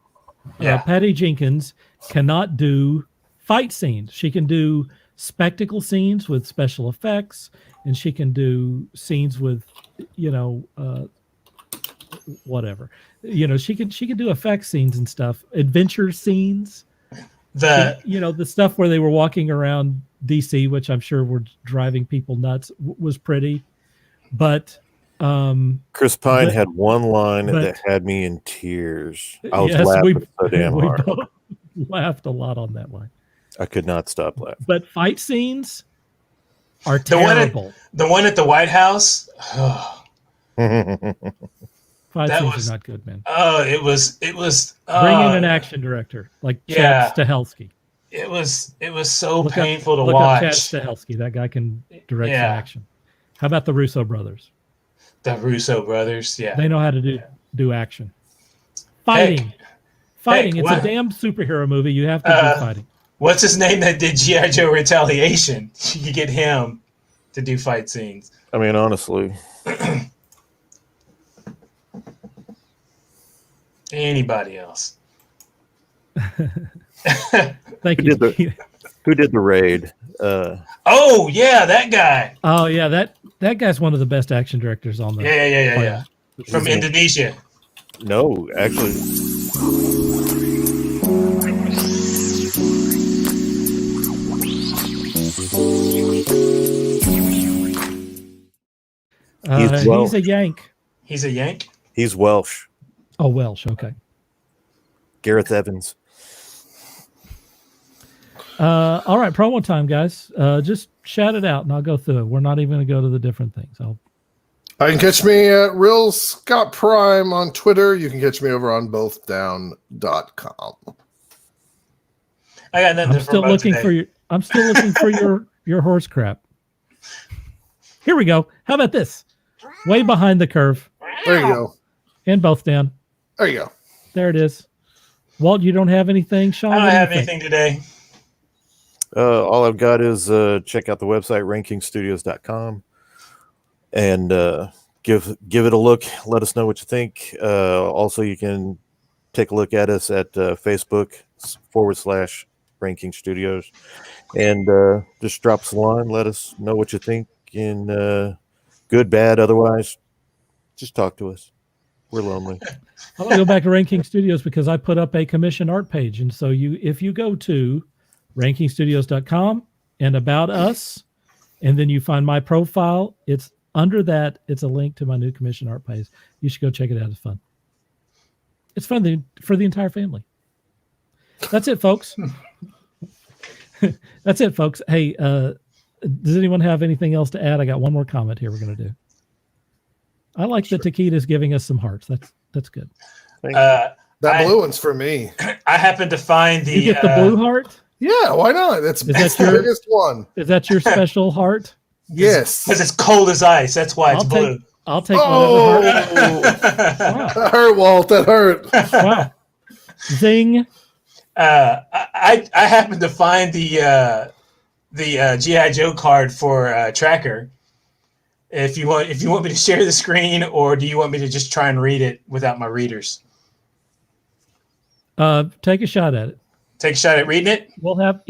Speaker 1: Patty Jenkins cannot do fight scenes. She can do spectacle scenes with special effects, and she can do scenes with whatever, she can do effect scenes and stuff, adventure scenes, the stuff where they were walking around DC, which I'm sure were driving people nuts, was pretty, but
Speaker 4: Chris Pine had one line that had me in tears. I was laughing so damn hard.
Speaker 1: We laughed a lot on that line.
Speaker 4: I could not stop laughing.
Speaker 1: But fight scenes are terrible.
Speaker 3: The one at the White House.
Speaker 1: Fight scenes are not good, man.
Speaker 3: Oh, it was.
Speaker 1: Bring in an action director like Chad Stahelski.
Speaker 3: It was so painful to watch.
Speaker 1: Look up Chad Stahelski. That guy can direct some action. How about the Russo brothers?
Speaker 3: The Russo brothers, yeah.
Speaker 1: They know how to do action. Fighting. It's a damn superhero movie. You have to do fighting.
Speaker 3: What's his name that did G.I. Joe Retaliation? You could get him to do fight scenes.
Speaker 4: I mean, honestly.
Speaker 3: Anybody else?
Speaker 1: Thank you.
Speaker 4: Who did the raid?
Speaker 3: Oh yeah, that guy.
Speaker 1: Oh yeah, that guy's one of the best action directors on the
Speaker 3: yeah. From Indonesia.
Speaker 4: No, actually.
Speaker 1: He's a Yank.
Speaker 3: He's a Yank?
Speaker 4: He's Welsh.
Speaker 1: Oh, Welsh. Okay.
Speaker 4: Gareth Evans.
Speaker 1: All right, promo time, guys. Just shout it out, and I'll go through it. We're not even going to go to the different things.
Speaker 2: I can catch me at Real Scott Prime on Twitter. You can catch me over on bothdown.com.
Speaker 3: I got nothing
Speaker 1: I'm still looking for your. I'm still looking for your horse crap. Here we go. How about this? Way behind the curve.
Speaker 2: There you go.
Speaker 1: And both down.
Speaker 2: There you go.
Speaker 1: There it is. Walt, you don't have anything? Sean,
Speaker 3: I
Speaker 1: what
Speaker 3: don't
Speaker 1: do you
Speaker 3: have
Speaker 1: think?
Speaker 3: anything today.
Speaker 4: All I've got is check out the website, rankingstudios.com, and give it a look. Let us know what you think. Also, you can take a look at us at Facebook/Ranking Studios, and just drop us a line. Let us know what you think in good, bad, otherwise. Just talk to us. We're lonely.
Speaker 1: I want to go back to Ranking Studios because I put up a commission art page. And so if you go to rankingstudios.com and about us, and then you find my profile, it's under that. It's a link to my new commission art page. You should go check it out. It's fun. It's fun for the entire family. That's it, folks. That's it, folks. Hey, does anyone have anything else to add? I got one more comment here we're going to do. I like that Takeda's giving us some hearts. That's good.
Speaker 2: That blue one's for me.
Speaker 3: I happen to find
Speaker 1: You get the blue heart?
Speaker 2: Yeah, why not? That's the biggest one.
Speaker 1: Is that your special heart?
Speaker 2: Yes.
Speaker 3: Because it's cold as ice. That's why it's blue.
Speaker 1: I'll take whatever heart.
Speaker 2: Wow. That hurt, Walt. That hurt.
Speaker 1: Wow. Zing.
Speaker 3: I happened to find the GI Joe card for Tracker. If you want me to share the screen, or do you want me to just try and read it without my readers?
Speaker 1: Take a shot at it.
Speaker 3: Take a shot at reading it.
Speaker 1: We'll have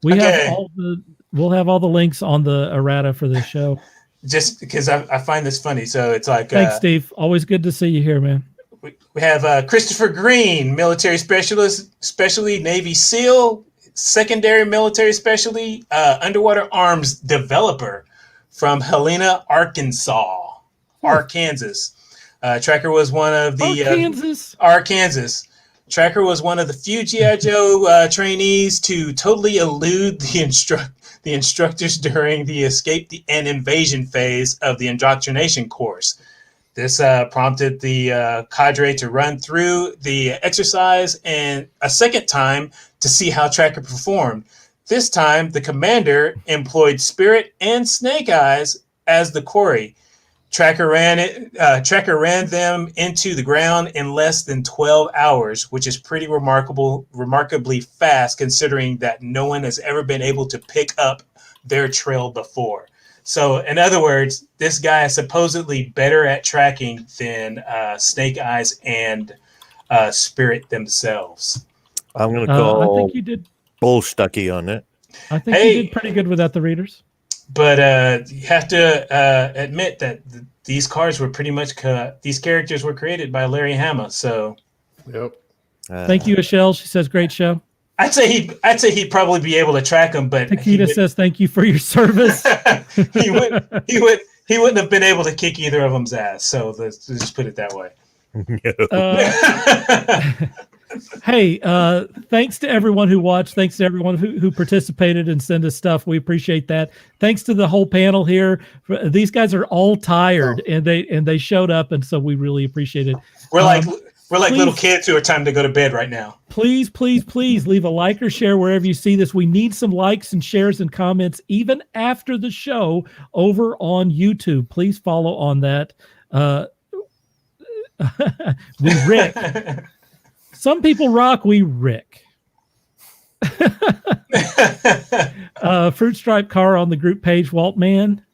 Speaker 1: we'll have all the links on the errata for this show.
Speaker 3: Just because I find this funny, so it's like
Speaker 1: thanks, Steve. Always good to see you here, man.
Speaker 3: We have Christopher Green, military specialist, specialty Navy SEAL, secondary military specialty, underwater arms developer from Helena, Arkansas. Tracker was one of the Arkansas. Tracker was one of the few GI Joe trainees to totally elude the instructors during the escape and invasion phase of the indoctrination course. This prompted the cadre to run through the exercise and a second time to see how Tracker performed. This time, the commander employed Spirit and Snake Eyes as the quarry. Tracker ran them into the ground in less than 12 hours, which is pretty remarkably fast, considering that no one has ever been able to pick up their trail before. So, in other words, this guy is supposedly better at tracking than Snake Eyes and Spirit themselves.
Speaker 4: I'm going to call
Speaker 1: I think you did
Speaker 4: bullstucky on it.
Speaker 1: I think you did pretty good without the readers.
Speaker 3: But you have to admit that these cards were pretty much these characters were created by Larry Hama. So,
Speaker 2: yep.
Speaker 1: Thank you, Michelle. She says, "Great show."
Speaker 3: I'd say he'd probably be able to track them, but
Speaker 1: Takeda says, "Thank you for your service."
Speaker 3: he wouldn't have been able to kick either of them's ass. So let's just put it that way.
Speaker 1: Hey, thanks to everyone who watched. Thanks to everyone who participated and sent us stuff. We appreciate that. Thanks to the whole panel here. These guys are all tired, and they showed up, and so we really appreciate it.
Speaker 3: We're like little kids who are time to go to bed right now.
Speaker 1: Please leave a like or share wherever you see this. We need some likes and shares and comments even after the show over on YouTube. Please follow on that. We Rick. Some people rock, we Rick. Fruit Stripe Car on the group page, Walt Man.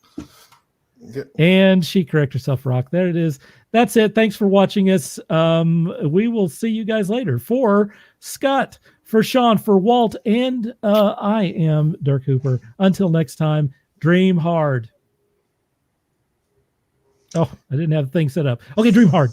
Speaker 1: And she correct herself, rock. There it is. That's it. Thanks for watching us. We will see you guys later. For Scott, for Sean, for Walt, and I am Dirk Hooper. Until next time, dream hard. Oh, I didn't have the thing set up. Okay, dream hard.